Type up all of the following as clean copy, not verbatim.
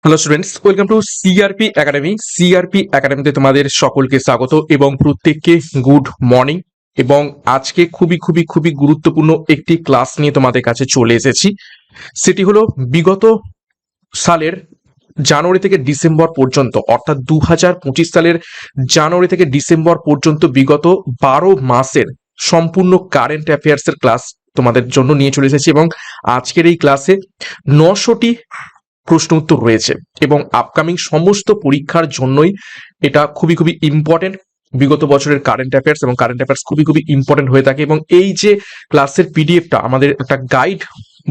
Hello students, welcome to CRP academy. CRP একাডেমিতে তোমাদের সকলকে স্বাগত এবং প্রত্যেককে গুড মর্নিং। এবং আজকে খুবই খুবই খুবই গুরুত্বপূর্ণ একটি ক্লাস নিয়ে তোমাদের কাছে চলে এসেছি। সেটি হলো বিগত সালের জানুয়ারি থেকে ডিসেম্বর পর্যন্ত, অর্থাৎ 2025 সালের জানুয়ারি থেকে ডিসেম্বর পর্যন্ত বিগত 12 মাসের সম্পূর্ণ কারেন্ট অ্যাফেয়ার্সের ক্লাস তোমাদের জন্য নিয়ে চলে এসেছি। এবং আজকের এই ক্লাসে 900টি প্রশ্ন উত্তর রয়েছে এবং আপকামিং সমস্ত পরীক্ষার জন্যই এটা খুবই খুবই ইম্পর্টেন্ট। বিগত বছরের কারেন্ট অ্যাফেয়ার্স এবং কারেন্ট অ্যাফেয়ার্স খুবই খুবই ইম্পর্টেন্ট হয়ে থাকে। এবং এই যে ক্লাসের পিডিএফটা আমাদের একটা গাইড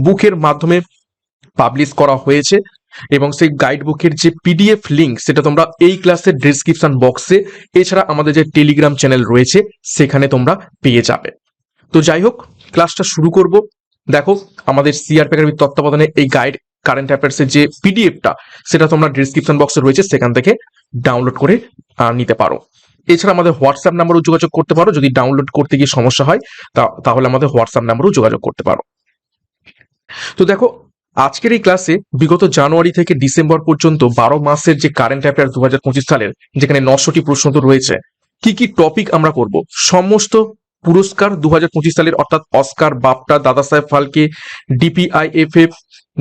বুকের মাধ্যমে পাবলিশ করা হয়েছে এবং সেই গাইড বুকের যে পিডিএফ লিঙ্ক সেটা তোমরা এই ক্লাসের ডেসক্রিপশন বক্সে, এছাড়া আমাদের যে টেলিগ্রাম চ্যানেল রয়েছে সেখানে তোমরা পেয়ে যাবে। তো যাই হোক, ক্লাসটা শুরু করব। দেখো, আমাদের সিআরপি একাডেমির তত্ত্বাবধানে এই গাইড কারেন্ট অ্যাফেয়ার্সের যে পিডিএফটা সেটা তোমরা ডেসক্রিপশন বক্সে রয়েছে, সেখান থেকে ডাউনলোড করে নিতে পারো। এছাড়া আমাদের হোয়াটসঅ্যাপ নাম্বারও যোগাযোগ করতে পারো, যদি ডাউনলোড করতে গিয়ে সমস্যা হয় তাহলে আমাদের হোয়াটসঅ্যাপ নাম্বারও যোগাযোগ করতে পারো। তো দেখো, আজকের এই ক্লাসে বিগত জানুয়ারি থেকে ডিসেম্বর পর্যন্ত 12 মাসের যে কারেন্ট অ্যাফেয়ার্স 2025 সালের, যেখানে 900টি প্রশ্ন তো রয়েছে, কি কি টপিক আমরা করব, সমস্ত পুরস্কার 2025 সালের, অর্থাৎ অস্কার, বাফটা, দাদা সাহেব ফালকে, ডিপিআইএফএফ,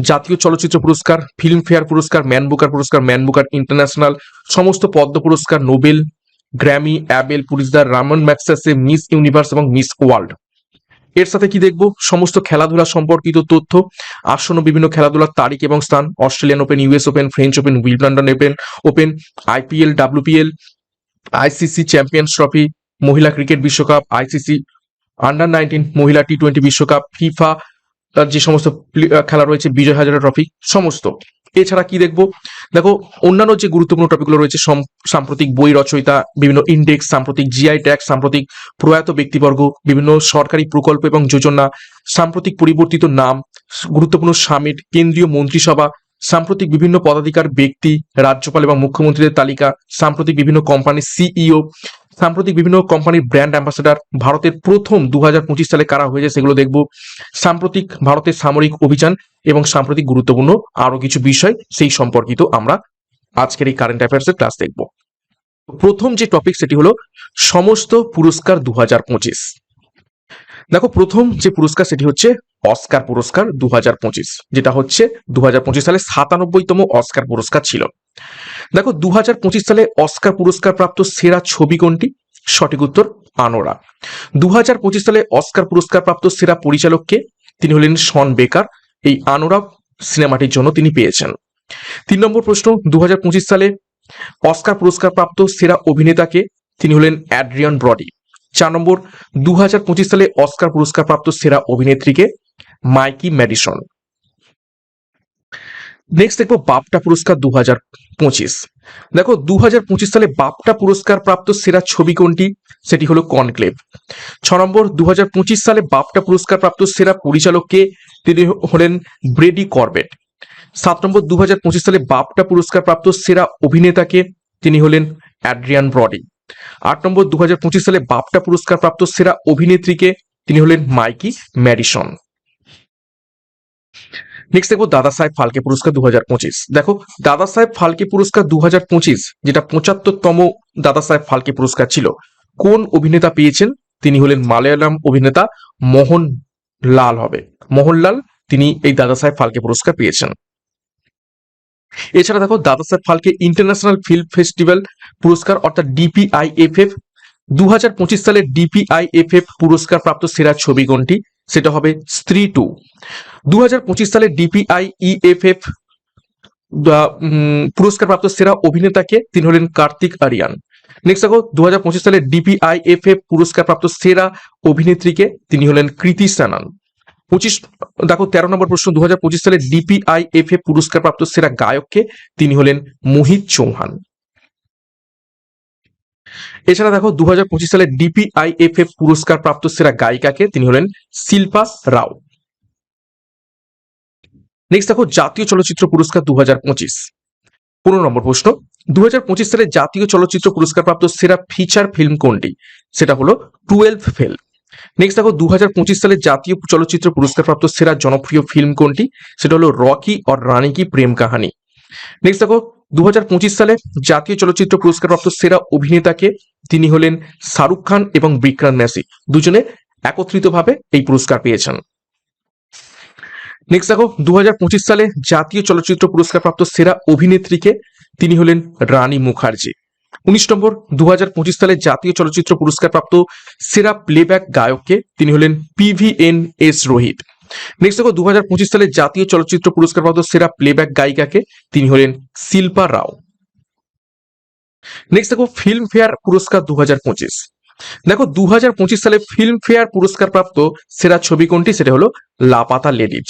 জাতীয় চলচ্চিত্র পুরস্কার, ফিল্মফেয়ার পুরস্কার, ম্যান বুকার ইন্টারন্যাশনাল, সমস্ত পদ্ম পুরস্কার, Nobel, Grammy, Abel, Pulitzer, Ramon Magsaysay, Miss Universe এবং মিস ওয়ার্ল্ড। এর সাথে কি দেখবো, সমস্ত খেলাধুলা সম্পর্কিত তথ্য, আসন্ন বিভিন্ন খেলাধুলার তারিখ এবং স্থান, Australian open, US open, French open, Wimbledon open, IPL, WPL, ICC champions trophy, মহিলা ক্রিকেট বিশ্বকাপ, আইসিসি আন্ডার-19 মহিলা টি20 বিশ্বকাপ, ফিফা তার যে সমস্ত খেলা রয়েছে, বিজয় হাজারে ট্রফি, সমস্ত। এছাড়া কি দেখবো, দেখো অন্যান্য যে গুরুত্বপূর্ণ টপিকগুলো রয়েছে, সাম্প্রতিক বই রচয়িতা, বিভিন্ন ইন্ডেক্স, সাম্প্রতিক জিআই ট্যাক্স, সাম্প্রতিক প্রয়াত ব্যক্তিবর্গ, বিভিন্ন সরকারি প্রকল্প এবং যোজনা, সাম্প্রতিক পরিবর্তিত নাম, গুরুত্বপূর্ণ সামিট, কেন্দ্রীয় মন্ত্রিসভা, সাম্প্রতিক বিভিন্ন পদাধিকার ব্যক্তি, রাজ্যপাল এবং মুখ্যমন্ত্রীদের তালিকা, সাম্প্রতিক বিভিন্ন কোম্পানির সিইও, সাম্প্রতিক বিভিন্ন কোম্পানির ব্র্যান্ড অ্যাম্বাসেডার, ভারতের প্রথম 2025 সালে কারা হয়েছে সেগুলো দেখব, সাম্প্রতিক ভারতের সামরিক অভিযান এবং সাম্প্রতিক গুরুত্বপূর্ণ আরো কিছু বিষয় সেই সম্পর্কিত আমরা আজকের এই কারেন্ট অ্যাফেয়ার্সের ক্লাস দেখব। প্রথম যে টপিক সেটি হলো সমস্ত পুরস্কার 2025। দেখো, প্রথম যে পুরস্কার সেটি হচ্ছে অস্কার পুরস্কার 2025, যেটা হচ্ছে 2025 সালে 97তম অস্কার পুরস্কার ছিল। দেখো, 2025 সালে অস্কার পুরস্কার প্রাপ্ত সেরা ছবি কোনটি? সঠিক উত্তর আনোরা। 2025 সালে অস্কার পুরস্কার প্রাপ্ত সেরা পরিচালককে? তিনি হলেন শন বেকার। এই আনোরা সিনেমাটির জন্য তিনি পেয়েছেন। 3 নম্বর প্রশ্ন, 2025 সালে অস্কার পুরস্কার প্রাপ্ত সেরা অভিনেতাকে? তিনি হলেন অ্যাড্রিয়ান ব্রডি। 4 নম্বর, 2025 সালে অস্কার পুরস্কার প্রাপ্ত সেরা অভিনেত্রীকে? মাইকি ম্যাডিসন। নেক্সট দেখবো বাফটা পুরস্কার 2025। দেখো, 2025 সালে বাফটা পুরস্কার প্রাপ্ত সেরা ছবি কোনটি? সেটি হলো কনক্লেভ। 6 নম্বর, 2025 সালে বাফটা পুরস্কার প্রাপ্ত সেরা পরিচালককে? তিনি হলেন ব্রেডি করবেট। 7 নম্বর, 2025 সালে বাফটা পুরস্কার প্রাপ্ত সেরা অভিনেতাকে? তিনি হলেন অ্যাড্রিয়ান ব্রডি। 8 নম্বর, 2025 সালে বাফটা পুরস্কার প্রাপ্ত সেরা অভিনেত্রীকে? তিনি হলেন মাইকি ম্যাডিসন। নেক্সট দেখবো দাদা সাহেব ফালকে পুরস্কার 2025। দেখো, দাদা সাহেব ফালকে পুরস্কার 2025, যেটা 75তম দাদা সাহেব ফালকে পুরস্কার ছিল, কোন অভিনেতা পেয়েছেন? তিনি হলেন মালয়ালম অভিনেতা মোহনলাল। তিনি এই দাদা সাহেব ফালকে পুরস্কার পেয়েছেন। এছাড়া দেখো, দাদা সাহেব ফালকে ইন্টারন্যাশনাল ফিল্ম ফেস্টিভ্যাল পুরস্কার, অর্থাৎ ডিপিআইএফএফ, 2025 সালে ডিপিআইএফএফ পুরস্কার প্রাপ্ত সেরা ছবি কোনটি? সেটা হবে স্ত্রী 2। 2025 সালে ডিপিআইইএফএফ পুরস্কার প্রাপ্ত সেরা অভিনেতাকে? তিনি হলেন কার্তিক আরিয়ান। নেক্সট দেখো, 2025 সালে ডিপিআইএফএফ পুরস্কার প্রাপ্ত সেরা অভিনেত্রীকে? তিনি হলেন কৃতি সেনন। 13 নম্বর প্রশ্ন, 2025 সালে ডিপিআইএফএফ পুরস্কার প্রাপ্ত সেরা গায়ককে? তিনি হলেন মোহিত চৌহান। এছাড়া দেখো, 2025 সালে ডিপিআইএফএফ পুরস্কার প্রাপ্ত সেরা গায়িকাকে? তিনি হলেন শিল্পা রাও। নেক্সট দেখো, জাতীয় চলচ্চিত্র পুরস্কার 2025। 15 নম্বর প্রশ্ন, 2025 সালে জাতীয় চলচ্চিত্র পুরস্কার প্রাপ্ত সেরা ফিচার ফিল্ম কোনটি? সেটা হলো 12 ফেল। নেক্সট দেখো, 2025 সালে জাতীয় চলচ্চিত্র পুরস্কার প্রাপ্ত সেরা জনপ্রিয় ফিল্ম কোনটি? সেটা হলো রকি और রানী কি প্রেম কাহানি। নেক্সট দেখো 2025 সালে জাতীয় চলচ্চিত্র পুরস্কারপ্রাপ্ত সেরা অভিনেতাকে, তিনি হলেন শাহরুখ খান এবং বিক্রান্ত মেসি, দুজনে একত্রিতভাবে এই পুরস্কার পেয়েছেন। নেক্সট দেখো 2025 সালে জাতীয় চলচ্চিত্র পুরস্কারপ্রাপ্ত সেরা অভিনেত্রীকে, তিনি হলেন রানী মুখার্জি। 19 নম্বর 2025 সালে জাতীয় চলচ্চিত্র পুরস্কারপ্রাপ্ত সেরা প্লেব্যাক গায়ককে, তিনি হলেন PVN.S. রোহিত। নেক্সট দেখো 2025 সালে জাতীয় চলচ্চিত্র পুরস্কারপ্রাপ্ত সেরা প্লেব্যাক গায়িকাকে, তিনি হলেন শিল্পা রাও। নেক্সট দেখো ফিল্ম ফেয়ার পুরস্কার 2025। দেখো 2025 সালে ফিল্ম ফেয়ার পুরস্কারপ্রাপ্ত সেরা ছবি কোনটি, সেটা হলো লাপাতা লেডিজ।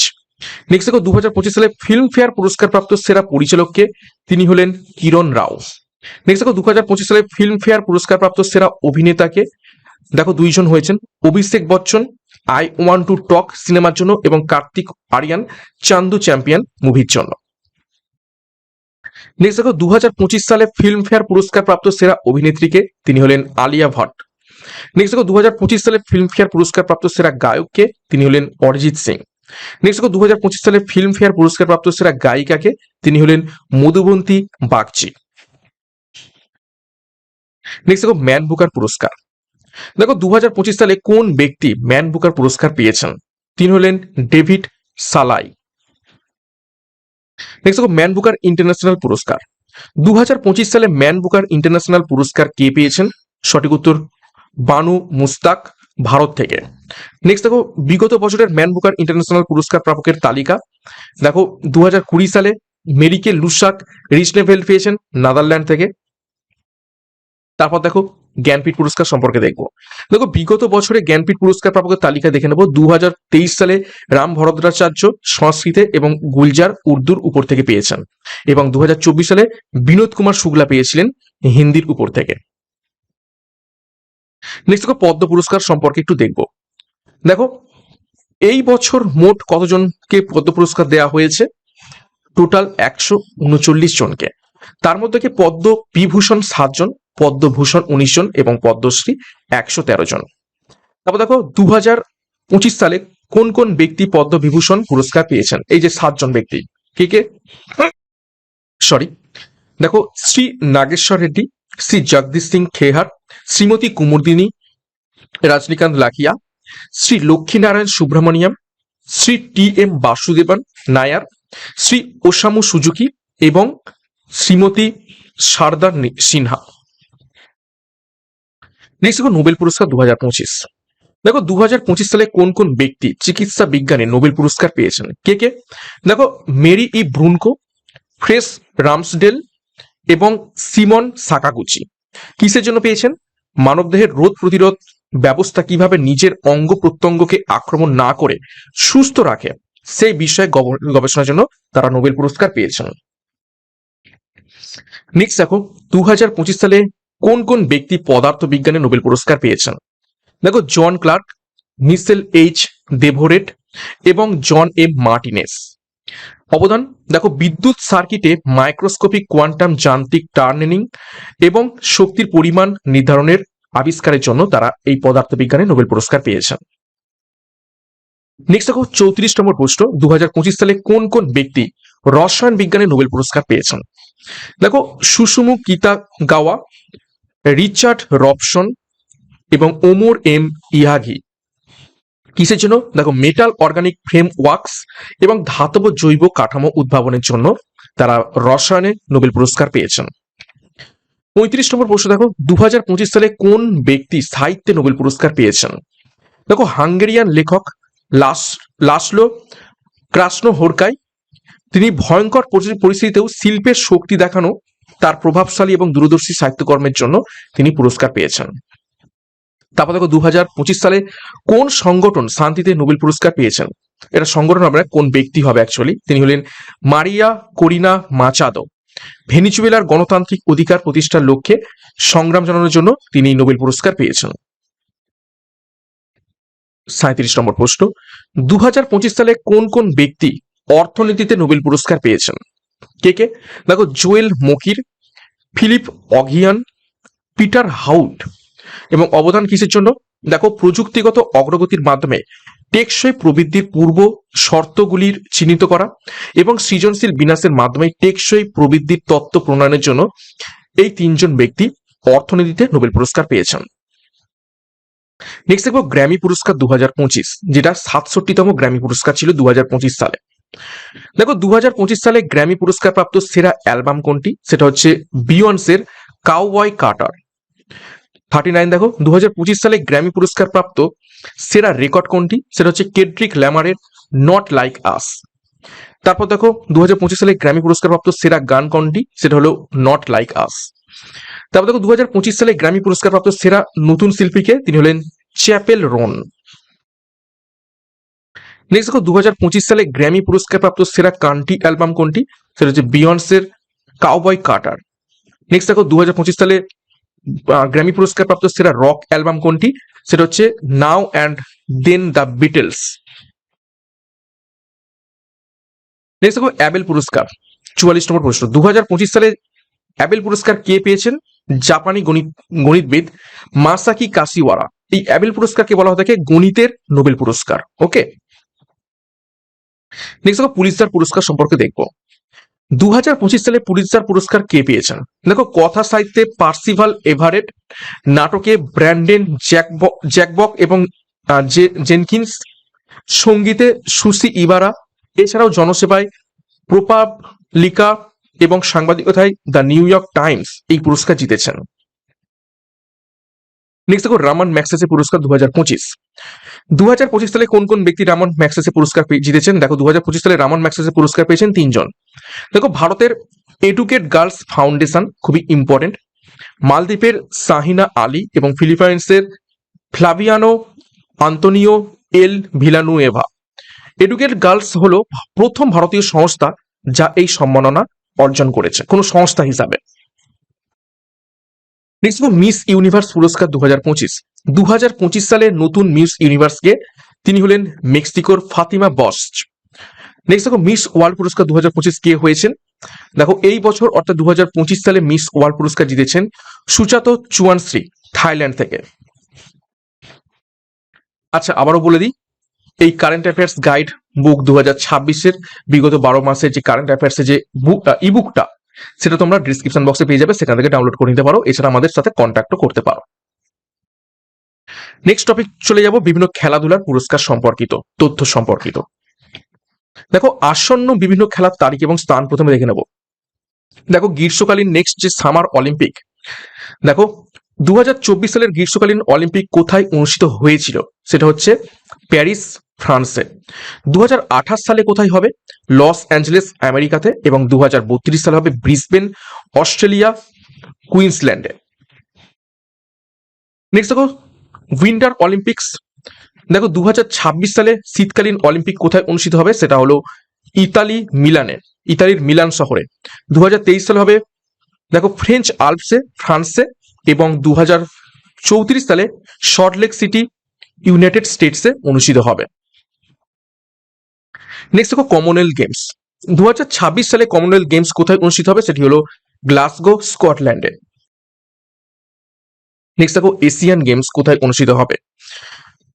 নেক্সট দেখো 2025 সালে ফিল্ম ফেয়ার পুরস্কারপ্রাপ্ত সেরা পরিচালককে, তিনি হলেন কিরণ রাও। নেক্সট দেখো 2025 সালে ফিল্ম ফেয়ার পুরস্কারপ্রাপ্ত সেরা অভিনেতাকে, দেখো দুইজন হয়েছেন, Abhishek Bachchan I want to talk সিনেমার জন্য এবং কার্তিক আরিয়ান চান্দু চ্যাম্পিয়ন মুভির জন্য। নেক্সট দেখো 2025 সালে ফিল্ম ফেয়ার পুরস্কারপ্রাপ্ত সেরা অভিনেত্রীকে, তিনি হলেন আলিয়া ভট্ট। নেক্সট দেখো 2025 সালে ফিল্ম ফেয়ার পুরস্কারপ্রাপ্ত সেরা গায়ককে, তিনি হলেন অরিজিৎ সিং। নেক্সট দেখো 2025 সালে ফিল্ম ফেয়ার পুরস্কারপ্রাপ্ত সেরা গায়িকাকে, তিনি হলেন মধুবন্তী বাগচি। নেক্সট দেখো ম্যান বুকার পুরস্কার। দেখো 2025 সালে কোন ব্যক্তি ম্যান বুকার পুরস্কার পেয়েছেন, তিনি হলেন ডেভিড সালাই। নেক্সট দেখো ম্যান বুকার ইন্টারন্যাশনাল পুরস্কার। 2025 সালে ম্যান বুকার ইন্টারন্যাশনাল পুরস্কার কে পেয়েছেন, সঠিক উত্তর বানু মুস্তাক, ভারত থেকে। নেক্সট দেখো বিগত বছরের ম্যান বুকার ইন্টারন্যাশনাল পুরস্কার প্রাপকের তালিকা। দেখো 2020 সালে মেরিকে লুসাক রিচনেভেল পেয়েছেন নেদারল্যান্ড থেকে। তারপর দেখো জ্ঞানপীঠ পুরস্কার সম্পর্কে দেখবো। দেখো বিগত বছরে জ্ঞানপীঠ পুরস্কার প্রাপকের তালিকা দেখে নেবো। 2023 সালে রাম ভরদ্রাচার্য সংস্কৃতে এবং গুলজার উর্দুর উপর থেকে পেয়েছেন, এবং 2024 সালে বিনোদ কুমার শুক্লা পেয়েছিলেন হিন্দির উপর থেকে। নেক্সট দেখো পদ্ম পুরস্কার সম্পর্কে একটু দেখবো। দেখো এই বছর মোট কতজনকে পদ্ম পুরস্কার দেওয়া হয়েছে, টোটাল 139 জনকে। তার মধ্যে কি পদ্ম বিভূষণ 7 জন, পদ্মভূষণ 19 জন এবং পদ্মশ্রী 113 জন। তারপর দেখো 2025 সালে কোন কোন ব্যক্তি পদ্মবিভূষণ পুরস্কার পেয়েছেন, এই যে 7 জন ব্যক্তি, কে কে, সরি, দেখো Shri Nageshwar Reddy, Shri Jagdish Singh Khehar, Shrimati Kumudini Rajnikant Lakhia, Shri Lakshminarayan Subramaniam, Shri TM Vasudevan Nair, Shri Osamu Suzuki এবং শ্রীমতী শারদা সিনহা। নেক্সট দেখো নোবেল পুরস্কার 2025। দেখো 2025 সালে কোন কোন ব্যক্তি চিকিৎসা বিজ্ঞানে নোবেল পুরস্কার পেয়েছেন, কে কে, দেখো মেরি ই ব্রুনকো, ফ্রেস রামসডেল এবং সিমন সাকাগুচি। কিসের জন্য পেয়েছেন, মানবদেহের রোগ প্রতিরোধ ব্যবস্থা কিভাবে নিজের অঙ্গ প্রত্যঙ্গকে আক্রমণ না করে সুস্থ রাখে সেই বিষয়ে গবেষণার জন্য তারা নোবেল পুরস্কার পেয়েছেন। নেক্সট দেখো 2025 সালে কোন কোন ব্যক্তি পদার্থ বিজ্ঞানে নোবেল পুরস্কার পেয়েছেন, দেখো জন ক্লার্ক, মিশেল H. দেভোরেট এবং জন M. মার্টিনেস। অবদান, দেখো বিদ্যুৎ সার্কিটে মাইক্রোস্কোপিক কোয়ান্টাম যান্ত্রিক টার্নিং এবং শক্তির পরিমাণ নির্ধারণের আবিষ্কারের জন্য তারা এই পদার্থবিজ্ঞানে নোবেল পুরস্কার পেয়েছেন। নেক্সট দেখো 34 নম্বর প্রশ্ন, 2025 সালে কোন কোন ব্যক্তি রসায়ন বিজ্ঞানে নোবেল পুরস্কার পেয়েছেন, দেখো সুসুমু কিতাগাওয়া, রিচার্ড রবসন এবং ওমর M. ইয়াগি। কিসের জন্য, দেখো মেটাল অর্গানিক ফ্রেম ওয়ার্কস এবং ধাতব জৈব কাঠামো উদ্ভাবনের জন্য তারা রসায়নে নোবেল পুরস্কার পেয়েছেন। 35 নম্বর প্রশ্ন দেখো 2025 সালে কোন ব্যক্তি সাহিত্যে নোবেল পুরস্কার পেয়েছেন, দেখো হাঙ্গেরিয়ান লেখক লাসলো ক্রাসনোহোরকাই। তিনি ভয়ঙ্কর পরিস্থিতিতেও শিল্পের শক্তি দেখানো তার প্রভাবশালী এবং দূরদর্শী সাহিত্যকর্মের জন্য তিনি পুরস্কার পেয়েছেন। তারপর দেখো 2025 সালে কোন সংগঠন শান্তিতে নোবেল পুরস্কার পেয়েছেন, এটা সংগঠন হবে না, কোন ব্যক্তি হবে অ্যাকচুয়ালি, তিনি হলেন মারিয়া করিনা মাচাদো। ভেনিজুয়েলার গণতান্ত্রিক অধিকার প্রতিষ্ঠার লক্ষ্যে সংগ্রাম জানানোর জন্য তিনি নোবেল পুরস্কার পেয়েছেন। 37 নম্বর প্রশ্ন, 2025 সালে কোন কোন ব্যক্তি অর্থনীতিতে নোবেল পুরস্কার পেয়েছেন, কে কে, দেখো জোয়েল মকির, ফিলিপ অগিয়ান, পিটার হাউট। এবং অবদান কিসের জন্য, দেখো প্রযুক্তিগত অগ্রগতির মাধ্যমে টেকসই প্রবৃদ্ধির পূর্ব শর্তগুলির চিহ্নিত করা এবং সৃজনশীল বিন্যাসের মাধ্যমে টেকসই প্রবৃদ্ধির তত্ত্ব প্রণয়নের জন্য এই তিনজন ব্যক্তি অর্থনীতিতে নোবেল পুরস্কার পেয়েছেন। নেক্সট দেখবো গ্র্যামি পুরস্কার 2025, যেটা 67তম গ্র্যামি পুরস্কার ছিল 2025 সালে। দেখো 2025 সালে গ্র্যামি পুরস্কার প্রাপ্ত সেরা অ্যালবাম কোনটি? সেটা হচ্ছে বিয়ন্সের কাউবয় কার্টার। 39 দেখো 2025 সালে গ্র্যামি পুরস্কার প্রাপ্ত সেরা রেকর্ড কোনটি? সেটা হচ্ছে কেডরিক ল্যামারের নট লাইক আস। তারপর দেখো 2025 সালে গ্র্যামি পুরস্কার প্রাপ্ত সেরা গান কোনটি? সেটা হলো নট লাইক আস। তারপর দেখো 2025 সালে গ্র্যামি পুরস্কার প্রাপ্ত সেরা নতুন শিল্পীকে, তিনি হলেন চ্যাপেল রন। নেক্সট দেখো 2025 সালে গ্র্যামি পুরস্কার প্রাপ্ত সেরা কান্ট্রি অ্যালবাম কোনটি? সেটা হচ্ছে বিয়ন্সের কাউবয় কার্টার। নেক্সট দেখো 2025 সালে গ্র্যামি পুরস্কার প্রাপ্ত সেরা রক অ্যালবাম কোনটি? সেটা হচ্ছে now and then the Beatles. Next দেখো অ্যাবেল পুরস্কার, 44 নম্বর প্রশ্ন। 2025 সালে অ্যাবেল পুরস্কার কে পেয়েছেন? জাপানি গণিতবিদ মাসাকি কাশিওয়ারা। এই অ্যাবেল পুরস্কারকে বলা হয়ে থাকে গণিতের নোবেল পুরস্কার। ওকে, নেক্সট দেখো পুলিৎজার পুরস্কার সম্পর্কে দেখবো। 2025 সালে পুলিৎজার পুরস্কার কে পেয়েছেন? দেখো কথা সাহিত্যে পার্সিভাল এভারেট, নাটকে ব্র্যান্ডেন জ্যাকবক এবং জেনকিন্স, সঙ্গীতে সুসি ইবারা, এছাড়াও জনসেবায় প্রোপাবলিকা এবং সাংবাদিকতায় দ্য নিউ ইয়র্ক টাইমস এই পুরস্কার জিতেছেন। নেক্সট দেখো রামন ম্যাগসেসে পুরস্কার 2025। 2025 সালে কোন কোন ব্যক্তি রামন ম্যাগসেসে পুরস্কার জিতেছেন? দেখো 2025 সালে রামন ম্যাগসেসে পুরস্কার পেয়েছেন তিনজন। দেখো ভারতের এডুকেট গার্লস ফাউন্ডেশন, খুবই ইম্পর্টেন্ট, মালদ্বীপের সাহিনা আলী এবং ফিলিপাইন্সের ফ্লাভিয়ানো আন্তোনিও এল ভিলানুয়েভা। এডুকেট গার্লস হলো প্রথম ভারতীয় সংস্থা যা এই সম্মাননা অর্জন করেছে কোনো সংস্থা হিসাবে। নেক্সট মিস ইউনিভার্স পুরস্কার 2025। 2025 সালে নতুন মিস ইউনিভার্সকে, তিনি হলেন মেক্সিকোর ফাতিমা বস্চ। নেক্সট দেখো মিস ওয়ার্ল্ড পুরস্কার 2025 কে হয়েছেন? দেখো এই বছর অর্থাৎ 2025 সালে মিস ওয়ার্ল্ড পুরস্কার জিতেছেন সুচাতো চুয়ানশ্রী, থাইল্যান্ড থেকে। আচ্ছা আবারও বলে দিই, এই কারেন্ট অ্যাফেয়ার্স গাইড বুক 2026-এর বিগত 12 মাসের যে কারেন্ট অ্যাফেয়ার্সের যে ইবুকটা, সেটা তোমরা ডিসক্রিপশন বক্সে পেয়ে যাবে, সেখান থেকে ডাউনলোড করে নিতে পারো। এছাড়া আমাদের সাথে কন্ট্যাক্টও করতে পারো। নেক্সট টপিক চলে যাব বিভিন্ন খেলাধুলার পুরস্কার সম্পর্কিত তথ্য সম্পর্কিত। দেখো আসন্ন বিভিন্ন খেলার তারিখ এবং স্থান প্রথমে দেখে নেব। দেখো গ্রীষ্মকালীন নেক্সট যে সামার অলিম্পিক, দেখো 2024 সালের গ্রীষ্মকালীন অলিম্পিক কোথায় অনুষ্ঠিত হয়েছিল? সেটা হচ্ছে প্যারিস, ফ্রান্সে। 2028 সালে কোথায় হবে? লস অ্যাঞ্জেলেস, আমেরিকাতে। এবং 2032 সালে হবে ব্রিসবেন, অস্ট্রেলিয়া, কুইন্সল্যান্ডে। নেক্সট দেখো উইন্টার অলিম্পিক্স। দেখো 2026 সালে শীতকালীন অলিম্পিক কোথায় অনুষ্ঠিত হবে? সেটা হলো ইতালির মিলান শহরে। 2023 সালে হবে দেখো ফ্রেঞ্চ আল্পসে, ফ্রান্সে। এবং 2034 সালে সল্টলেক সিটি, ইউনাইটেড স্টেটসে অনুষ্ঠিত হবে। নেক্সট দেখো কমনওয়েলথ গেমস। 2026 সালে কমনওয়েলথ গেমস কোথায় অনুষ্ঠিত হবে? সেটি হলো গ্লাসগো, স্কটল্যান্ডে। নেক্সট দেখো এশিয়ান গেমস কোথায় অনুষ্ঠিত হবে?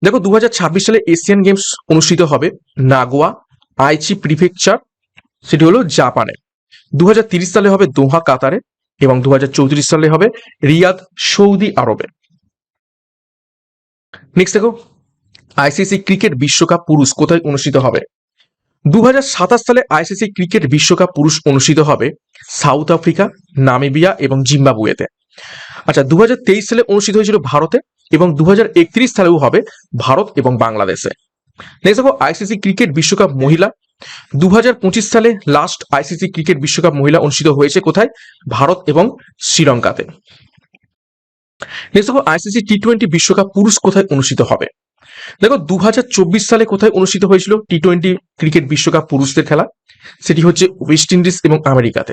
দেখো 2026 সালে এশিয়ান গেমস অনুষ্ঠিত হবে নাগোয়া, আইচি প্রিফেকচার, সেটি হলো জাপানে। 2030 সালে হবে দোহা, কাতারে। এবং 2034 সালে হবে রিয়াদ, সৌদি আরবে। নেক্সট দেখো আইসিসি ক্রিকেট বিশ্বকাপ পুরুষ কোথায় অনুষ্ঠিত হবে? 2027 সালে আইসিসি ক্রিকেট বিশ্বকাপ পুরুষ অনুষ্ঠিত হবে সাউথ আফ্রিকা, নামিবিয়া এবং জিম্বাবুয়েতে। আচ্ছা 2023 সালে অনুষ্ঠিত হয়েছিল ভারতে এবং 2031 সালেও হবে ভারত এবং বাংলাদেশে। নেক্সট দেখো আইসিসি ক্রিকেট বিশ্বকাপ মহিলা। 2025 সালে লাস্ট আইসিসি ক্রিকেট বিশ্বকাপ মহিলা অনুষ্ঠিত হয়েছে কোথায়? ভারত এবং শ্রীলঙ্কাতে। নেক্সট দেখো আইসিসি টি-20 বিশ্বকাপ পুরুষ কোথায় অনুষ্ঠিত হবে? দেখো 2024 সালে কোথায় অনুষ্ঠিত হয়েছিল টি-20 ক্রিকেট বিশ্বকাপ পুরুষদের খেলা? সেটি হচ্ছে ওয়েস্ট ইন্ডিজ এবং আমেরিকাতে।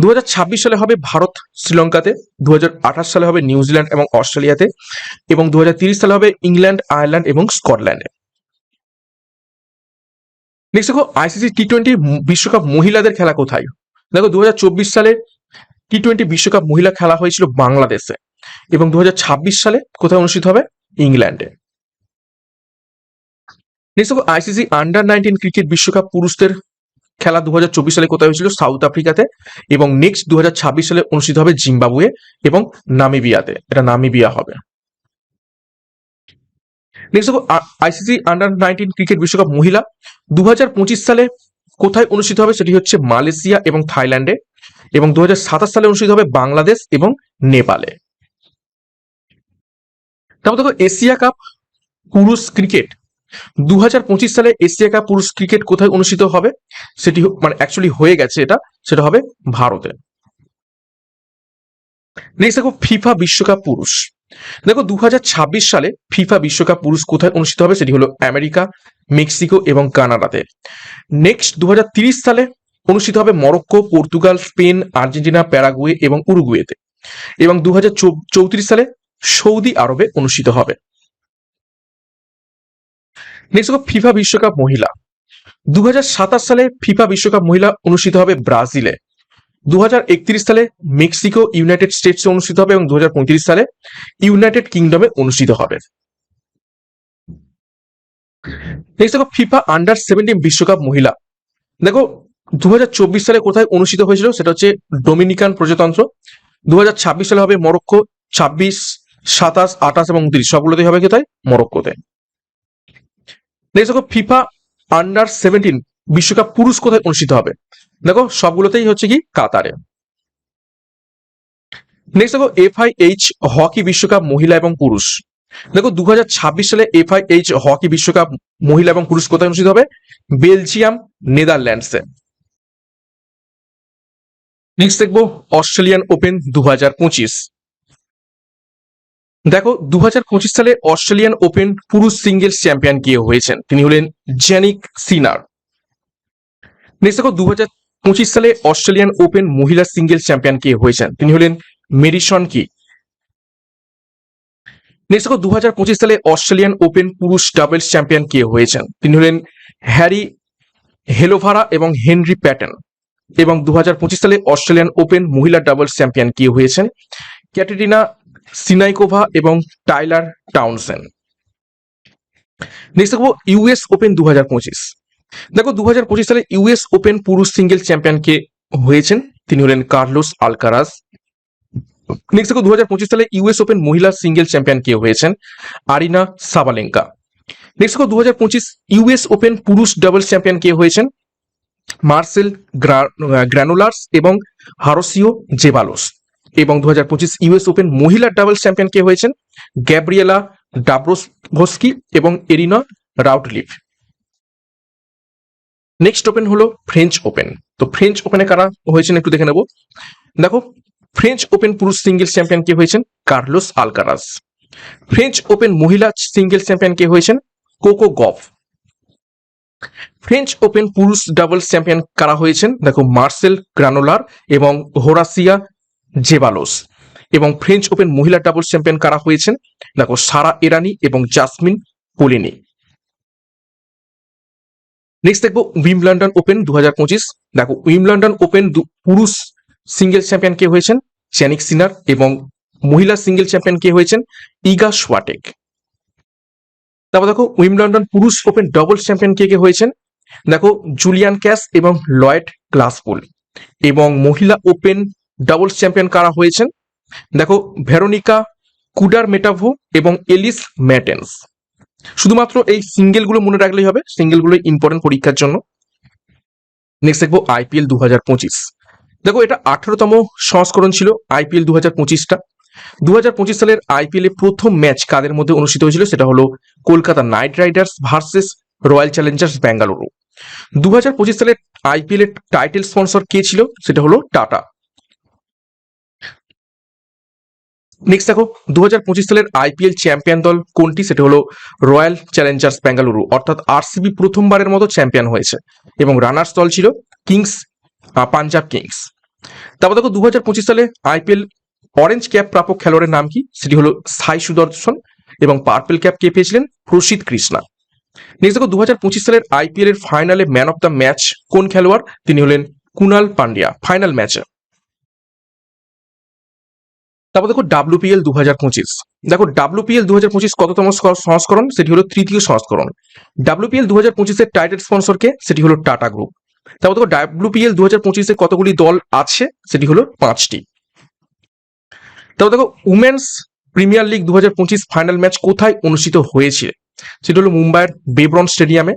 2026 সালে হবে ভারত, শ্রীলঙ্কাতে। 2028 সালে হবে নিউজিল্যান্ড এবং অস্ট্রেলিয়াতে। এবং 2030 সালে হবে ইংল্যান্ড, আয়ারল্যান্ড এবং স্কটল্যান্ডে। নেক্সট দেখো আইসিসি টি-20 বিশ্বকাপ মহিলাদের খেলা কোথায়? দেখো 2024 সালে টি-20 বিশ্বকাপ মহিলা খেলা হয়েছিল বাংলাদেশে। এবং 2026 সালে কোথায় অনুষ্ঠিত হবে? ইংল্যান্ডে। নেক্সট দেখো আইসিসি আন্ডার 19 ক্রিকেট বিশ্বকাপ পুরুষদের খেলা 2024 সালে কোথায় হয়েছিল? সাউথ আফ্রিকাতে। এবং নেক্সট 2026 সালে অনুষ্ঠিত হবে জিম্বাবুয়ে এবং নামিবিয়াতে। এটা নামিবিয়া হবে। নেক্সট দেখো আইসিসি আন্ডার 19 ক্রিকেট বিশ্বকাপ মহিলা 2025 সালে কোথায় অনুষ্ঠিত হবে? সেটি হচ্ছে মালয়েশিয়া এবং থাইল্যান্ডে। এবং 2027 সালে অনুষ্ঠিত হবে বাংলাদেশ এবং নেপালে। তারপর দেখো এশিয়া কাপ পুরুষ ক্রিকেট 2025 সালে এশিয়া কাপ পুরুষ ক্রিকেট কোথায় অনুষ্ঠিত হবে? সেটি মানে অ্যাকচুয়ালি হয়ে গেছে এটা, সেটা হবে ভারতে। নেক্সট দেখো ফিফা বিশ্বকাপ পুরুষ। দেখো 2026 সালে ফিফা বিশ্বকাপ পুরুষ কোথায় অনুষ্ঠিত হবে? সেটি হলো আমেরিকা, মেক্সিকো এবং কানাডাতে। নেক্সট 2030 সালে অনুষ্ঠিত হবে Morocco, Portugal, Spain, Argentina, Paraguay এবং উরুগুয়েতে। এবং 2034 সালে সৌদি আরবে অনুষ্ঠিত হবে। নেক্সট দেখো ফিফা বিশ্বকাপ মহিলা 2027 সালে ফিফা বিশ্বকাপ মহিলা অনুষ্ঠিত হবে ব্রাজিলে। 2031 সালে মেক্সিকো, ইউনাইটেড স্টেটসে অনুষ্ঠিত হবে এবং 2035 সালে ইউনাইটেড কিংডমে অনুষ্ঠিত হবে। নেক্সট দেখো ফিফা আন্ডার 17 বিশ্বকাপ মহিলা। দেখো 2024 সালে কোথায় অনুষ্ঠিত হয়েছিল? সেটা হচ্ছে ডোমিনিকান প্রজাতন্ত্র। 2026 সালে হবে মরক্কো। 26, 27, 28 এবং 29 সবগুলোতেই হবে কোথায়? মরক্কোতে। নেক্সট দেখো ফিফা আন্ডার 17 বিশ্বকাপ পুরুষ কোথায় অনুষ্ঠিত হবে? দেখো সবগুলোতেই হচ্ছে কি? কাতারে। নেক্সট দেখো FIH হকি বিশ্বকাপ মহিলা এবং পুরুষ। দেখো 2026 সালে FIH হকি বিশ্বকাপ মহিলা এবং পুরুষ কোথায় অনুষ্ঠিত হবে? বেলজিয়াম, নেদারল্যান্ডসে। নেক্সট দেখবো অস্ট্রেলিয়ান ওপেন 2025। দেখো 2025 সালে অস্ট্রেলিয়ান ওপেন পুরুষ সিঙ্গেলস চ্যাম্পিয়ন কে হয়েছেন? তিনি হলেন জ্যানিক সিনার। নেক্সট দেখো 2025 সালে অস্ট্রেলিয়ান ওপেন মহিলা সিঙ্গেলস চ্যাম্পিয়ন কে হয়েছেন? তিনি হলেন মেডিসন কি। নেক্সট দেখো 2025 সালে অস্ট্রেলিয়ান ওপেন পুরুষ ডাবলস চ্যাম্পিয়ন কে হয়েছেন? তিনি হলেন হ্যারি হেলোভারা এবং হেনরি প্যাটেন। এবং 2025 সালে অস্ট্রেলিয়ান ওপেন মহিলা ডাবলস চ্যাম্পিয়ন কে হয়েছেন? ক্যাটেরিনা সিনাইকোভা এবং টাইলার টাউনসেন। নেক্সট দেখো ইউএস ওপেন 2025। দেখো 2025 সালে ইউএস ওপেন পুরুষ সিঙ্গেল চ্যাম্পিয়ন কে হয়েছেন? তিনি হলেন কার্লোস আলকারাজ। নেক্সট দেখো 2025 সালে ইউএস ওপেন মহিলা সিঙ্গেল চ্যাম্পিয়ন কে হয়েছেন? আরিনা সাবালেঙ্কা। নেক্সট দেখো 2025 ইউএস ওপেন পুরুষ ডাবলস চ্যাম্পিয়ন কে হয়েছেন? মার্সেল গ্রানুলার্স এবং হারোসিও জেবালোস। এবং 2025 ইউএস ওপেন মহিলা ডাবলস চ্যাম্পিয়ন কে হয়েছেন? গ্যাব্রিয়েলা ডাব্রোভস্কি এবং এরিনা রাউটলিভ। নেক্সট ওপেন হলো ফ্রেঞ্চ ওপেন। তো ফ্রেঞ্চ ওপেনে কারা হয়েছেন একটু দেখে নেব। দেখো ফ্রেঞ্চ ওপেন পুরুষ সিঙ্গেলস চ্যাম্পিয়ন কে হয়েছেন? Carlos Alcaraz. ফ্রেঞ্চ ওপেন মহিলা সিঙ্গেলস চ্যাম্পিয়ন কে হয়েছেন? কোকো গফ। ফ্রেঞ্চ ওপেন পুরুষ ডাবলস চ্যাম্পিয়ন কারা হয়েছেন? দেখো মার্সেল গ্রানোলার এবং হোরাসিয়া জেবালোস। এবং ফ্রেঞ্চ ওপেন মহিলা ডাবলস চ্যাম্পিয়ন কারা হয়েছেন? দেখো সারা ইরানি এবং জাসমিন পোলিনি। নেক্সট দেখবো উইম্বলডন ওপেন 2025। দেখো উইম্বলডন ওপেন পুরুষ সিঙ্গেল চ্যাম্পিয়ন কে হয়েছেন? জ্যানিক সিনার। এবং মহিলা সিঙ্গেল চ্যাম্পিয়ন কে হয়েছেন? ইগা সোয়াটেক। তারপর দেখো উইম্বলডন পুরুষ ওপেন ডবলস চ্যাম্পিয়ন কে হয়েছেন? দেখো জুলিয়ান ক্যাস এবং লয়েড গ্লাসপুল। এবং মহিলা ওপেন ডাবলস চ্যাম্পিয়ন কারা হয়েছেন? দেখো ভেরোনিকা কুডার মেটাভো এবং এলিস ম্যাটেন্স। শুধুমাত্র এই সিঙ্গেলগুলো মনে রাখলেই হবে, সিঙ্গেলগুলো ইম্পর্টেন্ট পরীক্ষার জন্য। নেক্সট দেখবো IPL 2025। দেখো এটা 18তম সংস্করণ ছিল IPL 2025টা। 2025 সালের IPL এর প্রথম ম্যাচ কাদের মধ্যে অনুষ্ঠিত হয়েছিল? সেটা হলো Kolkata night Riders versus royal Challengers Bengaluru. 2025 সালের IPL এর টাইটেল স্পন্সর কে ছিল? সেটা হলো টাটা। নেক্সট দেখো 2025 সালের IPL চ্যাম্পিয়ন দল কোনটি? সেটা হলো রয়্যাল চ্যালেঞ্জার্স বেঙ্গালুরু, অর্থাৎ RCB প্রথমবারের মতো চ্যাম্পিয়ন হয়েছে। এবং রানার্স দল ছিল কিংস, পাঞ্জাব কিংস। তারপর দেখো 2025 সালে IPL অরেঞ্জ ক্যাপ প্রাপক খেলোয়াড়ের নাম কি? সেটি হলো সাই সুদর্শন। এবং পার্পল ক্যাপ কে পেয়েছিলেন? প্রসিদ কৃষ্ণা। নেক্সট দেখো 2025 সালের IPL এর ফাইনালে ম্যান অফ দ্য ম্যাচ কোন খেলোয়াড়? তিনি হলেন কুনাল পান্ডিয়া ফাইনাল ম্যাচে। তারপর দেখো WPL 2025। দেখো WPL 2025 কততম সংস্করণ, সেটি হলো তৃতীয় সংস্করণ। WPL 2025-এর টাইটেল স্পন্সর কে, সেটি হলো টাটা গ্রুপ। তারপর দেখো WPL 2025-এ কতগুলি দল আছে, সেটি হলো 5টি। তারপর দেখো women's premier league 2025 final match কোথায় অনুষ্ঠিত হয়েছিল, সেটা হলো মুম্বাইয়ের বেব্রন স্টেডিয়ামে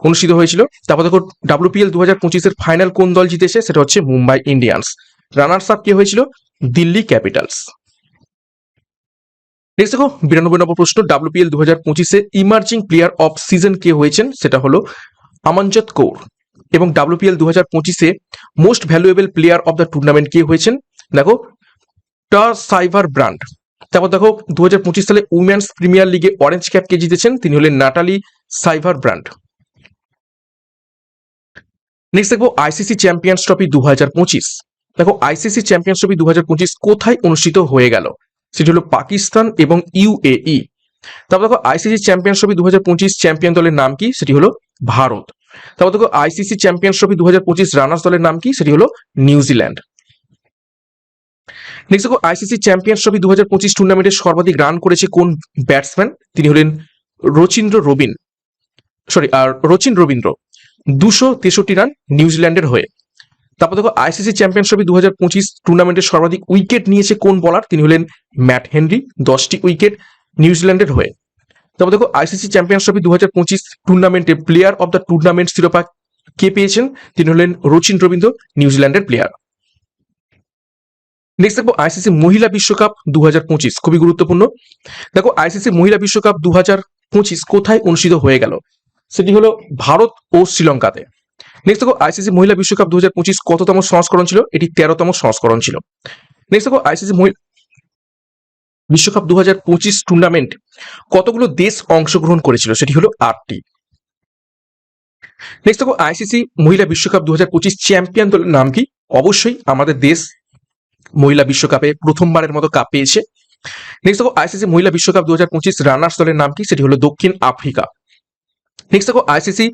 অনুষ্ঠিত হয়েছিল। তারপর দেখো WPL 2025-এর ফাইনাল কোন দল জিতেছে, সেটা হচ্ছে মুম্বাই ইন্ডিয়ান্স। রানার্স আপ কে হয়েছিল, দিল্লি ক্যাপিটালস। নেক্সট দেখো 92 নম্বর প্রশ্ন, WPL 2025-এ ইমার্জিং প্লেয়ার অফ সিজন কে হয়েছেন, সেটা হলো আমনজত কৌর। এবং WPL 2025-এ most valuable player of the tournament কে হয়েছেন, দেখো সাইভার ব্র্যান্ড। তারপর দেখো 2025 সালে উমেন্স প্রিমিয়ার লিগে অরেঞ্জ ক্যাপ কে জিতেছেন, তিনি হলেন নাটালি সাইভার ব্র্যান্ড। নেক্সট দেখো আইসিসি চ্যাম্পিয়ন্স ট্রফি 2025। দেখো আইসিসি চ্যাম্পিয়ন্স ট্রফি 2025 কোথায় অনুষ্ঠিত হয়ে গেল, সেটি হলো পাকিস্তান এবং UAE। তারপর দেখো আইসিসি চ্যাম্পিয়ন্স ট্রফি 2025 চ্যাম্পিয়ন দলের নাম কি, সেটি হলো ভারত। তারপর দেখো আইসিসি চ্যাম্পিয়ন্স ট্রফি 2025 রানার্স দলের নাম কি, সেটি হলো নিউজিল্যান্ড। নেক্সট দেখো আইসিসি চ্যাম্পিয়ন্স ট্রফি 2025 টুর্নামেন্টে সর্বাধিক রান করেছে কোন ব্যাটসম্যান, তিনি হলেন রচিন রবীন্দ্র, 263 রান নিউজিল্যান্ডের হয়ে। তারপর দেখো আইসিসি চ্যাম্পিয়ন্স ট্রফি 2025 টুর্নামেন্টে সর্বাধিক উইকেট নিয়েছে কোন বলার, তিনি হলেন ম্যাট হেনরি, 10টি উইকেট নিউজিল্যান্ডের হয়ে। তারপর দেখো আইসিসি চ্যাম্পিয়ন্স ট্রফি 2025 টুর্নামেন্টে প্লেয়ার অফ দ্য টুর্নামেন্ট শিরোপা কে পেয়েছেন, তিনি হলেন রচিন রবীন্দ্র, নিউজিল্যান্ডের প্লেয়ার। নেক্সট দেখো আইসিসি মহিলা বিশ্বকাপ 2025, খুবই গুরুত্বপূর্ণ। দেখো আইসিসি মহিলা বিশ্বকাপ 2025 কোথায় অনুষ্ঠিত হয়ে গেল, সেটি হলো ভারত ও শ্রীলঙ্কাতে। নেক্সট দেখো আইসিসি মহিলা বিশ্বকাপ 2025 কততম সংস্করণ ছিল, এটি 13তম সংস্করণ ছিল। নেক্সট দেখো আইসিসি বিশ্বকাপ 2025 টুর্নামেন্ট কতগুলো দেশ অংশগ্রহণ করেছিল, সেটি হলো 8টি। নেক্সট দেখো আইসিসি মহিলা বিশ্বকাপ 2025 চ্যাম্পিয়ন দলের নাম কি, অবশ্যই আমাদের দেশ মহিলা বিশ্বকাপে প্রথমবারের মতো কাপ পেয়েছে। নেক্সট দেখো আইসিসি মহিলা বিশ্বকাপ 2025 রানার্স দলের নাম কি, সেটি হলো দক্ষিণ আফ্রিকা। নেক্সট দেখো আইসিসি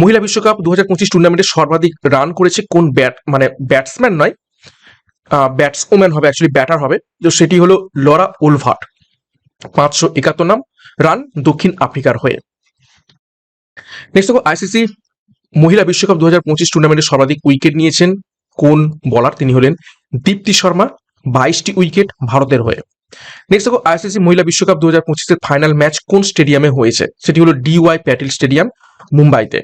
মহিলা বিশ্বকাপ 2025 টুর্নামেন্টে সর্বাধিক রান করেছে কোন ব্যাটসম্যান নয়, ব্যাটসওম্যান হবে, অ্যাকচুয়ালি ব্যাটার হবে, তো সেটি হলো লরা ওলভার্ট, 571 রান দক্ষিণ আফ্রিকার হয়ে। নেক্সট দেখো আইসিসি মহিলা বিশ্বকাপ 2025 টুর্নামেন্টে সর্বাধিক উইকেট নিয়েছেন কোন বলার, তিনি হলেন দীপ্তি শর্মা, 22টি উইকেট ভারতের হয়ে। নেক্সট দেখো আইসিসি মহিলা বিশ্বকাপ 2025-এর ফাইনাল ম্যাচ কোন স্টেডিয়ামে হয়েছে, সেটি হলো DY প্যাটেল স্টেডিয়াম, মুম্বাইতে।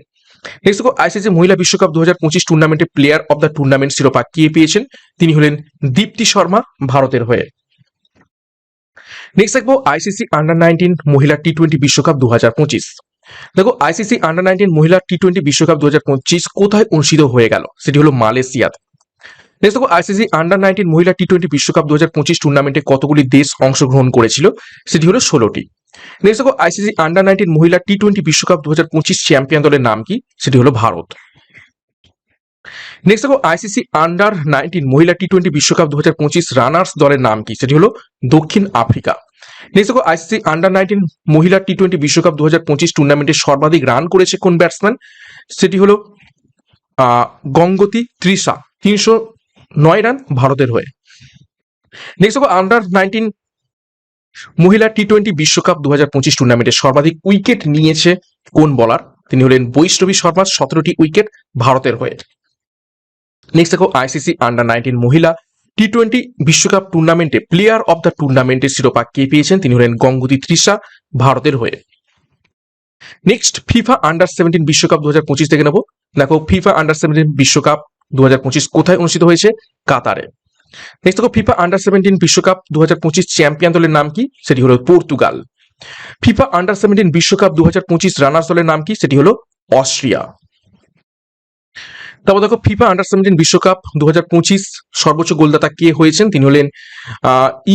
নেক্সট দেখো আইসিসি মহিলা বিশ্বকাপ 2025 টুর্নামেন্টে প্লেয়ার অফ দ্য টুর্নামেন্ট শিরোপা কে পেয়েছেন, তিনি হলেন দীপ্তি শর্মা, ভারতের হয়ে। নেক্সট দেখবো আইসিসি আন্ডার-19 মহিলা T20 বিশ্বকাপ 2025। দেখো আইসিসি আন্ডার-19 মহিলা T20 বিশ্বকাপ 2025 কোথায় অনুষ্ঠিত হয়ে গেল, সেটি হলো মালয়েশিয়াতে। নেক্সট দেখো আইসিসি আন্ডার-19 মহিলা T20 বিশ্বকাপ 2025 টুর্নামেন্টে কতগুলি দেশ অংশগ্রহণ করেছিল, সেটি হলো 16টি। নেক্সট দেখো আইসিসি আন্ডার-19 মহিলা T20 বিশ্বকাপ 2025 চ্যাম্পিয়ন দলের নাম কি, সেটি হলো ভারত। নেক্সট দেখো আইসিসি আন্ডার-19 মহিলা T20 বিশ্বকাপ 2025 রানার্স দলের নাম কি, সেটি হলো দক্ষিণ আফ্রিকা। নেক্সট দেখো আইসিসি আন্ডার-19 মহিলা T20 বিশ্বকাপ 2025 টুর্নামেন্টে সর্বাধিক রান করেছে কোন ব্যাটসম্যান, সেটি হলো গঙ্গোত্রী ত্রিশা, 309 রান ভারতের হয়ে। নেক্সট দেখো আন্ডার-19 মহিলা T20 বিশ্বকাপ 2025 টুর্নামেন্টে সর্বাধিক উইকেট নিয়েছে কোন বলার, তিনি হলেন বৈষ্ণবী শর্মা, 17টি উইকেট ভারতের হয়ে। নেক্সট দেখো আইসিসি আন্ডার-19 মহিলা T20 বিশ্বকাপ টুর্নামেন্টে প্লেয়ার অফ দ্য টুর্নামেন্টের শিরোপা কে পেয়েছেন, তিনি হলেন গঙ্গোত্রী ত্রিশা, ভারতের হয়ে। নেক্সট ফিফা আন্ডার-17 বিশ্বকাপ 2025 দেখে নেবো। দেখো ফিফা আন্ডার-17 বিশ্বকাপ 2025 কোথায় অনুষ্ঠিত হয়েছে, কাতারে। নেক্সট দেখো ফিফা আন্ডার-17 বিশ্বকাপ 2025 চ্যাম্পিয়ন দলের নাম কি, সেটি হলো পর্তুগাল। ফিফা আন্ডার-17 বিশ্বকাপ 2025 রানার্স দলের নাম কি, সেটি হলো অস্ট্রিয়া। তারপর দেখো ফিফা আন্ডার-17 বিশ্বকাপ 2025 সর্বোচ্চ গোলদাতা কে হয়েছেন, তিনি হলেন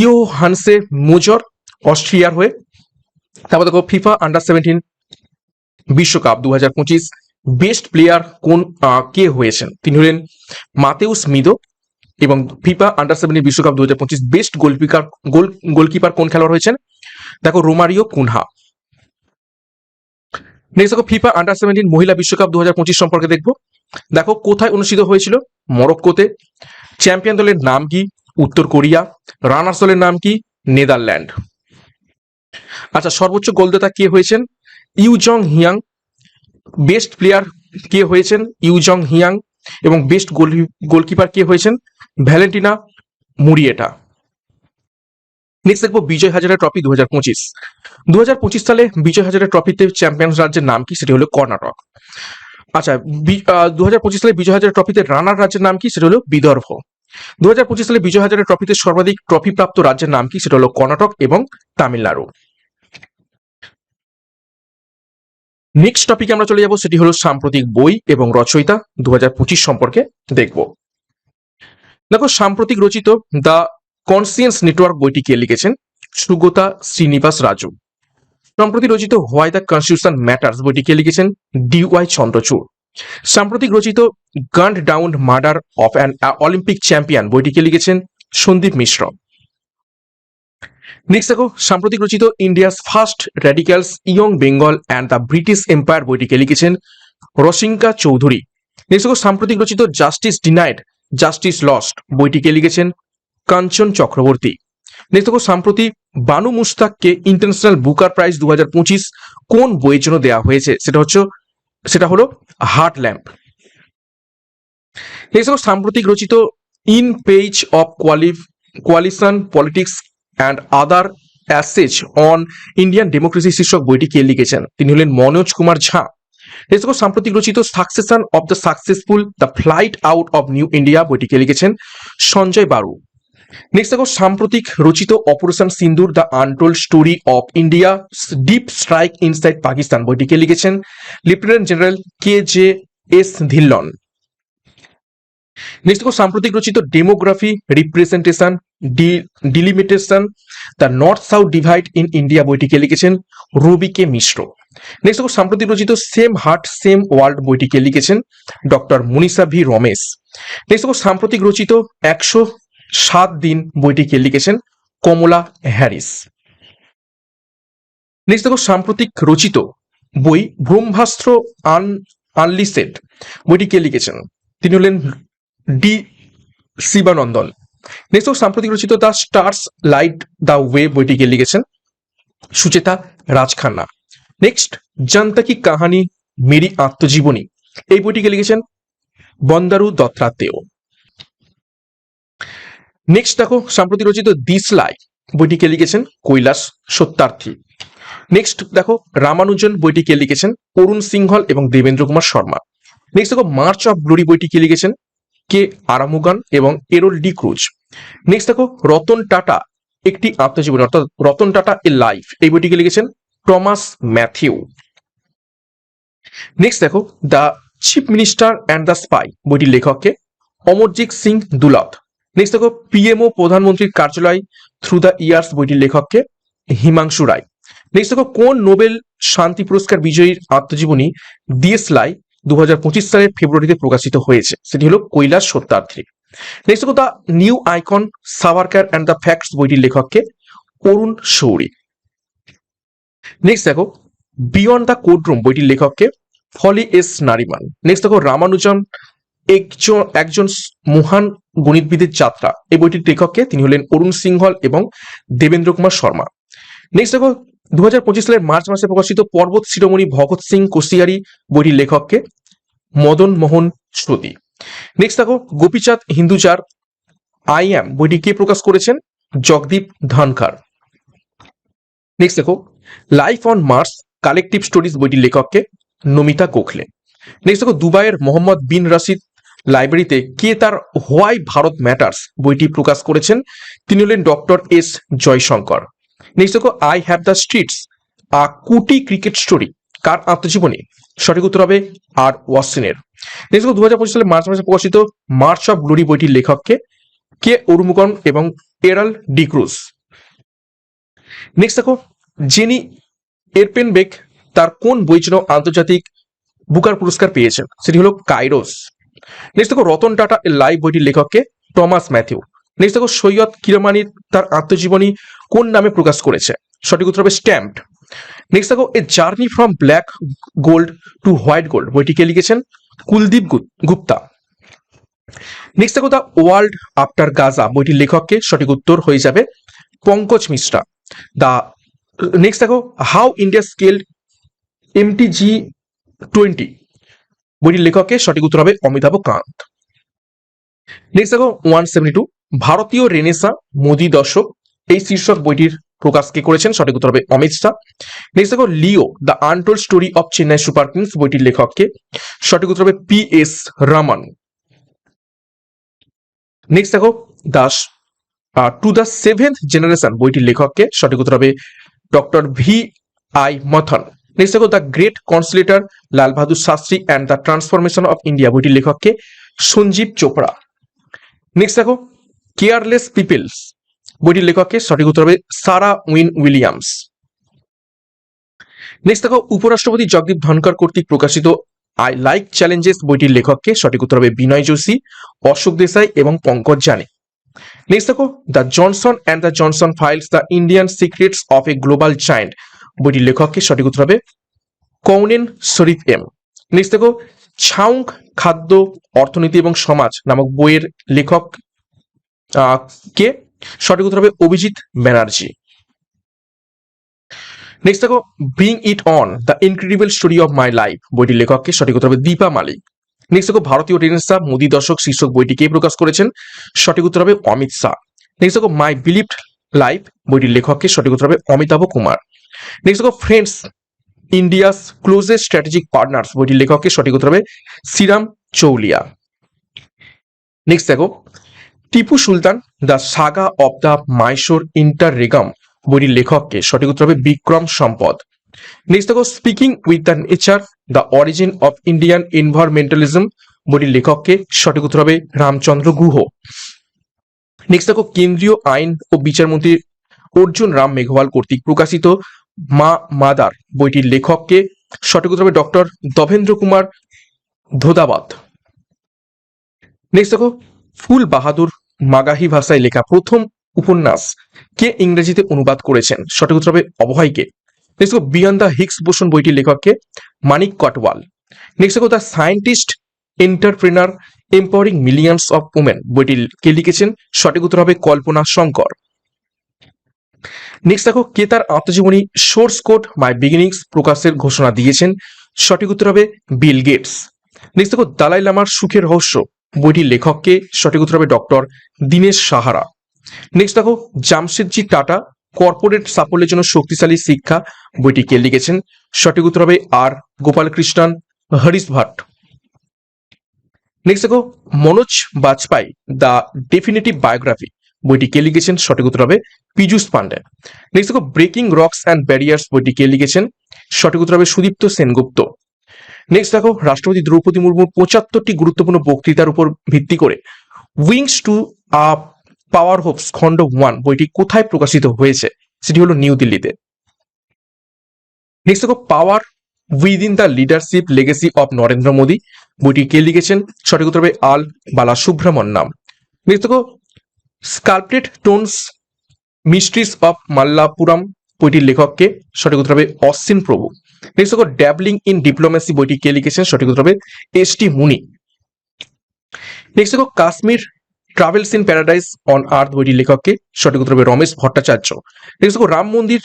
ইয়োহানসে মোজর, অস্ট্রিয়ার হয়ে। তারপর দেখো ফিফা আন্ডার-17 বিশ্বকাপ 2025 বেস্ট প্লেয়ার কোন কে হয়েছেন, তিনি হলেন মাতেউস মিদো। এবং ফিফা আন্ডার-17 বিশ্বকাপ 2025 বেস্ট গোলকিপার কোন খেলোয়াড় হয়েছেন, দেখো রোমারিও কুনহা। নেক্সট দেখো ফিফা আন্ডার-17 মহিলা বিশ্বকাপ 2025 সম্পর্কে দেখবো। দেখো কোথায় অনুষ্ঠিত হয়েছিল, মরক্কোতে। চ্যাম্পিয়ন দলের নাম কি, উত্তর কোরিয়া। রানার্স দলের নাম কি? নেদারল্যান্ড। আচ্ছা, সর্বোচ্চ গোলদাতা কে হয়েছেন? Yu Jong Hyang. Best player কে হয়েছেন? Yu Jong Hyang. এবং বেস্ট গোলকিপার কে হয়েছেন? ভ্যালেন্টিনা মুরিয়েটা। নেক্সট দেখবো বিজয় হাজারে ট্রফি 2025। 2025 সালে বিজয় হাজারে ট্রফিতে চ্যাম্পিয়ন্স রাজ্যের নাম কি? সেটি হলো কর্ণাটক। আচ্ছা, 2025 সালে বিজয় হাজারে ট্রফিতে রানার রাজ্যের নাম কি? সেটা হলো বিদর্ভ। 2025 সালে বিজয় হাজারে ট্রফিতে সর্বাধিক ট্রফি প্রাপ্ত রাজ্যের নাম কি? সেটা হলো কর্ণাটক এবং তামিলনাড়ু। নেক্সট টপিকে আমরা চলে যাব, সেটি হলো সাম্প্রতিক বই এবং রচয়িতা 2025 সম্পর্কে দেখব। দেখো, সাম্প্রতিক রচিত দ্য কনসিয়েন্স নেটওয়ার্ক বইটি কে লিখেছেন? সুগতা শ্রীনিবাস রাজু। সম্প্রতি রচিত হোয়াই দ্য কনস্টিটিউশন ম্যাটার্স বইটি কে লিখেছেন? DY চন্দ্রচূড়। সাম্প্রতিক রচিত gunned down murder of an Olympic champion বইটি কে লিখেছেন? সন্দীপ মিশ্র। নেক্সট দেখো, সাম্প্রতিক রচিত India's first radicals young Bengal and the British empire বইটি কে লিখেছেন? রসিঙ্কা চৌধুরী। নেক্সট দেখো, সাম্প্রতিক রচিত জাস্টিস ডিনাইড জাস্টিস লস্ট বইটি কে লিখেছেন? কাঞ্চন চক্রবর্তী। নেক্সট দেখো, সাম্প্রতিক বানু মুস্তাককে ইন্টারন্যাশনাল বুকার প্রাইজ 2025 কোন বইয়ের জন্য দেওয়া হয়েছে? সেটা হলো হার্ট ল্যাম্প। নেক্সট দেখো, সাম্প্রতিক রচিত in page of coalition politics and other essays on Indian democracy শীর্ষক বইটি কে লিখেছেন? তিনি হলেন মনোজ কুমার ঝা। নেক্সট দেখো, সাম্প্রতিক রচিত succession of the successful the flight out of new India বইটি কে লিখেছেন? সঞ্জয় বারু। নেক্সট দেখো, সাম্প্রতিক রচিত operation Sindoor the untold story of India deep strike inside Pakistan বইটি কে লিখেছেন? Lieutenant general KJS Dhillon. Next দেখো, সাম্প্রতিক রচিত demography representation delimitation the north south divide in India বইটি কে লিখেছেন? রবি কে মিশ্র। নেক্সট দেখো, সাম্প্রতিক রচিত সেম হার্ট সেম ওয়ার্ল্ড বইটি কে লিখেছেন? Doctor Manisha V Ramesh. Next দেখো, সাম্প্রতিক রচিত 107 দিন বইটি কে লিখেছেন? কমলা হ্যারিস। নেক্সট দেখো, সাম্প্রতিক রচিত বই ব্রহ্মাস্ত্র আনলিসেড বইটি কে লিখেছেন? তিনি হলেন D শিবানন্দন। নেক্সট দেখো, সাম্প্রতিক রচিত the stars light the way বইটি কে লিখেছেন? সুচেতা রাজখান্না। নেক্সট, জনতা কি কাহানি মেরি আত্মজীবনী এই বইটিকে লিখেছেন? বন্দারু দত্তাত্রেয়। নেক্সট দেখো, সাম্প্রতিক রচিত দিসলাই বইটিকে লিখেছেন? কৈলাস সত্যার্থী। নেক্সট দেখো, রামানুজন বইটিকে লিখেছেন? অরুণ সিংহল এবং দেবেন্দ্র কুমার শর্মা। নেক্সট দেখো, মার্চ অফ গ্লোরি বইটিকে লিখেছেন? K আরামুগান এবং এরোল ডি ক্রুজ। নেক্সট দেখো, রতন টাটা একটি আত্মজীবনী অর্থাৎ রতন টাটা এ লাইফ এই বইটিকে লিখেছেন? Thomas Matthew. নেক্সট দেখো, the chief minister and the spy বইটির লেখককে? অমরজিৎ সিং দুলত। নেক্সট দেখো, PMO প্রধানমন্ত্রীর কার্যালয় থ্রু দ্য ইয়ার্স বইটির লেখককে? হিমাংশু রায়। নেক্সট দেখো, কোন নোবেল শান্তি পুরস্কার বিজয়ীর আত্মজীবনী দিয়েসলাই 2025 সালের ফেব্রুয়ারিতে প্রকাশিত হয়েছে? সেটি হলো কৈলাস সত্যার্থী। নেক্সট দেখো, the new icon Savarkar and the facts বইটির লেখককে? অরুণ শৌরী। নেক্সট দেখো, বিয়ন্ড দ্য কোর্টরুম বইটির লেখককে? ফলি এস নারিমান। নেক্সট দেখো, রামানুজন একজন মহান গণিতবিদের যাত্রা এই বইটির লেখককে? তিনি হলেন অরুণ সিংহল এবং দেবেন্দ্র কুমার শর্মা। নেক্সট দেখো, 2025 সালের মার্চ মাসে প্রকাশিত পর্বত শিরোমণি ভগৎ সিং কোশিয়ারি বইটির লেখককে? মদন মোহন শ্রুতি। নেক্সট দেখো, গোপীচাঁদ হিন্দুজার আই অ্যাম বইটি কে প্রকাশ করেছেন? জগদীপ ধনখড়। নেক্সট দেখো, life on Mars collective stories বইটির লেখককে? নমিতা গোখলে। নেক্সট দেখো, দুবাইয়ের মোহাম্মদ বিন রাশিদ লাইব্রেরিতে কে তার হোয়াই ভারত ম্যাটার্স বইটি প্রকাশ করেছেন? তিনি হলেন ডক্টর S জয়শঙ্কর। নেক্সট দেখো, আই হ্যাভ দ্য স্ট্রিটস কুটি ক্রিকেট স্টোরি কার আত্মজীবনী? সঠিক উত্তর হবে আর ওয়াসিনের। নেক্সট দেখো, 2025 সালে মার্চ মাসে প্রকাশিত মার্চ অফ গ্লোরি বইটির লেখককে? K অরুমুগন এবং এরাল ডি ক্রুজ। নেক্সট দেখো, জেনি এরপেনবেক তার কোন বইয়ের জন্য আন্তর্জাতিক বুকার পুরস্কার পেয়েছেন? সেটি হলো কাইরোস। নেক্সট দেখো, রতন টাটা এর লাইভ বইটির লেখককে? Thomas Matthew. নেক্সট দেখো, সৈয়দ কিরমানি তার আত্মজীবনী কোন নামে প্রকাশ করেছে? সঠিক উত্তর হবে স্ট্যাম্পড। নেক্সট দেখো, a journey from black gold to white gold বইটিকে লিখেছেন? কুলদীপ গুপ্তা। নেক্সট দেখো দ্য ওয়ার্ল্ড আফটার গাজা বইটির লেখককে, সঠিক উত্তর হয়ে যাবে পঙ্কজ মিশ্রা। দা নেক্সট দেখো হাউ ইন্ডিয়া স্কেলড MTG-20 বইটির লেখককে, সঠিক উত্তর হবে অমিতাভ কান্ত। নেক্সট দেখো 172 ভারতীয় রেনেসা মোদি দশক এই শীর্ষক বইটির প্রকাশ কে করেছেন, সঠিক উত্তর হবে অমিত শাহ। নেক্সট দেখো Leo the untold story of Chennai super kings বইটির লেখককে, সঠিক উত্তর হবে PS রামান। নেক্সট দেখো dust to the seventh generation বইটির লেখককে, সঠিক উত্তর হবে ডক্টর VI মথন। নেক্সট দেখো the great conciliator Lal Bahadur Shastri and the transformation of India বইটির লেখককে, সঞ্জীব চোপড়া। নেক্সট দেখো কেয়ারলেস পিপলস বইটির লেখককে, সঠিক উত্তর হবে সারা উইন উইলিয়ামস। নেক্সট দেখো উপরাষ্ট্রপতি জগদীপ ধনকর কর্তৃক প্রকাশিত আই লাইক চ্যালেঞ্জেস বইটির লেখককে, সঠিক উত্তর হবে বিনয় যোশী, অশোক দেশাই এবং পঙ্কজ জানে। নেক্সট দেখো the Johnson and the Johnson files the Indian secrets of A global giant বইটির লেখককে, সঠিক উত্তর হবে কৌনেন শরীফ M। নেক্সট দেখো ছাউঙ্ক খাদ্য অর্থনীতি এবং সমাজ নামক বইয়ের লেখক কে, সঠিক উত্তর হবে অভিজিৎ ব্যানার্জি। নেক্সট দেখো bring it on the incredible story of my life বইটির লেখককে, সঠিক উত্তর হবে দীপা মালিক। নেক্সট দেখো ভারতীয় রেনেসাঁ মোদি দশক শীর্ষক বইটি কে প্রকাশ করেছেন, সঠিক উত্তর হবে অমিত শাহ। নেক্সট দেখো মাই বিলিভড লাইফ বইটির লেখককে, সঠিক উত্তর হবে অমিতাভ কুমার। নেক্সট দেখো friends India's closest strategic partners বইটির লেখককে, সঠিক উত্তর হবে শ্রীরাম চৌলিয়া। নেক্সট দেখো Tipu Sultan the saga of the Mysore interregnum বইটির লেখককে, সঠিক উত্তর হবে বিক্রম সম্পদ। নেক্সট দেখো speaking with the nature the origin of Indian environmentalism বইটির লেখককে, সঠিক উত্তর হবে রামচন্দ্র গুহ। নেক্সট দেখো কেন্দ্রীয় আইন ও বিচারমন্ত্রী অর্জুন রাম মেঘওয়াল কর্তৃক প্রকাশিত মা মাদার বইটির লেখককে, সঠিক উত্তর হবে ডক্টর দভেন্দ্র কুমার ধোদাবাত। নেক্সট দেখো ফুল বাহাদুর মাগাহি ভাষায় লেখা প্রথম উপন্যাস কে ইংরেজিতে অনুবাদ করেছেন, সঠিক উত্তর হবে অভয়কে। নেক্সট দেখো বিয়ন্ড দ্য হিগস বোসন বইটির লেখককে মানিক কটওয়াল। নেক্সট দেখো the scientist entrepreneur empowering millions of women বইটি কে লিখেছেন, সঠিক উত্তর হবে কল্পনা শঙ্কর। নেক্সট দেখো কে তার আত্মজীবনী সোর্স কোড মাই বিগিনিংস প্রকাশের ঘোষণা দিয়েছেন, সঠিক উত্তর হবে বিল গেটস। নেক্সট দেখো দালাই লামার সুখের রহস্য বইটির লেখককে, সঠিক উত্তর হবে ডক্টর দীনেশ সাহারা। নেক্সট দেখো জামশেদজি টাটা কর্পোরেট সাফল্যের জন্য শক্তিশালী শিক্ষা বইটি কে লিখেছেন, সঠিক উত্তর হবে আর গোপালকৃষ্ণন হরিশ ভাট। নেক্সট দেখো Manoj Bajpai the definitive biography বইটি কে লিখেছেন, সঠিক উত্তর হবে পীযূষ পান্ডে। নেক্সট দেখো ব্রেকিং রকস অ্যান্ড ব্যারিয়ার্স বইটি কে লিখেছেন, সঠিক উত্তর হবে সুদীপ্ত সেনগুপ্ত। নেক্সট দেখো রাষ্ট্রপতি দ্রৌপদী মুর্মুর 75টি গুরুত্বপূর্ণ বক্তৃতার উপর ভিত্তি করে wings to a power Hopes খণ্ড 1 বইটি কোথায় প্রকাশিত হয়েছে, সেটি হলো নিউ দিল্লিতে। নেক্সট দেখো power within the leadership legacy of Narendra Modi বইটি কে লিখেছেন, সঠিক উত্তর হবে আল বালা সুব্রমণ্যম। নেক্সট দেখো sculpted tones mysteries of Mallapuram বইটির লেখককে, সঠিক উত্তর হবে অশ্বিন প্রভু। নেক্সট দেখো ড্যাবলিং ইন ডিপ্লোমেসি বইটি কে লিখেছেন, সঠিক উত্তর হবে ST মুনি। নেক্সট দেখো Kashmir travels in paradise on earth বইটির লেখককে, সঠিক উত্তর হবে রমেশ ভট্টাচার্য। নেক্সট দেখো রাম মন্দির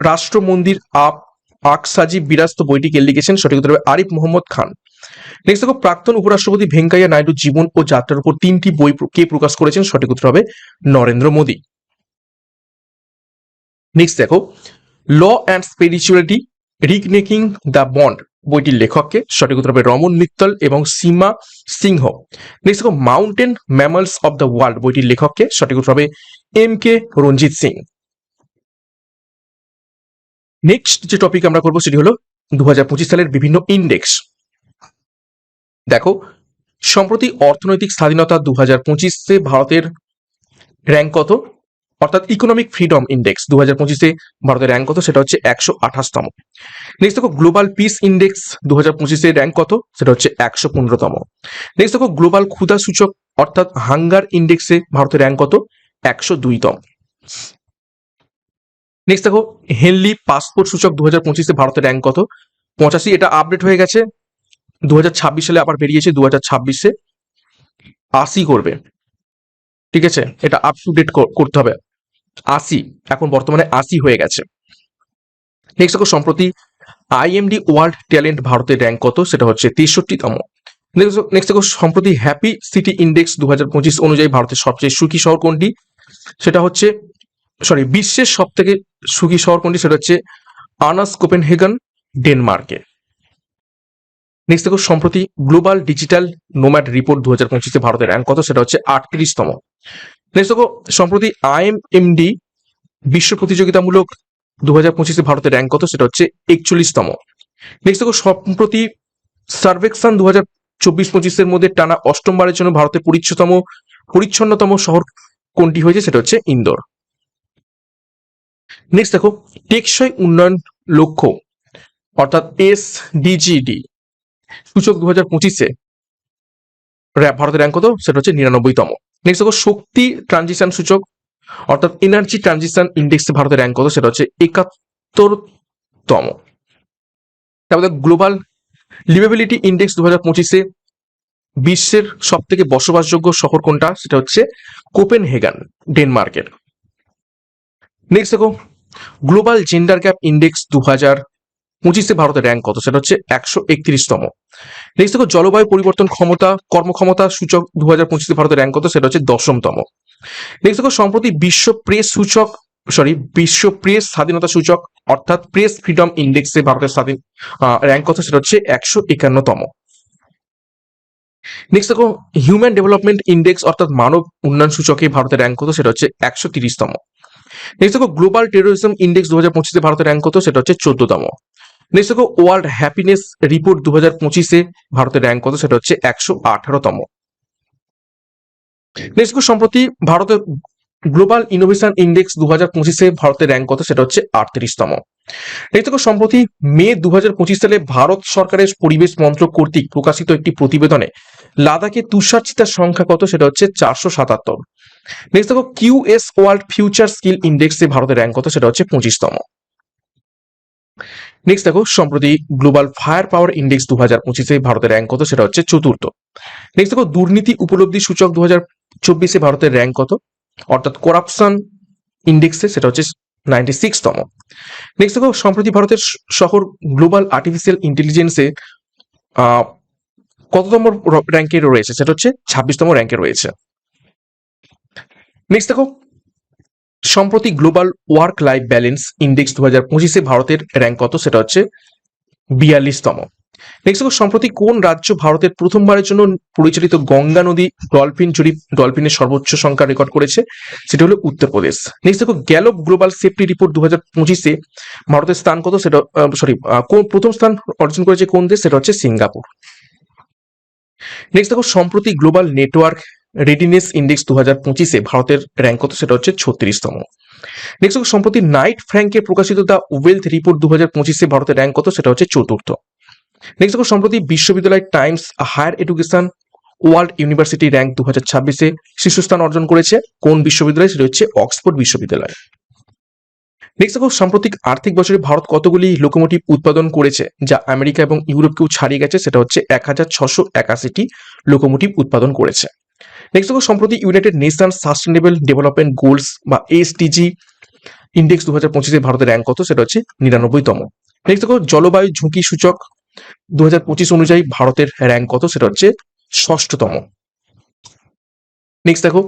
রাষ্ট্র মন্দির আকসাজি বিরাস্ত বইটি কে লিখেছেন, সঠিক উত্তর হবে আরিফ মোহাম্মদ খান। নেক্সট দেখো প্রাক্তন উপরাষ্ট্রপতি ভেঙ্কাইয়া নাইডুর জীবন ও যাত্রার উপর 3টি বই কে প্রকাশ করেছেন, সঠিক উত্তর হবে নরেন্দ্র মোদী। নেক্সট দেখো law and spirituality reconnecting the bond বইটির লেখককে, সঠিক উত্তর হবে রমন মিত্তল এবং সীমা সিংহ। নেক্সট দেখো mountain mammals of the world বইটির লেখককে, সঠিক উত্তর হবে MK রঞ্জিত সিং। নেক্সট যে টপিক আমরা করবো সেটি হলো 2025 সালের বিভিন্ন ইন্ডেক্স। দেখো সম্প্রতি অর্থনৈতিক স্বাধীনতা 2025-এ ভারতের র্যাঙ্ক কত, অর্থাৎ ইকোনমিক ফ্রিডম ইন্ডেক্স 2025-এ ভারতের র্যাঙ্ক কত, সেটা হচ্ছে 128তম। নেক্সট দেখো গ্লোবাল পিস ইন্ডেক্স 2025-এ র্যাঙ্ক কত, সেটা হচ্ছে 115তম। নেক্সট দেখো গ্লোবাল ক্ষুধা সূচক অর্থাৎ হাঙ্গার ইন্ডেক্সে ভারতের র্যাঙ্ক কত, 102তম। নেক্সট দেখো হেনলি পাসপোর্ট সূচক 2025-এ ভারতের র্যাঙ্ক কত, 85। এটা আপডেট হয়ে গেছে 2026 সালে, আবার বেরিয়েছে 2026-এ। 80 করবে। ঠিক আছে, এটা আপ টু ডেট করতে হবে। 80, এখন বর্তমানে 80 হয়ে গেছে। নেক্সট দেখো সম্প্রতি আইএমডি ওয়ার্ল্ড ট্যালেন্ট ভারতের র্যাঙ্ক কত, সেটা হচ্ছে 63তম। নেক্সট দেখো সম্প্রতি হ্যাপি সিটি ইন্ডেক্স 2025 অনুযায়ী ভারতের সবচেয়ে সুখী শহর কোনটি, সেটা হচ্ছে বিশ্বের সব থেকে সুখী শহর কোনটি, সেটা হচ্ছে আনাস কোপেনহেগেন, ডেনমার্কে। নেক্সট দেখো সম্প্রতি গ্লোবাল ডিজিটাল নোম্যাড রিপোর্ট 2025 ভারতের র্যাঙ্ক কত, সেটা হচ্ছে 38তম। নেক্সট দেখো সম্প্রতি আইএমএমডি বিশ্ব প্রতিযোগিতামূলক 2025 ভারতের র্যাঙ্ক কত, সেটা হচ্ছে 41তম। নেক্সট দেখো সম্প্রতি সার্ভেকশন 2024-25 মধ্যে টানা অষ্টমবারের জন্য ভারতের পরিচ্ছন্নতম শহর কোনটি হয়েছে, সেটা হচ্ছে ইন্দোর। নেক্সট দেখো টেকসই উন্নয়ন লক্ষ্য অর্থাৎ SDGD সূচক 2025 ভারতের র্যাঙ্ক কত, সেটা হচ্ছে 99তম। নেক্সট দেখো শক্তি ট্রানজিশন সূচক অর্থাৎ এনার্জি ট্রানজিশন ইন্ডেক্সে ভারতের র্যাঙ্ক কত, সেটা হচ্ছে 71তম। তারপরে গ্লোবাল লিভেবিলিটি ইন্ডেক্স 2025 বিশ্বের সব থেকে বসবাসযোগ্য শহর কোনটা, সেটা হচ্ছে কোপেনহেগেন, ডেনমার্কের। নেক্সট দেখো গ্লোবাল জেন্ডার গ্যাপ ইন্ডেক্স 2025 ভারতের র্যাঙ্ক কত, সেটা হচ্ছে 131তম। নেক্সট দেখো জলবায়ু পরিবর্তন কর্মক্ষমতা সূচক 2025 ভারতের র্যাঙ্ক কত, সেটা হচ্ছে 10তম। নেক্সট দেখো সম্প্রতি বিশ্ব প্রেস স্বাধীনতা সূচক অর্থাৎ প্রেস ফ্রিডম ইন্ডেক্সে ভারতের র্যাঙ্ক কত, সেটা হচ্ছে 151তম। নেক্সট দেখো হিউম্যান ডেভেলপমেন্ট ইন্ডেক্স অর্থাৎ মানব উন্নয়ন সূচকে ভারতের র্যাঙ্ক কত, সেটা হচ্ছে 130তম। নেক্সট দেখো গ্লোবাল টেরোরিজম ইন্ডেক্স 2025 ভারতের র্যাঙ্ক কত, সেটা হচ্ছে 14তম। নেক্সট দেখো ওয়ার্ল্ড হ্যাপিনেস রিপোর্ট 2025 ভারতের র্যাঙ্ক কত, সেটা হচ্ছে 118তম। নেক্সট দেখো সম্প্রতি ভারতের গ্লোবাল ইনোভেশন ইন্ডেক্স 2025 ভারতের র্যাঙ্ক কত, সেটা হচ্ছে 38তম। নেক্সট দেখো সম্প্রতি মে 2025 সালে ভারত সরকারের পরিবেশ মন্ত্রক কর্তৃক প্রকাশিত একটি প্রতিবেদনে লাদাখে তুষার চিতার সংখ্যা কত, সেটা হচ্ছে 477। নেক্সট দেখো কিউএস ওয়ার্ল্ড ফিউচার স্কিল ইন্ডেক্সে ভারতের র্যাঙ্ক কত, সেটা হচ্ছে 25তম। নেক্সট দেখো সম্প্রতি গ্লোবাল ফায়ার পাওয়ার ইন্ডেক্স 2025 ভারতের র্যাঙ্ক কত, সেটা হচ্ছে 4র্থ। নেক্সট দেখো দুর্নীতি উপলব্ধি সূচক 2024 ভারতের র্যাঙ্ক কত, অর্থাৎ করাপশন ইন্ডেক্সে, সেটা হচ্ছে 96তম। নেক্সট দেখো সম্প্রতি ভারতের শহর গ্লোবাল আর্টিফিশিয়াল ইন্টেলিজেন্সে কততম র্যাঙ্কে রয়েছে, সেটা হচ্ছে 26তম র্যাঙ্কে রয়েছে। নেক্সট দেখো সম্প্রতি global work life balance index 2025 ভারতের র্যাঙ্ক কত, সেটা হচ্ছে 42তম। নেক্সট দেখো সম্প্রতি কোন রাজ্য ভারতের প্রথমবারের জন্য পরিচালিত গঙ্গা নদী ডলফিনের সর্বোচ্চ সংখ্যা রেকর্ড করেছে, সেটা হলো উত্তরপ্রদেশ। নেক্সট দেখো গ্যালোপ গ্লোবাল সেফটি রিপোর্ট 2025 ভারতের স্থান কত, সেটা প্রথম স্থান অর্জন করেছে কোন দেশ, সেটা হচ্ছে সিঙ্গাপুর। নেক্সট দেখো সম্প্রতি গ্লোবাল নেটওয়ার্ক রেডিনেস ইন্ডেক্স 2025 ভারতের র্যাঙ্ক কত, সেটা হচ্ছে 36তম। নেক্সট দেখো সম্প্রতি নাইট ফ্র্যাঙ্কে প্রকাশিত দ্য ওয়েলথ রিপোর্ট 2025 ভারতের র্যাঙ্ক কত, সেটা হচ্ছে 4র্থ। নেক্সট দেখো সম্প্রতি বিশ্ববিদ্যালয় Times Higher Education World University rank 2026 শীর্ষস্থান অর্জন করেছে কোন বিশ্ববিদ্যালয়, সেটা হচ্ছে অক্সফোর্ড বিশ্ববিদ্যালয়। নেক্সট দেখো সাম্প্রতিক আর্থিক বছরে ভারত কতগুলি লোকোমোটিভ উৎপাদন করেছে যা আমেরিকা এবং ইউরোপকেও ছাড়িয়ে গেছে, সেটা হচ্ছে 1681টি লোকোমোটিভ উৎপাদন করেছে। নেক্সট দেখো সম্প্রতি United nation sustainable development goals বা SDG ইন্ডেক্স 2025 ভারতের র্যাঙ্ক কত, সেটা হচ্ছে 99তম। নেক্সট দেখো জলবায়ু ঝুঁকি সূচক 2025 অনুযায়ী ভারতের র্যাঙ্ক কত, সেটা হচ্ছে 6ষ্ঠতম। নেক্সট দেখো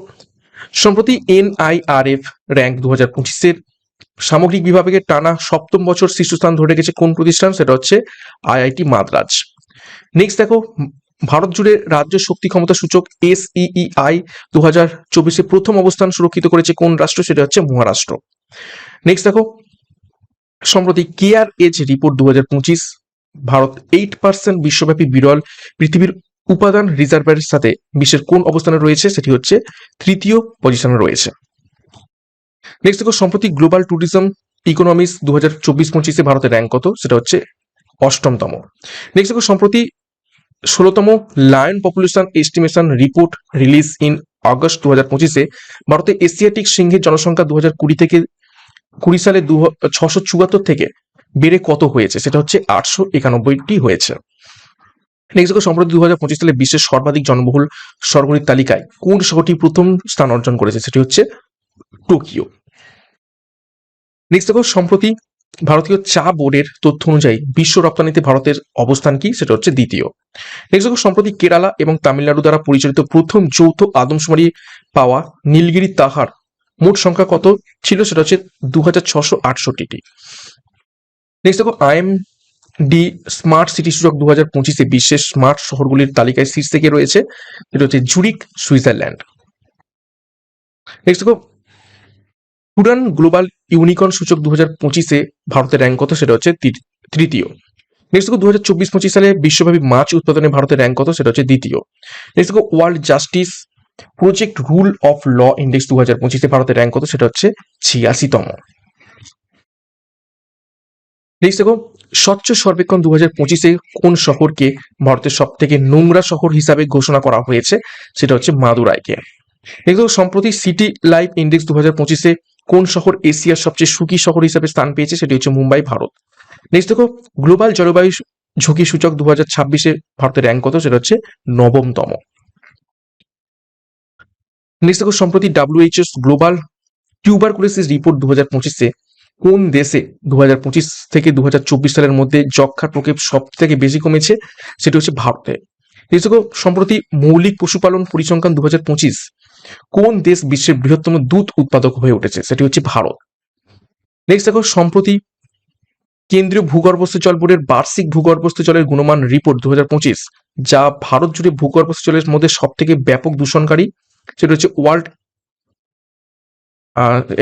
সম্প্রতি NIRF র্যাঙ্ক 2025 সামগ্রিক বিভাগে টানা 7ম বছর শীর্ষস্থান ধরে রেখেছে কোন প্রতিষ্ঠান, সেটা হচ্ছে IIT মাদ্রাজ। নেক্সট দেখো ভারত জুড়ে রাজ্য শক্তি ক্ষমতা সূচক SEEI 2024 প্রথম অবস্থান সুরক্ষিত করেছে কোন রাষ্ট্র, সেটা হচ্ছে মহারাষ্ট্র। নেক্সট দেখো সম্প্রতি কেয়ার এজ রিপোর্ট 2025 ভারত 8% বিশ্বব্যাপী বিরল পৃথিবীর উপাদান রিজার্ভের সাথে বিশ্বের কোন অবস্থানে রয়েছে, সেটি হচ্ছে 3য় পজিশনে রয়েছে। নেক্সট দেখো সম্প্রতি গ্লোবাল ট্যুরিজম ইকোনমিক্স 2024-25 ভারতের র্যাঙ্ক কত, সেটা হচ্ছে 8মতম। নেক্সট দেখো সম্প্রতি 16তম lion population estimation report release in August 2025 ভারতে এশিয়াটিক সিংহের জনসংখ্যা 2020 সালে 674 থেকে বেড়ে কত হয়েছে, সেটা হচ্ছে 891টি হয়েছে। নেক্সট দেখো সম্প্রতি 2025 সালে বিশ্বের সর্বাধিক জনবহুল শহরগুলির তালিকায় কোন শহরটি প্রথম স্থান অর্জন করেছে, সেটি হচ্ছে টোকিও। নেক্সট দেখো সম্প্রতি ভারতীয় চা বোর্ডের তথ্য অনুযায়ী বিশ্ব রপ্তানিতে ভারতের অবস্থান কি, সেটা হচ্ছে দ্বিতীয়। নেক্সট দেখো সম্প্রতি কেরালা এবং তামিলনাড়ু দ্বারা পরিচালিত প্রথম যৌথ আদমশুমারি পাওয়া নীলগিরি তাহার মোট সংখ্যা কত ছিল, সেটা হচ্ছে 2668টি। নেক্সট দেখো IMD স্মার্ট সিটি সূচক 2025-এ বিশ্বের স্মার্ট শহরগুলির তালিকায় শীর্ষে কে রয়েছে, সেটা হচ্ছে জুরিক, সুইজারল্যান্ড। নেক্সট দেখো উড়ান গ্লোবাল ইউনিকর্ন সূচক 2025-এ ভারতের র্যাঙ্ক কত, সেটা হচ্ছে তৃতীয়। নেক্সট দেখো 2024-25 সালে বিশ্বব্যাপী মাছ উৎপাদনে ভারতের র্যাঙ্ক কত, সেটা হচ্ছে দ্বিতীয়। নেক্সট দেখো world justice project rule of law index 2025-এ ভারতের র্যাঙ্ক কত, সেটা হচ্ছে 86তম। নেক্সট দেখো স্বচ্ছ সর্বেক্ষণ 2025-এ কোন শহরকে ভারতের সব থেকে নোংরা শহর হিসাবে ঘোষণা করা হয়েছে, সেটা হচ্ছে মাদুরাইকে। নেক্সট দেখো সম্প্রতি সিটি লাইফ ইন্ডেক্স 2025-এ কোন শহর এশিয়ার সবচেয়ে সুখী শহর হিসাবে স্থান পেয়েছে, সেটি হচ্ছে মুম্বাই, ভারত। নেক্সট দেখো গ্লোবাল জলবায়ু ঝুঁকি সূচক 2026-এ ভারতের র্যাঙ্ক কত, সেটা হচ্ছে 9তম। নেক্সট দেখো সম্প্রতি WHO গ্লোবাল টিউবারকুলোসিস রিপোর্ট 2025-এ কোন দেশে 2025 থেকে 2024 সালের মধ্যে যক্ষ্মার প্রকোপ সব থেকে বেশি কমেছে, সেটি হচ্ছে ভারতে। নেক্সট দেখো সম্প্রতি মৌলিক পশুপালন পরিসংখ্যান 2025 কোন দেশ বিশ্বের বৃহত্তম দুধ উৎপাদক হয়ে উঠেছে, সেটি হচ্ছে ভারত। নেক্সট দেখো সম্প্রতি কেন্দ্রীয় ভূগর্ভস্থ জল বোর্ডের বার্ষিক ভূগর্ভস্থ জলের গুণমান রিপোর্ট 2025 যা ভারত জুড়ে ভূগর্ভস্থ জলের মধ্যে সব থেকে ব্যাপক দূষণকারী, সেটা হচ্ছে ওয়ার্ল্ড,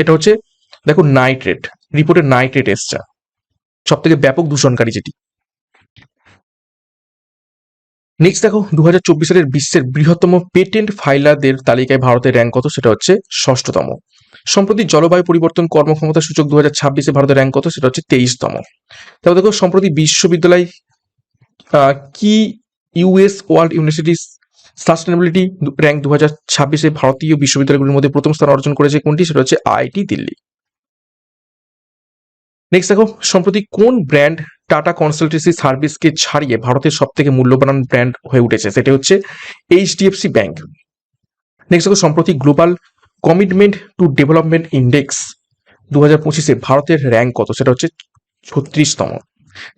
এটা হচ্ছে দেখো নাইট্রেট রিপোর্টে নাইট্রেট এসছে সব থেকে ব্যাপক দূষণকারী যেটি। নেক্সট দেখো 2024 সালের বিশ্বের বৃহত্তম পেটেন্ট ফাইলারদের তালিকায় ভারতের র্যাঙ্ক কত, সেটা হচ্ছে 6ষষ্ঠতম। সম্প্রতি জলবায়ু পরিবর্তন কর্মক্ষমতা সূচক 2026-এ ভারতের র্যাঙ্ক কত, সেটা হচ্ছে 23তম। তারপর দেখো সম্প্রতি বিশ্ববিদ্যালয় কি US world university sustainability rank 2026-এ ভারতীয় বিশ্ববিদ্যালয়গুলির মধ্যে প্রথম স্থান অর্জন করেছে কোনটি, সেটা হচ্ছে IIT দিল্লি। নেক্সট দেখো সম্প্রতি কোন ব্র্যান্ড টাটা কনসালটেন্সি সার্ভিসকে ছাড়িয়ে ভারতের সব থেকে মূল্যবান ব্র্যান্ড হয়ে উঠেছে, সেটা হচ্ছে HDFC ব্যাংক। নেক্সট দেখো সম্প্রতি global commitment to development index 2025-এ ভারতের র্যাঙ্ক কত, সেটা হচ্ছে 36তম।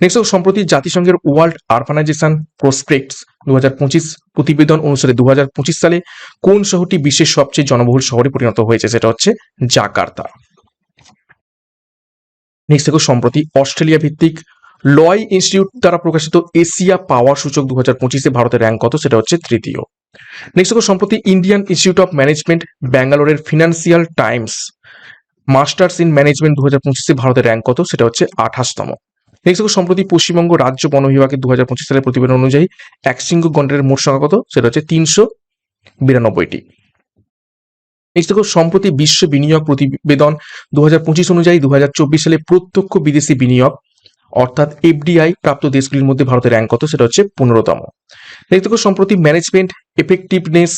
নেক্সট দেখো সম্প্রতি জাতিসংঘের ওয়ার্ল্ড আরবানাইজেশন প্রসপেক্টস 2025 প্রতিবেদন অনুসারে 2025 সালে কোন শহরটি বিশ্বের সবচেয়ে জনবহুল শহরে পরিণত হয়েছে, সেটা হচ্ছে জাকার্তা। নেক্সট দেখো সম্প্রতি অস্ট্রেলিয়া ভিত্তিক লয় ইনস্টিটিউট দ্বারা প্রকাশিত এশিয়া পাওয়ার সূচক 2025-এ ভারতের র্যাঙ্ক কত, সেটা হচ্ছে তৃতীয়। নেক্সট দেখো সম্প্রতি ইন্ডিয়ান ইনস্টিটিউট অফ ম্যানেজমেন্ট ব্যাঙ্গালোরের financial times masters in management 2025-এ ভারতের র্যাঙ্ক কত, সেটা হচ্ছে 28তম। নেক্সট দেখো সম্প্রতি পশ্চিমবঙ্গ রাজ্য বন বিভাগের 2025 সালের প্রতিবেদন অনুযায়ী একশৃঙ্গ গন্ডারের মোট সংখ্যা কত, সেটা হচ্ছে 392টি। নেক্সট দেখো সম্প্রতি বিশ্ব বিনিয়োগ প্রতিবেদন 2025 অনুযায়ী 2024 সালে প্রত্যক্ষ বিদেশি বিনিয়োগ অর্থাৎ FDI প্রাপ্ত দেশগুলির মধ্যে ভারতের র্যাঙ্ক কত, সেটা হচ্ছে 15তম। নেক্সট দেখো সম্প্রতি ম্যানেজমেন্ট এফেক্টিভনেস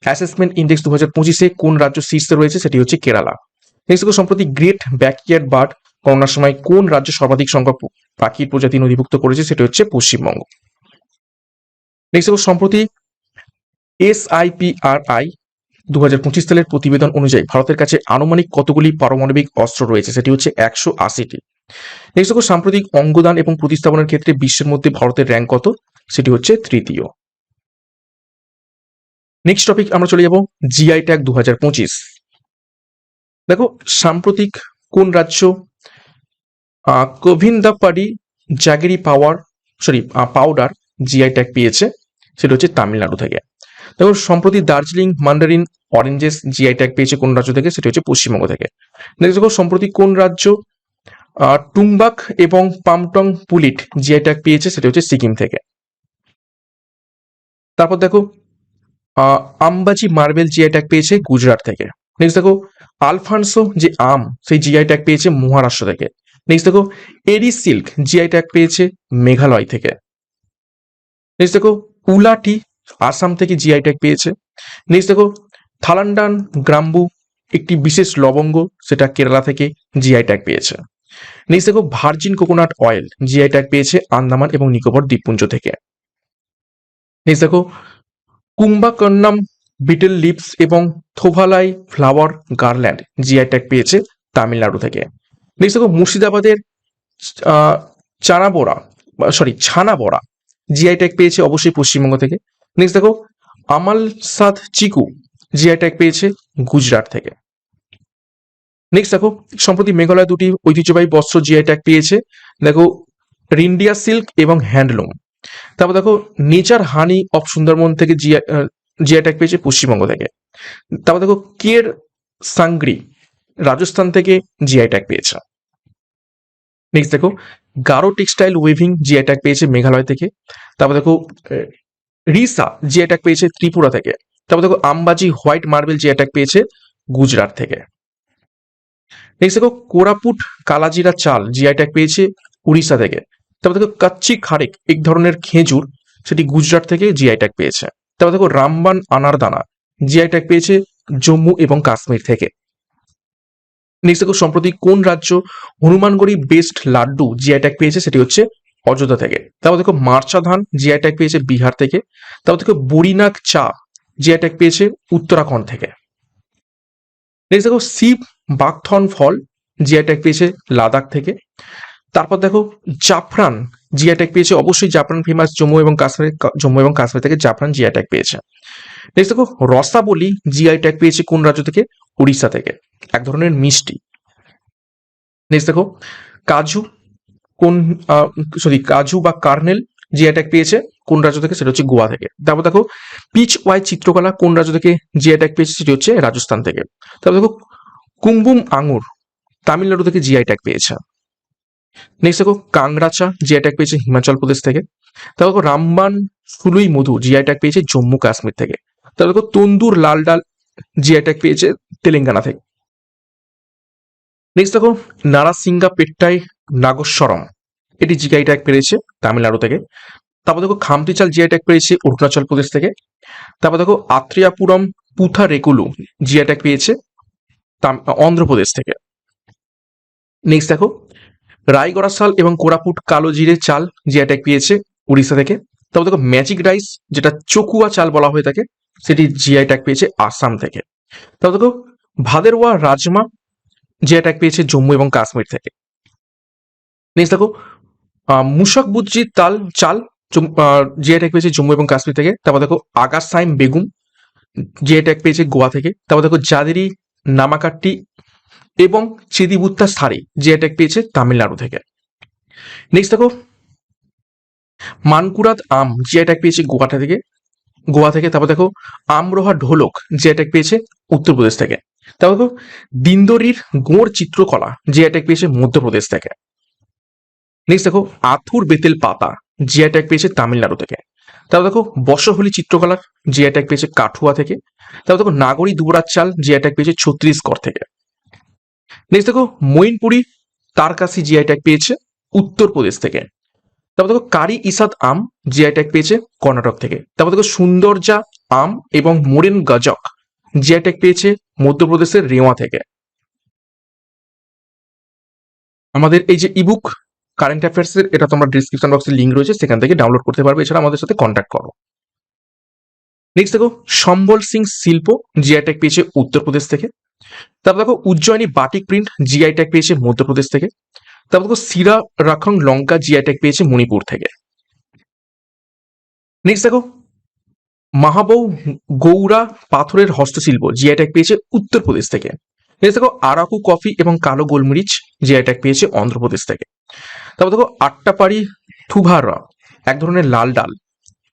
অ্যাসেসমেন্ট ইন্ডেক্স 2025-এ কোন রাজ্য শীর্ষে রয়েছে, সেটি হচ্ছে কেরালা। নেক্সট দেখো সম্প্রতি গ্রেট ব্যাকইয়ার্ড বার্ড গণনার সময় কোন রাজ্য সর্বাধিক সংখ্যক পাখির প্রজাতি নথিভুক্ত করেছে, সেটি হচ্ছে পশ্চিমবঙ্গ। নেক্সট দেখো সম্প্রতি SIPRI 2025 সালের প্রতিবেদন অনুযায়ী ভারতের কাছে আনুমানিক কতগুলি পারমাণবিক অস্ত্র রয়েছে, সেটি হচ্ছে 180টি। নেক্সট দেখো সাম্প্রতিক অঙ্গদান এবং প্রতিস্থাপনের ক্ষেত্রে বিশ্বের মধ্যে ভারতের র্যাঙ্ক কত, সেটি হচ্ছে তৃতীয়। নেক্সট টপিক আমরা চলে যাব GI ট্যাগ 2025। দেখো সাম্প্রতিক কোন রাজ্য কোভিন্দাপাডি জাগেরি পাউডার GI ট্যাগ পেয়েছে, সেটা হচ্ছে তামিলনাড়ু থেকে। দেখো সম্প্রতি Darjeeling Mandarin oranges GI tag পেয়েছে কোন রাজ্য থেকে, সেটি হচ্ছে পশ্চিমবঙ্গ থেকে। নেক্সট দেখো সম্প্রতি কোন রাজ্য টুংবাক এবং পামটং পুলিট GI ট্যাগ পেয়েছে, সেটা হচ্ছে সিকিম থেকে। তারপর দেখো আম্বাজি মার্বেল GI ট্যাগ পেয়েছে গুজরাট থেকে। নেক্সট দেখো আলফানসো যে আম সেই GI ট্যাগ পেয়েছে মহারাষ্ট্র থেকে। নেক্সট দেখো এরি সিল্ক GI ট্যাগ পেয়েছে মেঘালয় থেকে। নেক্সট দেখো উলাটি আসাম থেকে GI ট্যাগ পেয়েছে। নেক্সট দেখো থালান্ডান গ্রাম্বু একটি বিশেষ লবঙ্গ, সেটা কেরালা থেকে GI ট্যাগ পেয়েছে। নেক্সট দেখো virgin coconut oil GI tag পেয়েছে আন্দামান এবং নিকোবর দ্বীপপুঞ্জ থেকে। নেক্সট দেখো কুম্বাকর্ণম বিটেল লিপস এবং Thovalai flower garland GI tag পেয়েছে তামিলনাড়ু থেকে। নেক্সট দেখো মুর্শিদাবাদের আহ, ছানা বড়া জিআই ট্যাগ পেয়েছে অবশ্যই পশ্চিমবঙ্গ থেকে। নেক্সট দেখো আমালসাদ চিকু জিআই ট্যাগ পেয়েছে গুজরাট থেকে। নেক্সট দেখো সম্প্রতি মেঘালয় দুটি ঐতিহ্যবাহী বস্ত্র জিআই ট্যাগ পেয়েছে, দেখো রিন্ডিয়া সিল্ক এবং হ্যান্ডলুম। তারপর দেখো নেচার হানি অফ সুন্দরবন থেকে জিআই ট্যাগ পেয়েছে পশ্চিমবঙ্গ থেকে। তারপর দেখো কের সাংগ্রি রাজস্থান থেকে জিআই ট্যাগ পেয়েছে। নেক্সট দেখো Garo textile waving GI tag পেয়েছে মেঘালয় থেকে। তারপর দেখো রিসা জিআই ট্যাগ পেয়েছে ত্রিপুরা থেকে। তারপর দেখো আমবাজি হোয়াইট মার্বেল জিআই ট্যাগ পেয়েছে গুজরাট থেকে। নেক্সট দেখো কোরাপুট কালাজিরা চাল জিআই ট্যাগ পেয়েছে উড়িষ্যা থেকে। তারপর দেখো কাচ্চি খারেক এক ধরনের খেজুর, সেটি গুজরাট থেকে জিআই ট্যাগ পেয়েছে। তারপর দেখো রামবান আনারদানা জিআই ট্যাগ পেয়েছে জম্মু এবং কাশ্মীর থেকে। নেক্সট দেখো সম্প্রতি কোন রাজ্য Hanumangarhi best laddu GI tag পেয়েছে, সেটি হচ্ছে অযোধ্যা থেকে। তারপর দেখো মার্চা ধান জিআই ট্যাগ পেয়েছে বিহার থেকে। তারপর দেখো বুড়িনাগ চা জিআই ট্যাগ পেয়েছে উত্তরাখণ্ড থেকে। নেক্সট দেখো শিব বাকথন ফল জিআই ট্যাগ পেয়েছে লাদাখ থেকে। তারপর দেখো জাফরান জিআই ট্যাগ পেয়েছে, অবশ্যই জাফরান ফেমাস জম্মু এবং কাশ্মীর থেকে জাফরান জিআই ট্যাগ পেয়েছে। নেক্সট দেখো রসাবলি জিআই ট্যাগ পেয়েছে কোন রাজ্য থেকে, উড়িষ্যা থেকে, এক ধরনের মিষ্টি। নেক্সট দেখো কাজু কোন কাজু বা কার্নেল জিআই ট্যাগ পেয়েছে কোন রাজ্য থেকে, সেটা হচ্ছে গোয়া থেকে। তারপর দেখো পিচ ওয়াই চিত্রকলা কোন রাজ্য থেকে জিআই ট্যাগ পেয়েছে, সেটি হচ্ছে রাজস্থান থেকে। তারপর দেখো কুমবুম আঙুর তামিলনাড়ু থেকে জিআই ট্যাগ পেয়েছে। নেক্সট দেখো কাংড়াচা জিআই ট্যাগ পেয়েছে হিমাচল প্রদেশ থেকে। তারপর দেখো রামবান সুলুই মধু জিআই ট্যাগ পেয়েছে জম্মু কাশ্মীর থেকে। তারপর দেখো তন্দুর লাল ডাল জিআই ট্যাগ পেয়েছে তেলেঙ্গানা থেকে। নেক্সট দেখো নারাসিঙ্গা পেট্টাই নাগস্বরম, এটি জিআই ট্যাগ পেয়েছে তামিলনাড়ু থেকে। তারপর দেখো খামতি চাল জিআই ট্যাগ পেয়েছে অরুণাচল প্রদেশ থেকে। তারপর দেখো আত্রিয়াপুরম পুথা রেকুলু জিআই ট্যাগ পেয়েছে অন্ধ্রপ্রদেশ থেকে। নেক্সট দেখো রায়গড়া শাল এবং কোরাপুট কালো জিরে চাল জিআই ট্যাগ পেয়েছে উড়িষ্যা থেকে। তারপর দেখো ম্যাজিক রাইস যেটা চকুয়া চাল বলা হয়ে থাকে, সেটি জিআই ট্যাগ পেয়েছে আসাম থেকে। তারপর দেখো ভাদেরওয়া রাজমা জিআই ট্যাগ পেয়েছে জম্মু এবং কাশ্মীর থেকে। নেক্সট দেখো মুশক বুজ্জি চাল জিআই ট্যাগ পেয়েছে জম্মু এবং কাশ্মীর থেকে। তারপর দেখো আগাসাইম বেগুম জিআই ট্যাগ পেয়েছে গোয়া থেকে। তারপর দেখো জাদেরি নামাকাট্টি এবং চেদিবুত্তা সারি জিআই ট্যাগ পেয়েছে তামিলনাড়ু থেকে। নেক্সট দেখো মানকুরাত আম জিআই ট্যাগ পেয়েছে গোয়া থেকে। তারপর দেখো আমরোহা ঢোলক জিআই ট্যাগ পেয়েছে উত্তরপ্রদেশ থেকে। তারপর দেখো দিন্দরির গোড় চিত্রকলা জিআই ট্যাগ পেয়েছে মধ্যপ্রদেশ থেকে। নেক্সট দেখো আথুর বেতেল পাতা জিআই ট্যাগ পেয়েছে তামিলনাড়ু থেকে। তারপর দেখো বর্ষহলি চিত্রকলার জিআই ট্যাগ পেয়েছে কাঠুয়া থেকে। তারপর দেখো নাগরী দুবরাজ চাল জিআই ট্যাগ পেয়েছে ছত্তিশগড় থেকে। নেক্সট দেখো মইনপুরি তারকাসি জিআই ট্যাগ পেয়েছে উত্তরপ্রদেশ থেকে। তারপর দেখো কারি ইসাদ আম জিআই ট্যাগ পেয়েছে কর্ণাটক থেকে। তারপর দেখো সুন্দরজা আম এবং মোরেন গজক জিআই ট্যাগ পেয়েছে মধ্যপ্রদেশের রেওয়া থেকে। আমাদের এই যে ইবুক কারেন্ট অ্যাফেয়ার্স এর, এটা তোমরা ডিসক্রিপশন বক্সে লিঙ্ক রয়েছে, সেখান থেকে ডাউনলোড করতে পারবে। এছাড়া আমাদের সাথে কন্ট্যাক্ট করো। নেক্সট দেখো সম্বল সিং শিল্প জিআই ট্যাগ পেয়েছে উত্তরপ্রদেশ থেকে। তারপর দেখো Ujjaini batik print GI tag পেয়েছে মধ্যপ্রদেশ থেকে। তারপর দেখো সিরা রাখন লঙ্কা জিআই ট্যাগ পেয়েছে মণিপুর থেকে। নেক্সট দেখো মাহাবৌ গৌড়া পাথরের হস্তশিল্প জিআই ট্যাগ পেয়েছে উত্তরপ্রদেশ থেকে। নেক্সট দেখো আরাকু কফি এবং কালো গোলমরিচ জিআই ট্যাগ পেয়েছে অন্ধ্রপ্রদেশ থেকে। তারপর দেখো আট্টাপাড়ি থুভারা এক ধরনের লাল ডাল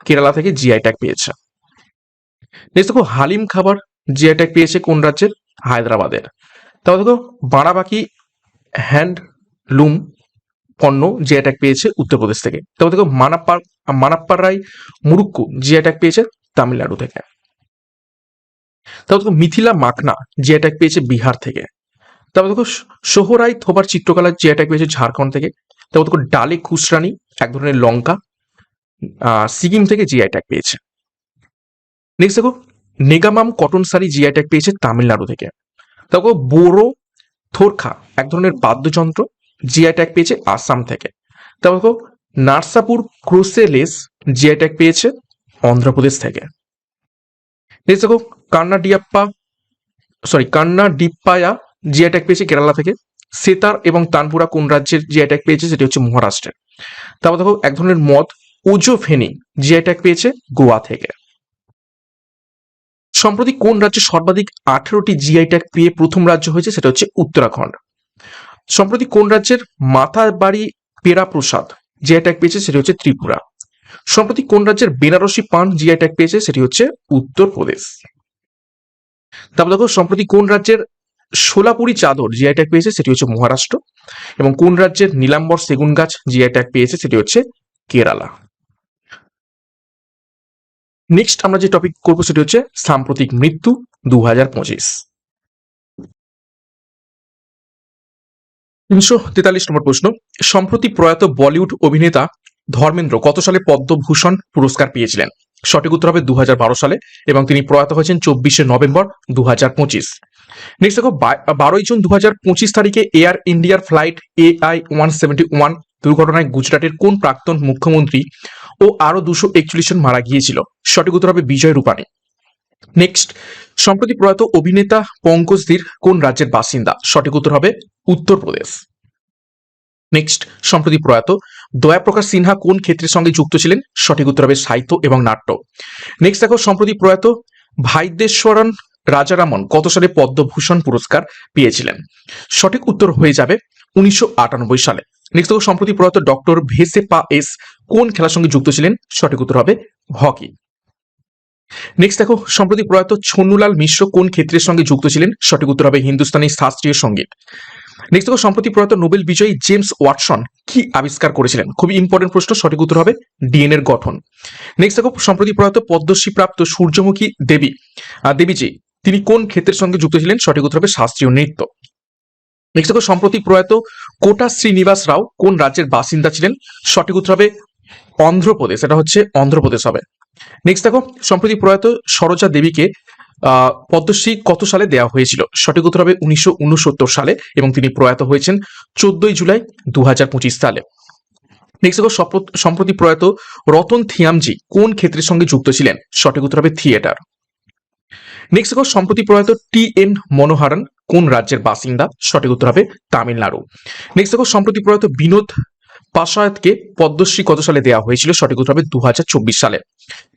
কেরালা থেকে জিআই ট্যাগ পেয়েছে। নেক্সট দেখো হালিম খাবার জিআই ট্যাগ পেয়েছে কোন রাজ্যের, হায়দ্রাবাদের। তারপর দেখো বাড়াবাকি হ্যান্ডলুম পণ্য জিআই ট্যাগ পেয়েছে উত্তরপ্রদেশ থেকে। তারপর দেখো মানাপ্পারাই মুরুক্কু জিআই ট্যাগ পেয়েছে তামিলনাড়ু থেকে। তারপর দেখো মিথিলা মাখনা জিআই ট্যাগ পেয়েছে বিহার থেকে। তারপর দেখো সোহরাই থোবার চিত্রকলা জিআই ট্যাগ পেয়েছে ঝাড়খণ্ড থেকে। তারপর দেখো ডালে খুসরানি এক ধরনের লঙ্কা সিকিম থেকে জিআই ট্যাগ পেয়েছে। নেক্সট দেখো Negamam cotton sari GI tag পেয়েছে তামিলনাড়ু থেকে। তারপর বোরো থোরখা এক ধরনের বাদ্যযন্ত্র জিআই ট্যাগ পেয়েছে আসাম থেকে। তারপর দেখো নার্সাপুর ক্রোসেলেস জিআই ট্যাগ পেয়েছে অন্ধ্রপ্রদেশ থেকে। নেক্সট দেখো কান্নাডিপ্পায়া জিআই ট্যাগ পেয়েছে কেরালা থেকে। সেতার এবং তানপুরা কোন রাজ্যের জিআই ট্যাগ পেয়েছে? সেটি হচ্ছে মহারাষ্ট্রের। তারপর দেখো এক ধরনের মদ ওজোফেনি জিআই ট্যাগ পেয়েছে গোয়া থেকে। সম্প্রতি কোন রাজ্যে সর্বাধিক 18টি জিআই ট্যাগ পেয়ে প্রথম রাজ্য হয়েছে? সেটা হচ্ছে উত্তরাখণ্ড। সম্প্রতি কোন রাজ্যের মাথাবাড়ি পেরা প্রসাদ জিআই ট্যাগ পেয়েছে? সেটি হচ্ছে ত্রিপুরা। সম্প্রতি কোন রাজ্যের বেনারসি পান জিআই ট্যাগ পেয়েছে? সেটি হচ্ছে উত্তরপ্রদেশ। তারপর দেখো সম্প্রতি কোন রাজ্যের সোলাপুরি চাদর জিআই ট্যাগ পেয়েছে? সেটি হচ্ছে মহারাষ্ট্র। এবং কোন রাজ্যের নীলাম্বর সেগুন গাছ জিআই ট্যাগ পেয়েছে? সেটি হচ্ছে কেরালা। নেক্সট আমরা যে টপিক করবো সেটি হচ্ছে সাম্প্রতিক মৃত্যু 2025। 343 নম্বর প্রশ্ন, সম্প্রতি প্রয়াত বলিউড অভিনেতা ধর্মেন্দ্র কত সালে পদ্মভূষণ পুরস্কার পেয়েছিলেন? সঠিক উত্তর হবে 2012 সালে এবং তিনি প্রয়াত হয়েছেন 24শে নভেম্বর 2025। নেক্সট দেখো 12ই জুন 2025 তারিখে এয়ার ইন্ডিয়ার ফ্লাইট AI-171 দুর্ঘটনায় গুজরাটের কোন প্রাক্তন মুখ্যমন্ত্রী ও আরো 241 জন মারা গিয়েছিল? সঠিক উত্তর হবে বিজয় রূপানী। নেক্সট, সম্প্রতি প্রয়াত অভিনেতা পঙ্কজ ধীর কোন রাজ্যের বাসিন্দা? সঠিক উত্তর হবে উত্তরপ্রদেশ। নেক্সট, সম্প্রতি প্রয়াত দয়াপ্রকাশ সিনহা কোন ক্ষেত্রের সঙ্গে যুক্ত ছিলেন? সঠিক উত্তর হবে সাহিত্য এবং নাট্য। নেক্সট দেখো সম্প্রতি প্রয়াত ভাইদেশ্বরন রাজারামন কত সালে পদ্মভূষণ পুরস্কার পেয়েছিলেন? সঠিক উত্তর হয়ে যাবে 1998 সালে। নেক্সট দেখো সম্প্রতি প্রয়াত ডক্টর ভেসেপা এস কোন খেলার সঙ্গে যুক্ত ছিলেন? সঠিক উত্তর হবে হকি। নেক্সট দেখো সম্প্রতি প্রয়াত ছন্নুলাল মিশ্র কোন ক্ষেত্রের সঙ্গে যুক্ত ছিলেন? সঠিক উত্তর হবে হিন্দুস্তানি শাস্ত্রীয় সঙ্গীত। নেক্সট দেখো সম্প্রতি প্রয়াত নোবেল বিজয়ী জেমস ওয়াটসন কি আবিষ্কার করেছিলেন? খুবই ইম্পর্টেন্ট প্রশ্ন, সঠিক উত্তর হবে ডিএনএ এর গঠন। নেক্সট দেখো সম্প্রতি প্রয়াত পদ্মশ্রী প্রাপ্ত সূর্যমুখী দেবীজি তিনি কোন ক্ষেত্রের সঙ্গে যুক্ত ছিলেন? সঠিক উত্তর হবে শাস্ত্রীয় নৃত্য। নেক্সট দেখো সম্প্রতি প্রয়াত কোটা শ্রীনিবাস রাও কোন রাজ্যের বাসিন্দা ছিলেন? সঠিক উত্তর হবে অন্ধ্রপ্রদেশ, এটা হচ্ছে অন্ধ্রপ্রদেশ হবে। নেক্সট দেখো সম্প্রতি প্রয়াত সরোজা দেবীকে পদ্মশ্রী কত সালে দেওয়া হয়েছিল? সঠিক উত্তর হবে 1969 সালে এবং তিনি প্রয়াত হয়েছেন 14 জুলাই 2025 সালে। নেক্সট দেখো সম্প্রতি প্রয়াত রতন থিয়ামজি কোন ক্ষেত্রের সঙ্গে যুক্ত ছিলেন? সঠিক উত্তর হবে থিয়েটার। নেক্সট দেখো সম্প্রতি প্রয়াত TN মনোহরন কোন রাজ্যের বাসিন্দা? সঠিক উত্তর হবে তামিলনাড়ু। নেক্সট দেখো সম্প্রতি প্রয়াত বিনোদ পাশায়তকে পদ্মশ্রী কত সালে দেওয়া হয়েছিল? সঠিক উত্তর হবে 2024 সালে।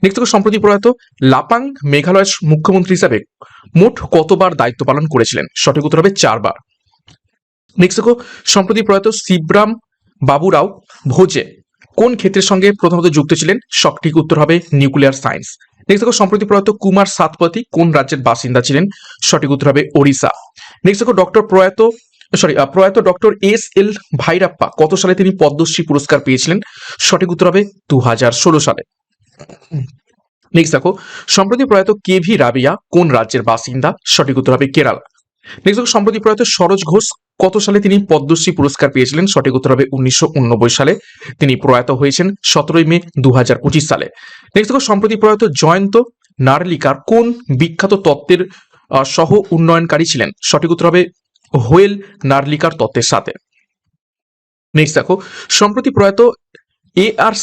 নেক্সট দেখো সম্প্রতি প্রয়াত লাপাং মেঘালয়ের মুখ্যমন্ত্রী হিসাবে মোট কতবার দায়িত্ব পালন করেছিলেন? সঠিক উত্তর হবে 4 বার। নেক্সট দেখো সম্প্রতি প্রয়াত শিবরাম বাবুরাও ভোজে কোন ক্ষেত্রের সঙ্গে প্রথমত যুক্ত ছিলেন? সঠিক উত্তর হবে নিউক্লিয়ার সায়েন্স। নেক্সট দেখো সম্প্রতি প্রয়াত কুমার সাতপতি কোন রাজ্যের বাসিন্দা ছিলেন? সঠিক উত্তর হবে ওড়িশা। নেক্সট দেখো প্রয়াত ডক্টর SL ভাইরাপ্পা কত সালে তিনি পদ্মশ্রী পুরস্কার পেয়েছিলেন? সঠিক উত্তর হবে 2016 সালে। নেক্সট দেখো সম্প্রতি প্রয়াত KV রাবিয়া কোন রাজ্যের বাসিন্দা? সঠিক উত্তর হবে কেরালা। নেক্সট দেখো সম্প্রতি প্রয়াত সরোজ ঘোষ কত সালে তিনি পদ্মশ্রী পুরস্কার পেয়েছিলেন? সঠিক উত্তর হবে 1989 সালে। তিনি প্রয়াত হয়েছেন 17 মে 2025 সালে। নেক্সট দেখো সম্প্রতি প্রয়াত জয়ন্ত নার্লিকার কোন বিখ্যাত তত্ত্বের সহ উন্নয়নকারী ছিলেন? সঠিক উত্তর হবে হোয়েল নার্লিকার তত্ত্বের সাথে। নেক্সট দেখো সম্প্রতি প্রয়াত AR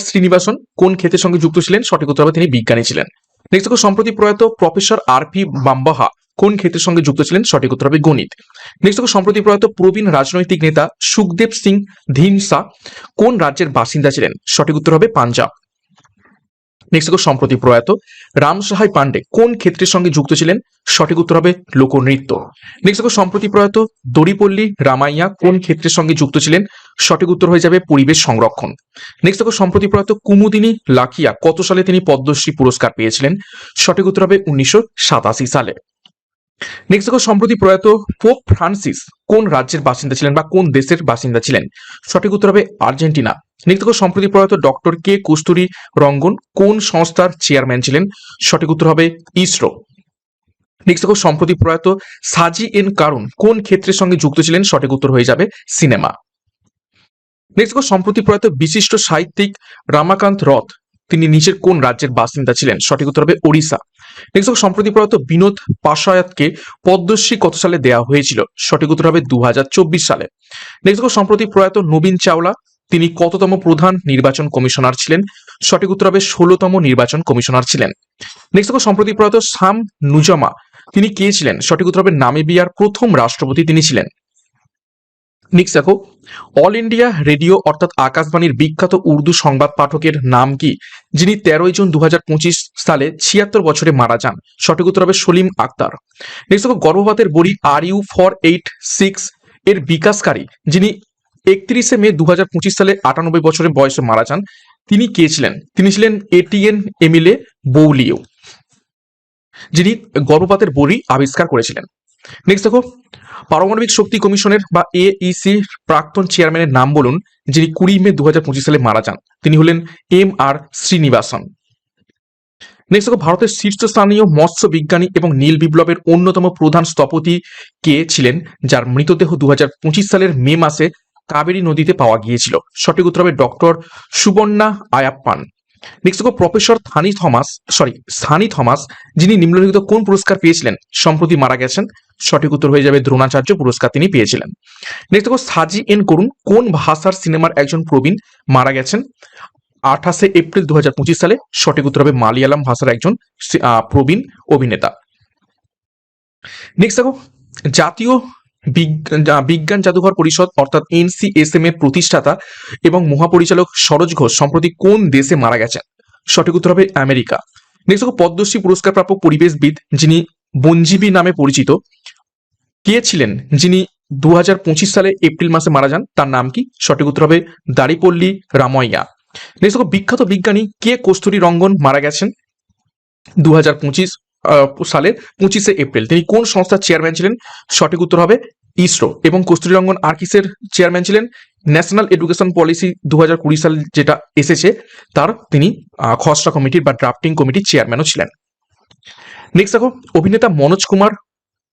শ্রীনিবাসন কোন ক্ষেত্রের সঙ্গে যুক্ত ছিলেন? সঠিক উত্তর হবে তিনি বিজ্ঞানী ছিলেন। নেক্সট দেখো সম্প্রতি প্রয়াত প্রফেসর RP বাম্বাহা কোন ক্ষেত্রের সঙ্গে যুক্ত ছিলেন? সঠিক উত্তর হবে গণিত। নেক্সট দেখো সম্প্রতি প্রয়াত প্রবীণ রাজনৈতিক নেতা সুখদেব সিং ধিন্ডসা কোন রাজ্যের বাসিন্দা ছিলেন? সঠিক উত্তর হবে পাঞ্জাব। নেক্সট দেখো সম্প্রতি প্রয়াত রাম সাহাই পান্ডে কোন ক্ষেত্রের সঙ্গে যুক্ত ছিলেন? সঠিক উত্তর হবে লোকনৃত্য। নেক্সট দেখো সম্প্রতি প্রয়াত দড়িপল্লী রামাইয়া কোন ক্ষেত্রের সঙ্গে যুক্ত ছিলেন? সঠিক উত্তর হয়ে যাবে পরিবেশ সংরক্ষণ। নেক্সট দেখো সম্প্রতি প্রয়াত কুমুদিনী লাখিয়া কত সালে তিনি পদ্মশ্রী পুরস্কার পেয়েছিলেন? সঠিক উত্তর হবে 1987 সালে। নেক্সট দেখো সম্প্রতি প্রয়াত পোপ ফ্রান্সিস কোন রাজ্যের বাসিন্দা ছিলেন বা কোন দেশের বাসিন্দা ছিলেন? সঠিক উত্তর হবে আর্জেন্টিনা। নেক্সট দেখো সম্প্রতি প্রয়াত ডক্টর কে কস্তুরী রঙ্গন কোন সংস্থার চেয়ারম্যান ছিলেন? সঠিক উত্তর হবে ইসরো। নেক্সট দেখো সম্প্রতি প্রয়াত সাজি এন কারুন কোন ক্ষেত্রের সঙ্গে যুক্ত ছিলেন? সঠিক উত্তর হয়ে যাবে সিনেমা। নেক্সট দেখো সম্প্রতি প্রয়াত বিশিষ্ট সাহিত্যিক রামাকান্ত রথ তিনি নিচের কোন রাজ্যের বাসিন্দা ছিলেন? সঠিক উত্তর হবে ওড়িশা। নেক্সট দেখো সম্প্রতি প্রয়াত বিনোদ পাশায়াতকে পদ্মশ্রী কত সালে দেওয়া হয়েছিল? সঠিক উত্তর হবে 2024 সালে। নেক্সট দেখো সম্প্রতি প্রয়াত নবীন চাওলা তিনি কততম প্রধান নির্বাচন কমিশনার ছিলেন? সঠিক উত্তর হবে 16তম নির্বাচন কমিশনার ছিলেন। নেক্সট দেখো সম্প্রতি প্রয়াত সাম নুজামা তিনি কে ছিলেন? সঠিক উত্তর হবে নামিবিয়ার প্রথম রাষ্ট্রপতি তিনি ছিলেন। নেক্সট দেখো অল ইন্ডিয়া রেডিও অর্থাৎ আকাশবাণীর বিখ্যাত উর্দু সংবাদ পাঠকের নাম কি, যিনি 13 জুন 2025 সালে 76 বছরে মারা যান? সঠিক উত্তর হবে সলিম আক্তার। নেক্সট দেখো গর্ভপাতের বড়ি RU486 এর বিকাশকারী যিনি 31 মে 2025 সালে 98 বছরের বয়সে মারা যান, তিনি কে ছিলেন? তিনি ছিলেন এটিএন এমিলে বৌলিও, যিনি গর্ভপাতের বড়ি আবিষ্কার করেছিলেন। নেক্সট দেখো পারমাণবিক শক্তি কমিশনের বা AEC প্রাক্তন চেয়ারম্যানের নাম বলুন, যিনি 20 মে 2025 সালে মারা যান? তিনি হলেন MR শ্রীনিবাসন। নেক্সট দেখো ভারতের শীর্ষস্থানীয় মৎস্য বিজ্ঞানী এবং নীল বিপ্লবের অন্যতম প্রধান স্থপতি কে ছিলেন, যার মৃতদেহ 2025 সালের মে মাসে কাবেরী নদীতে পাওয়া গিয়েছিল? সঠিক উত্তর হবে ডক্টর সুবর্ণা আয়াপ্পান। নেক্সট দেখো প্রফেসর সানি থমাস যিনি নিম্নলিখিত কোন পুরস্কার পেয়েছিলেন? সম্প্রতি মারা গেছেন। সঠিক উত্তর হয়ে যাবে দ্রোণাচার্য পুরস্কার তিনি পেয়েছিলেন। নেক্সট দেখো সাজি এন করুন কোন ভাষার সিনেমার একজন প্রবীণ, মারা গেছেন 28 এপ্রিল 2025 সালে? সঠিক উত্তর হবে মালয়ালম ভাষার একজন প্রবীণ অভিনেতা। নেক্সট দেখো জাতীয় বিজ্ঞান জাদুঘর পরিষদ অর্থাৎ NCSM এর প্রতিষ্ঠাতা এবং মহাপরিচালক সরোজ ঘোষ সম্প্রতি কোন দেশে মারা গেছেন? সঠিক উত্তর হবে আমেরিকা। নেক্সট দেখো পদ্মশ্রী পুরস্কার প্রাপক পরিবেশবিদ যিনি বনজীবী নামে পরিচিত কে ছিলেন, যিনি 2025 সালে এপ্রিল মাসে মারা যান? তার নাম কি? সঠিক উত্তর হবে দারিপল্লী রামইয়া। নেক্সট দেখো বিখ্যাত বিজ্ঞানী কে কস্তুরী রঙ্গন মারা গেছেন 2025 সালে 25 এপ্রিল? তিনি কোন সংস্থার চেয়ারম্যান ছিলেন? সঠিক উত্তর হবে ইসরো। এবং কস্তুরী রঙ্গন আর কিসের চেয়ারম্যান ছিলেন? ন্যাশনাল এডুকেশন পলিসি 2020 সালে যেটা এসেছে তার তিনি খসড়া কমিটির বা ড্রাফটিং কমিটির চেয়ারম্যানও ছিলেন। নেক্সট দেখো অভিনেতা মনোজ কুমার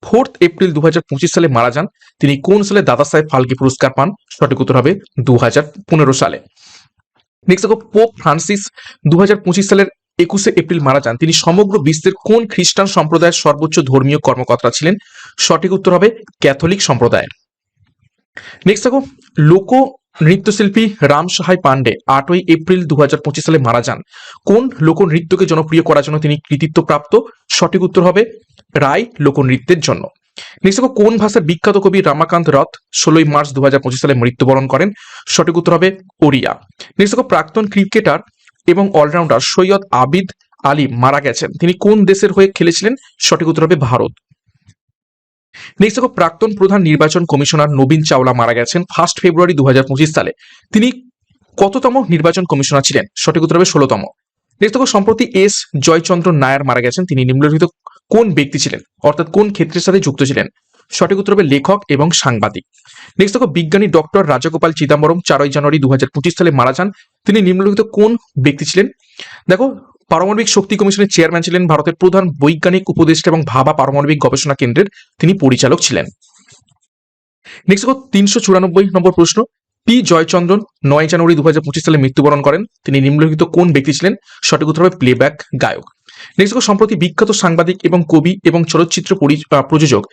4 এপ্রিল 2025 সালে মারা যান, তিনি কোন সালে দাদা সাহেব ফালকে পুরস্কার পান? সঠিক উত্তর হবে 2015 সালে। নেক্সট দেখো পোপ ফ্রান্সিস 2025 সালের 21 এপ্রিল মারা যান, তিনি সমগ্র বিশ্বের কোন খ্রিস্টান সম্প্রদায়ের সর্বোচ্চ ধর্মীয় কর্মকর্তা ছিলেন? সঠিক উত্তর হবে ক্যাথলিক সম্প্রদায়ের। নেক্সট দেখো লোক নৃত্যশিল্পী রাম সাহাই পান্ডে 8 এপ্রিল 2025 সালে মারা যান, কোন লোকনৃত্যকে জনপ্রিয় করার জন্য তিনি কৃতিত্বপ্রাপ্ত? সঠিক উত্তর হবে রায় লোকনৃত্যের জন্য। নেক্সট দেখো কোন ভাষার বিখ্যাত কবি রমাকান্ত রথ 16 মার্চ 2025 সালে মৃত্যুবরণ করেন? সঠিক উত্তর হবে ওড়িয়া। নেক্সট দেখো প্রাক্তন ক্রিকেটার এবং অলরাউন্ডার সৈয়দ আবিদ আলী মারা গেছেন, তিনি কোন দেশের হয়ে খেলেছিলেন? সঠিক উত্তর হবে ভারত। নেক্সট দেখো প্রাক্তন প্রধান নির্বাচন কমিশনার নবীন চাওলা মারা গেছেন 1 ফেব্রুয়ারি 2025 সালে, তিনি কততম নির্বাচন কমিশনার ছিলেন? সঠিক উত্তর হবে 16তম। নেক্সট দেখো সম্প্রতি S জয়চন্দ্র নায়ার মারা গেছেন, তিনি নিম্নলিখিত কোন ব্যক্তি ছিলেন অর্থাৎ কোন ক্ষেত্রের সাথে যুক্ত ছিলেন? সঠিক উত্তর হবে লেখক এবং সাংবাদিক। নেক্সট দেখো বিজ্ঞানী ডক্টর রাজাগোপাল চিদাম্বরম 4 জানুয়ারি 2025 সালে মারা যান, তিনি নিম্নলিখিত কোন ব্যক্তি ছিলেন? দেখো পারমাণবিক শক্তি কমিশনের চেয়ারম্যান ছিলেন, ভারতের প্রধান বৈজ্ঞানিক উপদেষ্টা এবং ভাবা পারমাণবিক গবেষণা কেন্দ্রের তিনি পরিচালক ছিলেন। নেক্সট দেখো 394 নম্বর প্রশ্ন, পি জয়চন্দ্রন 9 জানুয়ারি 2025 সালে মৃত্যুবরণ করেন, তিনি নিম্নলিখিত কোন ব্যক্তি ছিলেন? সঠিক উত্তর হবে প্লেব্যাক গায়ক। নেক্সট দেখো সম্প্রতি বিখ্যাত সাংবাদিক এবং কবি এবং চলচ্চিত্র প্রযোজক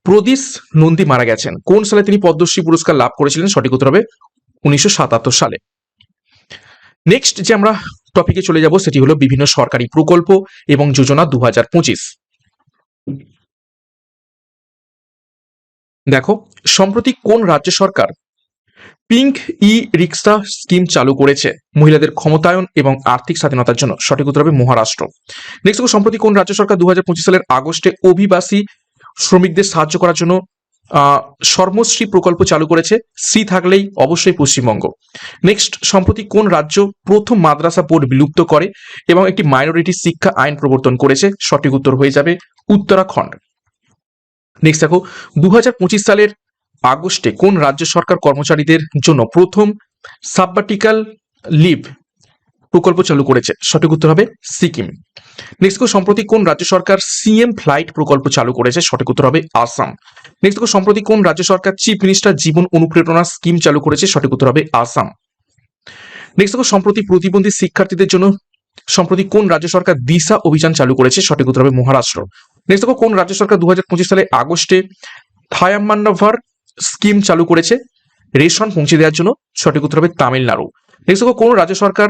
প্রদীপ নন্দী মারা গেছেন, কোন সালে তিনি পদ্মশ্রী পুরস্কার লাভ করেছিলেন? সঠিক উত্তর হবে 1977 সালে। নেক্সট যে আমরা টপিকে চলে যাব সেটি হলো বিভিন্ন সরকারি প্রকল্প এবং যোজনা 2025। দেখো সম্প্রতি কোন রাজ্য সরকার পিঙ্ক রিক্সা স্কিম চালু করেছে মহিলাদের ক্ষমতায়ন এবং আর্থিক স্বাধীনতার জন্য? সঠিক উত্তর হবে মহারাষ্ট্র। নেক্সট সম্প্রতি কোন রাজ্য সরকার 2025 সালের আগস্টে অভিবাসী শ্রমিকদের সাহায্য করার জন্য সর্বশ্রী প্রকল্প চালু করেছে? শ্রী থাকলেই অবশ্যই পশ্চিমবঙ্গ। নেক্সট সম্প্রতি কোন রাজ্য প্রথম মাদ্রাসা বোর্ড বিলুপ্ত করে এবং একটি মাইনরিটি শিক্ষা আইন প্রবর্তন করেছে? সঠিক উত্তর হয়ে যাবে উত্তরাখণ্ড। নেক্সট দেখো 2025 সালের আগস্টে কোন রাজ্য সরকার কর্মচারীদের জন্য প্রথম সাববাটিক্যাল লিভ প্রকল্প চালু করেছে? সঠিক উত্তর হবে সিকিম। নেক্সট সম্প্রতি কোন রাজ্য সরকার CM ফ্লাইট প্রকল্প চালু করেছে? সঠিক উত্তর হবে আসাম। নেক্সট সম্প্রতি কোন রাজ্য সরকার চিফ মিনিস্টার জীবন অনুপ্রেরণা স্কিম চালু করেছে? সঠিক উত্তর হবে আসাম। নেক্সট সম্প্রতি প্রতিবন্ধী শিক্ষার্থীদের জন্য সম্প্রতি কোন রাজ্য সরকার দিশা অভিযান চালু করেছে? সঠিক উত্তর হবে মহারাষ্ট্র। নেক্সট কোন রাজ্য সরকার 2025 সালে আগস্টে থায়াম্মান্নাভার স্কিম চালু করেছে? রেশন পৌঁছে দেওয়ার জন্য? সঠিক উত্তর হবে তামিলনাড়ু। নেক্সট দেখো, কোন রাজ্য সরকার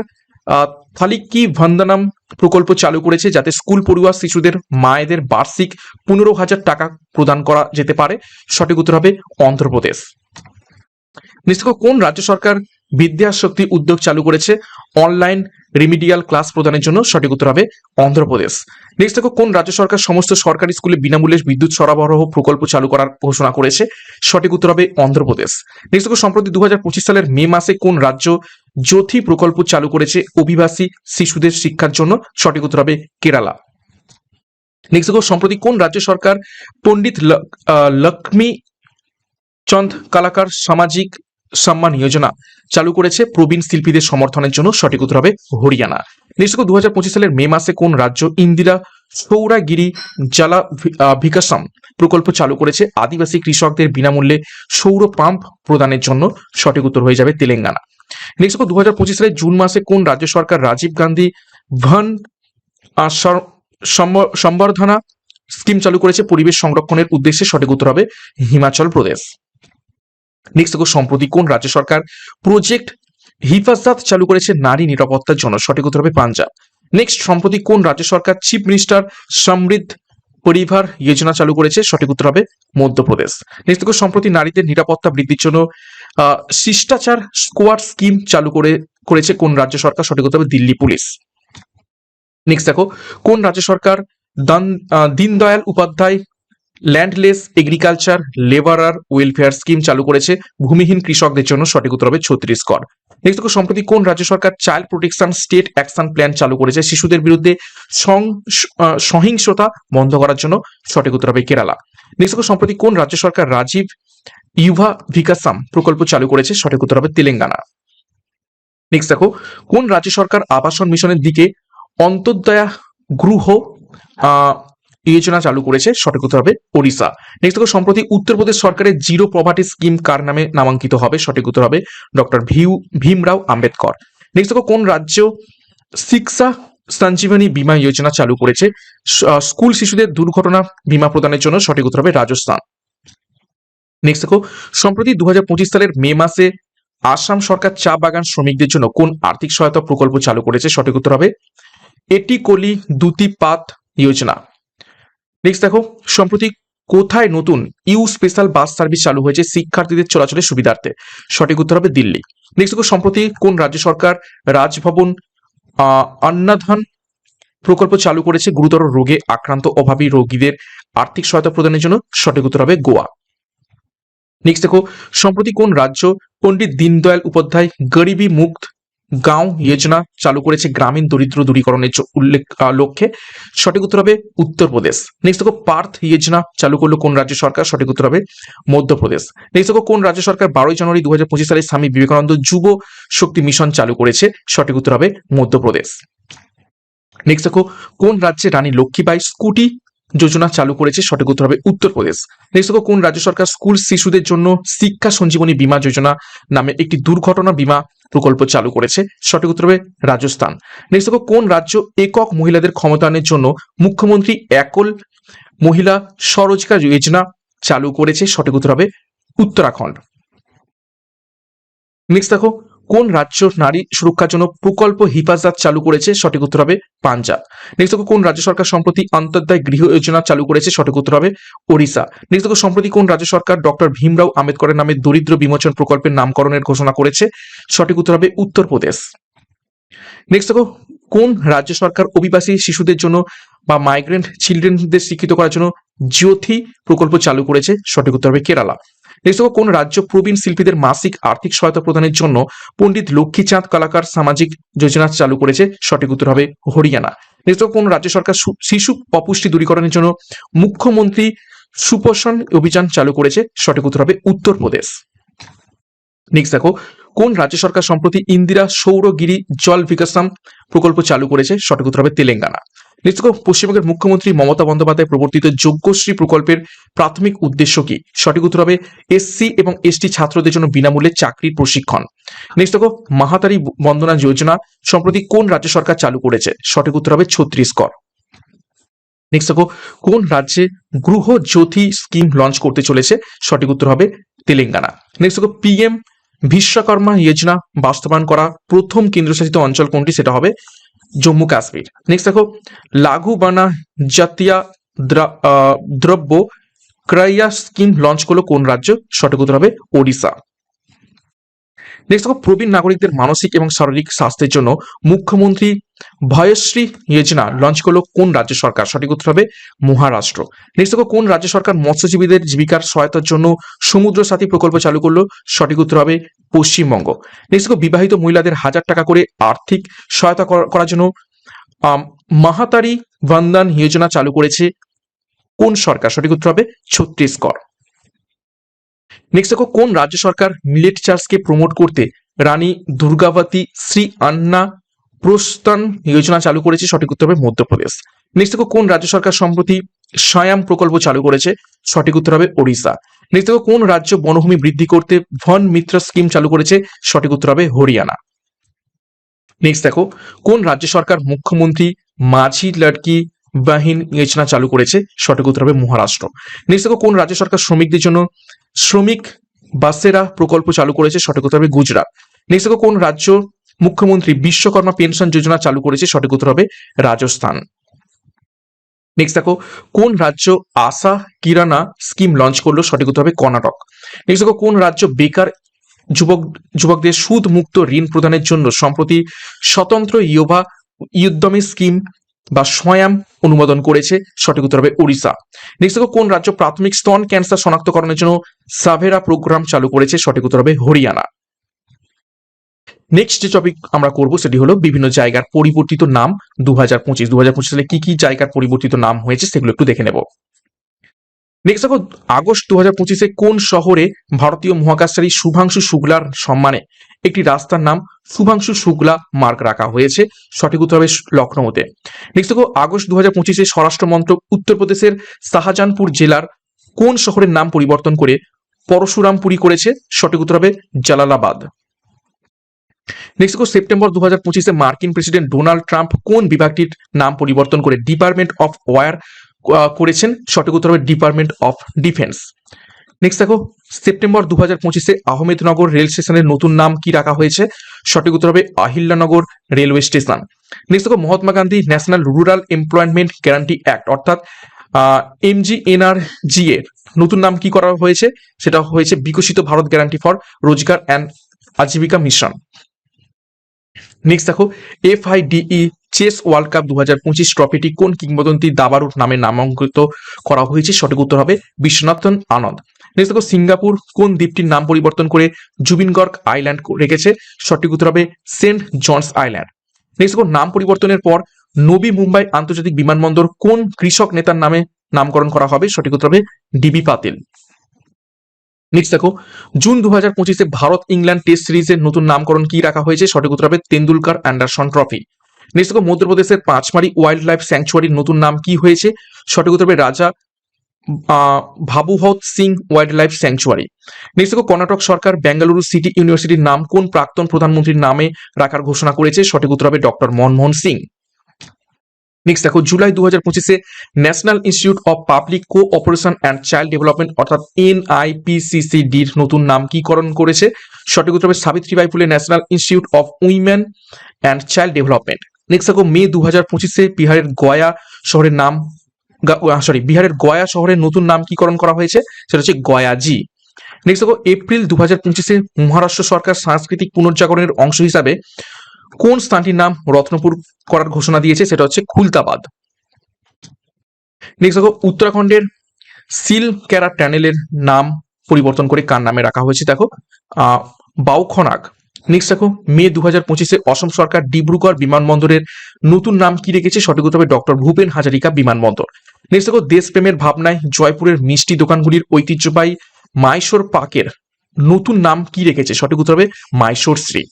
থালিকি ভন্দনাম প্রকল্প চালু করেছে যাতে স্কুল পড়ুয়া শিশুদের মায়েদের বার্ষিক 15,000 টাকা প্রদান করা যেতে পারে? সঠিক উত্তর হবে অন্ধ্রপ্রদেশ। নেক্সট দেখো, কোন রাজ্য সরকার বিদ্যাশক্তি উদ্যোগ চালু করেছে অনলাইন রিমিডিয়াল ক্লাস প্রদানের জন্য? সঠিক উত্তর হবে অন্ধ্রপ্রদেশ। নেক্সট দেখো, কোন রাজ্য সরকার সমস্ত সরকারি স্কুলে বিনামূল্যে বিদ্যুৎ সরবরাহ প্রকল্প চালু করার ঘোষণা করেছে? সঠিক উত্তর হবে অন্ধ্রপ্রদেশ। নেক্সট দেখো, সম্প্রতি 2025 সালের মে মাসে কোন রাজ্য জ্যোতি প্রকল্প চালু করেছে অভিবাসী শিশুদের শিক্ষার জন্য? সঠিক উত্তর হবে কেরালা। নেক্সট দেখো, সম্প্রতি কোন রাজ্য সরকার পণ্ডিত লক্ষ্মী চন্দ কালাকার সামাজিক সম্মান যোজনা চালু করেছে প্রবীণ শিল্পীদের সমর্থনের জন্য? সঠিক উত্তর হবে হরিয়ানা। নেক্সট 2025 সালের মে মাসে কোন রাজ্য ইন্দিরা সৌরাগিরি জলা বিকাশম প্রকল্প চালু করেছে আদিবাসী কৃষকদের বিনামূল্যে সৌর পাম্প প্রদানের জন্য? সঠিক উত্তর হয়ে যাবে তেলেঙ্গানা। নেক্সট 2025 সালের জুন মাসে কোন রাজ্য সরকার রাজীব গান্ধী বন সম্বর্ধনা স্কিম চালু করেছে পরিবেশ সংরক্ষণের উদ্দেশ্যে? সঠিক উত্তর হবে হিমাচল প্রদেশ। নেক্সট দেখো, সম্প্রতি কোন রাজ্য সরকার প্রজেক্ট হিফাজত চালু করেছে নারী নিরাপত্তার জন্য? সঠিক উত্তর হবে পাঞ্জাব। নেক্সট, সম্প্রতি কোন রাজ্য সরকার চিফ মিনিস্টার সমৃদ্ধ পরিবার যোজনা চালু করেছে? সঠিক উত্তর হবে মধ্যপ্রদেশ। নেক্সট দেখো, সম্প্রতি নারীদের নিরাপত্তা বৃদ্ধির জন্য শিষ্টাচার স্কোয়াড স্কিম চালু করেছে কোন রাজ্য সরকার? সঠিক উত্তর হবে দিল্লি পুলিশ। নেক্সট দেখো, কোন রাজ্য সরকার Deendayal Upadhyay landless agriculture labourer welfare scheme চালু করেছে ভূমিহীন কৃষকদের জন্য? সঠিক উত্তর হবে ছত্তিশগড়। নেক্সট দেখো, সম্প্রতি কোন রাজ্য সরকার child protection state action plan চালু করেছে শিশুদের বিরুদ্ধে সহিংসতা বন্ধ করার জন্য? সঠিক উত্তর হবে কেরালা। নেক্সট দেখো, সম্প্রতি কোন রাজ্য সরকার রাজীব ইউভা বিকাশম প্রকল্প চালু করেছে? সঠিক উত্তর হবে তেলেঙ্গানা। নেক্সট দেখো, কোন রাজ্য সরকার আবাসন মিশনের দিকে অন্তর্দয়া গৃহ যোজনা চালু করেছে? সঠিক উত্তর হবে ওড়িশা। নেক্সট দেখো, সম্প্রতি উত্তরপ্রদেশ সরকারের জিরো পভার্টি স্কিম কার নামে নামাঙ্কিত হবে? সঠিক উত্তর হবে ডক্টর ভীমরাও আম্বেদকর। নেক্সট দেখো, কোন রাজ্য শিক্ষা সঞ্জীবনী বীমা যোজনা চালু করেছে স্কুল শিশুদের দুর্ঘটনা বীমা প্রদানের জন্য? সঠিক উত্তর হবে রাজস্থান। নেক্সট দেখো, সম্প্রতি 2025 সালের মে মাসে আসাম সরকার চা বাগান শ্রমিকদের জন্য কোন আর্থিক সহায়তা প্রকল্প চালু করেছে? সঠিক উত্তর হবে এটিকলি দুতিপাত যোজনা। নেক্সট দেখো, সম্প্রতি কোথায় নতুন স্পেশাল বাস সার্ভিস চালু হয়েছে শিক্ষার্থীদের চলাচলের সুবিধার্থে? সঠিক উত্তর হবে দিল্লি। নেক্সট দেখো, সম্প্রতি কোন রাজ্য সরকার রাজভবন অন্নদান প্রকল্প চালু করেছে গুরুতর রোগে আক্রান্ত অভাবী রোগীদের আর্থিক সহায়তা প্রদানের জন্য? সঠিক উত্তর হবে গোয়া। নেক্সট দেখো, সম্প্রতি কোন রাজ্য পণ্ডিত দীনদয়াল উপাধ্যায় গরিবী মুক্ত গাঁও যোজনা চালু করেছে গ্রামীণ দরিদ্র দূরীকরণের লক্ষ্যে? সঠিক উত্তর হবে উত্তরপ্রদেশ। নেক্সট দেখো, পার্থ যোজনা চালু করলো কোন রাজ্য সরকার? সঠিক উত্তর হবে মধ্যপ্রদেশ। নেক্সট দেখো, কোন রাজ্য সরকার 12 জানুয়ারি 2025 সালে স্বামী বিবেকানন্দ যুব শক্তি মিশন চালু করেছে? সঠিক উত্তর হবে মধ্যপ্রদেশ। নেক্সট দেখো, কোন রাজ্যে রানী লক্ষ্মীবাই স্কুটি যোজনা চালু করেছে? সঠিক উত্তর হবে উত্তরপ্রদেশ। নেক্সট দেখো, কোন রাজ্য সরকার স্কুল শিশুদের জন্য শিক্ষা সঞ্জীবনী বীমা যোজনা নামে একটি দুর্ঘটনা বীমা প্রকল্প চালু করেছে? সঠিক উত্তর হবে রাজস্থান। নেক্সট দেখো, কোন রাজ্য একক মহিলাদের ক্ষমতায়নের জন্য মুখ্যমন্ত্রী একল মহিলা স্বরোজগার যোজনা চালু করেছে? সঠিক উত্তর হবে উত্তরাখণ্ড। নেক্সট দেখো, কোন রাজ্য নারী সুরক্ষার জন্য প্রকল্প হিফাজত চালু করেছে? সঠিক উত্তর হবে পাঞ্জাব। নেক্সট দেখো, কোন রাজ্য সরকার সম্প্রতি অন্তর্দয় গৃহ যোজনা চালু করেছে? সঠিক উত্তর হবে ওড়িশা। নেক্সট দেখো, সম্প্রতি কোন রাজ্য সরকার ডক্টর ভীমরাও আম্বেদকরের নামে দরিদ্র বিমোচন প্রকল্পের নামকরণের ঘোষণা করেছে? সঠিক উত্তর হবে উত্তরপ্রদেশ। নেক্সট দেখো, কোন রাজ্য সরকার অভিবাসী শিশুদের জন্য বা মাইগ্রেন্ট চিলড্রেনদের শিক্ষিত করার জন্য জ্যোতি প্রকল্প চালু করেছে? সঠিক উত্তর হবে কেরালা। নেক্সট দেখো, কোন রাজ্য প্রবীণ শিল্পীদের মাসিক আর্থিক সহায়তা প্রদানের জন্য পণ্ডিত লক্ষ্মীচাঁদ কালাকার সামাজিক যোজনা চালু করেছে? সঠিক উত্তর হবে হরিয়ানা। নেক্সট দেখো, কোন রাজ্য সরকার শিশু অপুষ্টি দূরীকরণের জন্য মুখ্যমন্ত্রী সুপোষণ অভিযান চালু করেছে? সঠিক উত্তর হবে উত্তরপ্রদেশ। নেক্সট দেখো, কোন রাজ্য সরকার সম্প্রতি ইন্দিরা সৌরগিরি জল বিকাশম প্রকল্প চালু করেছে? সঠিক উত্তর হবে তেলেঙ্গানা। নেক্সট দেখো, পশ্চিমবঙ্গের মুখ্যমন্ত্রী মমতা বন্দ্যোপাধ্যায় প্রবর্তিত যোগ্যশ্রী প্রকল্পের প্রাথমিক উদ্দেশ্য কি? সঠিক উত্তর হবে এসসি এবং এসটি ছাত্রদের জন্য বিনামূল্যে চাকরির প্রশিক্ষণ। নেক্সট দেখো, মাহাতারি বন্দনা যোজনা সম্প্রতি কোন রাজ্য সরকার চালু করেছে? সঠিক উত্তর হবে ছত্তিশগড়। নেক্সট দেখো, কোন রাজ্যে গৃহ জ্যোতি স্কিম লঞ্চ করতে চলেছে? সঠিক উত্তর হবে তেলেঙ্গানা। নেক্সট দেখো, পিএম বিশ্বকর্মা যোজনা বাস্তবায়ন করা প্রথম কেন্দ্রশাসিত অঞ্চল কোনটি, সেটা হবে জম্মু কাশ্মীর। নেক্সট দেখো, লাগু বানা জাতীয় দ্রব্য ক্রয়া স্কিম লঞ্চ করলো কোন রাজ্য, সঠিক উত্তর হবে ওড়িশা। নেক্সট দেখো, প্রবীণ নাগরিকদের মানসিক এবং শারীরিক স্বাস্থ্যের জন্য মুখ্যমন্ত্রী ভয়শ্রী যোজনা লঞ্চ করলো কোন রাজ্য সরকার, সঠিক উত্তর হবে মহারাষ্ট্র। নেক্সট দেখো, কোন রাজ্য সরকার মৎস্যজীবীদের জীবিকার সহায়তার জন্য সমুদ্র সাথী প্রকল্প চালু করলো, সঠিক উত্তর হবে পশ্চিমবঙ্গ। নেক্সট দেখো, বিবাহিত মহিলাদের 1000 টাকা করে আর্থিক সহায়তা করার জন্য মাহাতারি বন্দন যোজনা চালু করেছে কোন সরকার, সঠিক উত্তর হবে ছত্তিশগড়। নেক্সট দেখো, কোন রাজ্য সরকার মিলেট চাষকে প্রমোট করতে রানী দুর্গাবতী শ্রী আন্না প্রস্থান যোজনা চালু করেছে, সঠিক উত্তর হবে মধ্যপ্রদেশ। নেক্সট দেখো, কোন রাজ্য সরকার সম্প্রতি সায়াম প্রকল্প চালু করেছে, সঠিক উত্তর হবে ওড়িশা। নেক্সট দেখো, কোন রাজ্য বনভূমি বৃদ্ধি করতে বন মিত্র স্কিম চালু করেছে, সঠিক উত্তর হবে হরিয়ানা। নেক্সট দেখো, কোন রাজ্য সরকার মুখ্যমন্ত্রী মাঝি লড়কি বাহিন যোজনা চালু করেছে, সঠিক উত্তর হবে মহারাষ্ট্র। নেক্সট দেখো, কোন রাজ্য সরকার শ্রমিকদের জন্য শ্রমিক বাসেরা প্রকল্প চালু করেছে, সঠিক উত্তর হবে গুজরাট। নেক্সট দেখো, কোন রাজ্য মুখ্যমন্ত্রী বিশ্বকর্মা পেনশন যোজনা চালু করেছে, সঠিক উত্তর হবে রাজস্থান। নেক্সট দেখো, কোন রাজ্য আশা কিরানা স্কিম লঞ্চ করলো, সঠিক উত্তর হবে কর্ণাটক। নেক্সট দেখো, কোন রাজ্য বেকার যুবকদের সুদ মুক্ত ঋণ প্রদানের জন্য সম্প্রতি স্বতন্ত্র উদ্যমী স্কিম বা স্বয়াম অনুমোদন করেছে, সঠিক উত্তর হবে ওড়িশা। নেক্সট দেখো, কোন রাজ্য প্রাথমিক স্তন ক্যান্সার শনাক্তকরণের জন্য সাভেরা প্রোগ্রাম চালু করেছে, সঠিক উত্তর হবে হরিয়ানা। নেক্সট যে টপিক আমরা করব সেটি হলো বিভিন্ন জায়গার পরিবর্তিত নাম 2025 সালে কি কি জায়গার পরিবর্তিত নাম হয়েছে সেগুলো একটু দেখে নেব। নেক্সট দেখো, আগস্ট 2025 কোন শহরে ভারতীয় মহাকাশচারী শুভাংশু শুক্লার সম্মানে একটি রাস্তার নাম শুভাংশু শুক্লা মার্গ রাখা হয়েছে, সঠিক উত্তর হবে লখনৌতে। নেক্সট দেখো, আগস্ট 2025 স্বরাষ্ট্র মন্ত্রক উত্তরপ্রদেশের শাহজাহানপুর জেলার কোন শহরের নাম পরিবর্তন করে পরশুরামপুরী করেছে, সঠিক উত্তর হবে জালালাবাদ। নেক্সট দেখো, সেপ্টেম্বর 2025 মার্কিন প্রেসিডেন্ট ডোনাল্ড ট্রাম্প কোন বিভাগটির নাম পরিবর্তন করে ডিপার্টমেন্ট অফ ওয়ার করেছেন, সঠিক উত্তর হবে ডিপার্টমেন্ট অফ ডিফেন্স। নেক্সট দেখো, সেপ্টেম্বর 2025 আহমেদনগর রেল স্টেশনের নতুন নাম কি রাখা হয়েছে, সঠিক উত্তর হবে আহিল্যানগর রেলওয়ে স্টেশন। নেক্সট দেখো, Mahatma Gandhi national rural employment guarantee act অর্থাৎ MGNRG এর নতুন নাম কি করা হয়েছে, সেটা হয়েছে বিকশিত ভারত গ্যারান্টি ফর রোজগার অ্যান্ড আজীবিকা মিশন। নেক্সট দেখো, FIDE চেস ওয়ার্ল্ড কাপ 2025 ট্রফিটি কোন কিংবদন্তি দাবারুর নামে নামাঙ্কিত করা হয়েছে, সঠিক উত্তর হবে বিশ্বনাথন আনন্দ। নেক্সট দেখো, সিঙ্গাপুর কোন দ্বীপটির নাম পরিবর্তন করে জুবিনগর্গ আইল্যান্ড রেখেছে, সঠিক উত্তর হবে সেন্ট জনস আইল্যান্ড। নেক্সট দেখো, নাম পরিবর্তনের পর নবী মুম্বাই আন্তর্জাতিক বিমানবন্দর কোন কৃষক নেতার নামে নামকরণ করা হবে, সঠিক উত্তর হবে DB পাতিল। নেক্সট দেখো, জুন 2025 ভারত ইংল্যান্ড টেস্ট সিরিজের নতুন নামকরণ কি রাখা হয়েছে, সঠিক উত্তর হবে তেন্ডুলকার অ্যান্ডারসন ট্রফি। নেক্সট দেখো, মধ্যপ্রদেশের পাঁচমারি ওয়াইল্ড লাইফ স্যাংচুয়ারির নতুন নাম কি হয়েছে, সঠিক উত্তর হবে Raja Bhabhut Singh wild life sanctuary. Next দেখো, কর্ণাটক সরকার বেঙ্গালুরু সিটি ইউনিভার্সিটির নাম কোন প্রাক্তন প্রধানমন্ত্রীর নামে রাখার ঘোষণা করেছে, সঠিক উত্তর হবে ডক্টর মনমোহন সিং। নেক্সট দেখো, July 2025 national institute of public cooperation and child development অর্থাৎ NIPCCD র নতুন নামকরণ করেছে, সঠিক উত্তর হবে সাবিত্রীবাই ফুলে national institute of women and child development. Next দেখো, মে 2025 বিহারের গয়া শহরের নতুন নামকরণ করা হয়েছে, সেটা হচ্ছে গয়াজি। নেক্সট দেখো, এপ্রিল 2025 মহারাষ্ট্র সরকার সাংস্কৃতিক পুনর্জাগরণের অংশ হিসাবে কোন স্থানটির নাম রত্নপুর করার ঘোষণা দিয়েছে, সেটা হচ্ছে খুলতাবাদ। নেক্সট দেখো, উত্তরাখণ্ডের সিলক্যারা টানেলের নাম পরিবর্তন করে কার নামে রাখা হয়েছে, দেখো বাউখনাগ। নেক্সট দেখো, মে 2025 অসম সরকার ডিব্রুগড় বিমানবন্দরের নতুন নাম কি রেখেছে, সঠিক উত্তর হবে ডক্টর ভূপেন হাজারিকা বিমানবন্দর। নেক্সট দেখো, দেশপ্রেমের ভাবনায় জয়পুরের মিষ্টি দোকানগুলির ঐতিহ্যবাহী মাইশোর পাকের নতুন নাম কি রেখেছে, সঠিক উত্তর হবে মাইশোর শ্রী।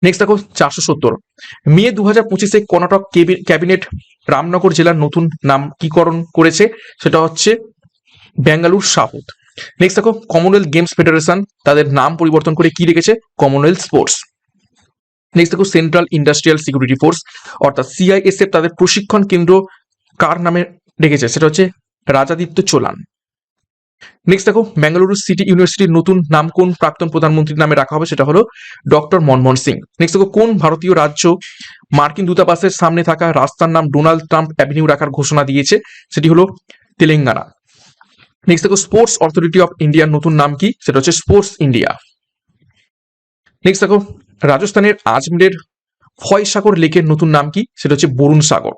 নেক্সট দেখো, 470 মে 2025 কর্ণাটক ক্যাবিনেট রামনগর জেলার নতুন নামকরণ করেছে, সেটা হচ্ছে বেঙ্গালুর সাউথ। নেক্সট দেখো, কমনওয়েলথ গেমস ফেডারেশন তাদের নাম পরিবর্তন করে কি রেখেছে, কমনওয়েলথ স্পোর্টস। নেক্সট দেখো, সেন্ট্রাল ইন্ডাস্ট্রিয়াল সিকিউরিটি ফোর্স অর্থাৎ CISF তাদের প্রশিক্ষণ কেন্দ্র কার নামে রেখেছে, সেটা হচ্ছে রাজাদিত্য চোলান। নেক্সট দেখো, বেঙ্গালুরু সিটি ইউনিভার্সিটির নতুন নাম কোন প্রাক্তন প্রধানমন্ত্রীর নামে রাখা হবে, সেটা হলো ডক্টর মনমোহন সিং। নেক্সট দেখো, কোন ভারতীয় রাজ্য মার্কিন দূতাবাসের সামনে থাকা রাস্তার নাম ডোনাল্ড ট্রাম্প অ্যাভিনিউ রাখার ঘোষণা দিয়েছে, সেটি হলো তেলেঙ্গানা। নেক্সট দেখো, স্পোর্টস অথরিটি অফ ইন্ডিয়ার নতুন নাম কি, সেটা হচ্ছে স্পোর্টস ইন্ডিয়া। নেক্সট দেখো, রাজস্থানের আজমেরের ফয়সাগর লেকের নতুন নাম কি, সেটা হচ্ছে বরুণ সাগর।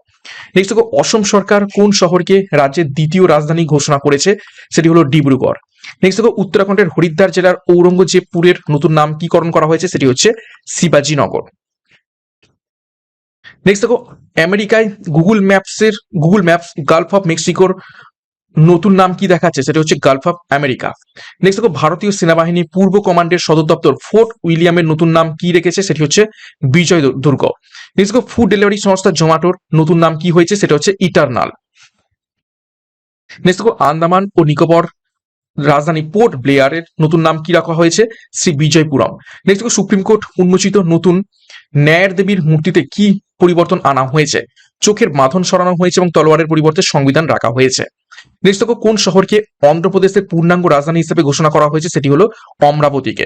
নেক্সট দেখো, অসম সরকার কোন শহরকে রাজ্যের দ্বিতীয় রাজধানী ঘোষণা করেছে, সেটি হলো ডিব্রুগড়। নেক্সট দেখো, উত্তরাখণ্ডের হরিদ্বার জেলার ঔরঙ্গজেবপুরের নতুন নামকরণ করা হয়েছে, সেটি হচ্ছে শিবাজীনগর। নেক্সট দেখো, আমেরিকায় গুগল ম্যাপস গালফ অফ মেক্সিকোর নতুন নাম কি দেখাচ্ছে, সেটা হচ্ছে গালফ অফ আমেরিকা। নেক্সট দেখো, ভারতীয় সেনাবাহিনী পূর্ব কমান্ডের সদর দপ্তর ফোর্ট উইলিয়ামের নতুন নাম কি রেখেছে, সেটি হচ্ছে বিজয় দুর্গ। নেক্সট দেখো, ফুড ডেলিভারি সংস্থা জোম্যাটোর নতুন নাম কি হয়েছে, সেটা হচ্ছে ইটারনাল। নেক্সট দেখো, আন্দামান ও নিকোবর রাজধানী পোর্ট ব্লেয়ারের নতুন নাম কি রাখা হয়েছে, শ্রী বিজয়পুরম। নেক্সট দেখো, সুপ্রিম কোর্ট উন্মোচিত নতুন ন্যায়ের দেবীর মূর্তিতে কি পরিবর্তন আনা হয়েছে, চোখের বাঁধন সরানো হয়েছে এবং তলোয়ারের পরিবর্তে সংবিধান রাখা হয়েছে। নেক্সট দেখো, কোন শহরকে অন্ধ্রপ্রদেশের পূর্ণাঙ্গ রাজধানী হিসেবে ঘোষণা করা হয়েছে, সেটি হলো অমরাবতীকে।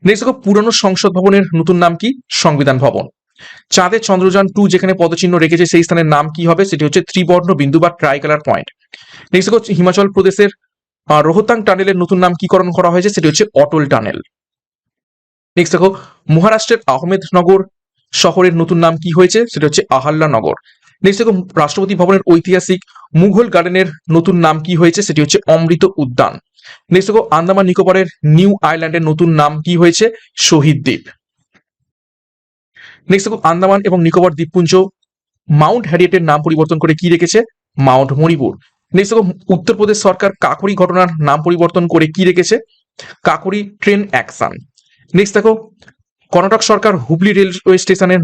নেক্সট দেখো, পুরনো সংসদ ভবনের নতুন নাম কি, সংবিধান ভবন। চাঁদে চন্দ্রযান-2 যেখানে পদচিহ্ন রেখেছে সেই স্থানের নাম কি হবে, সেটি হচ্ছে ত্রিবর্ণ বিন্দু বা ট্রাই কালার পয়েন্ট। নেক্সট দেখো, হিমাচল প্রদেশের রোহতাং টানেলের নতুন নামকরণ করা হয়েছে, সেটি হচ্ছে অটল টানেল। নেক্সট দেখো, মহারাষ্ট্রের আহমেদনগর শহরের নতুন নাম কি হয়েছে, সেটা হচ্ছে আহল্যানগর। নেক্সট দেখো, রাষ্ট্রপতি ভবনের ঐতিহাসিক মুঘল গার্ডেনের নতুন নাম কি হয়েছে, সেটি হচ্ছে অমৃত উদ্যান। নেক্সট দেখো, আন্দামান নিকোবরের নিউ আইল্যান্ডের নতুন নাম কি হয়েছে, শহীদ দ্বীপ। নেক্সট দেখো, আন্দামান এবং নিকোবর দ্বীপপুঞ্জ মাউন্ট হ্যারিয়েটের নাম পরিবর্তন করে কি রেখেছে, মাউন্ট মণিপুর। নেক্সট দেখো, উত্তরপ্রদেশ সরকার কাকরি ঘটনার নাম পরিবর্তন করে কি রেখেছে, কাকরি ট্রেন অ্যাকশন। নেক্সট দেখো, কর্ণাটক সরকার হুবলি রেলওয়ে স্টেশনের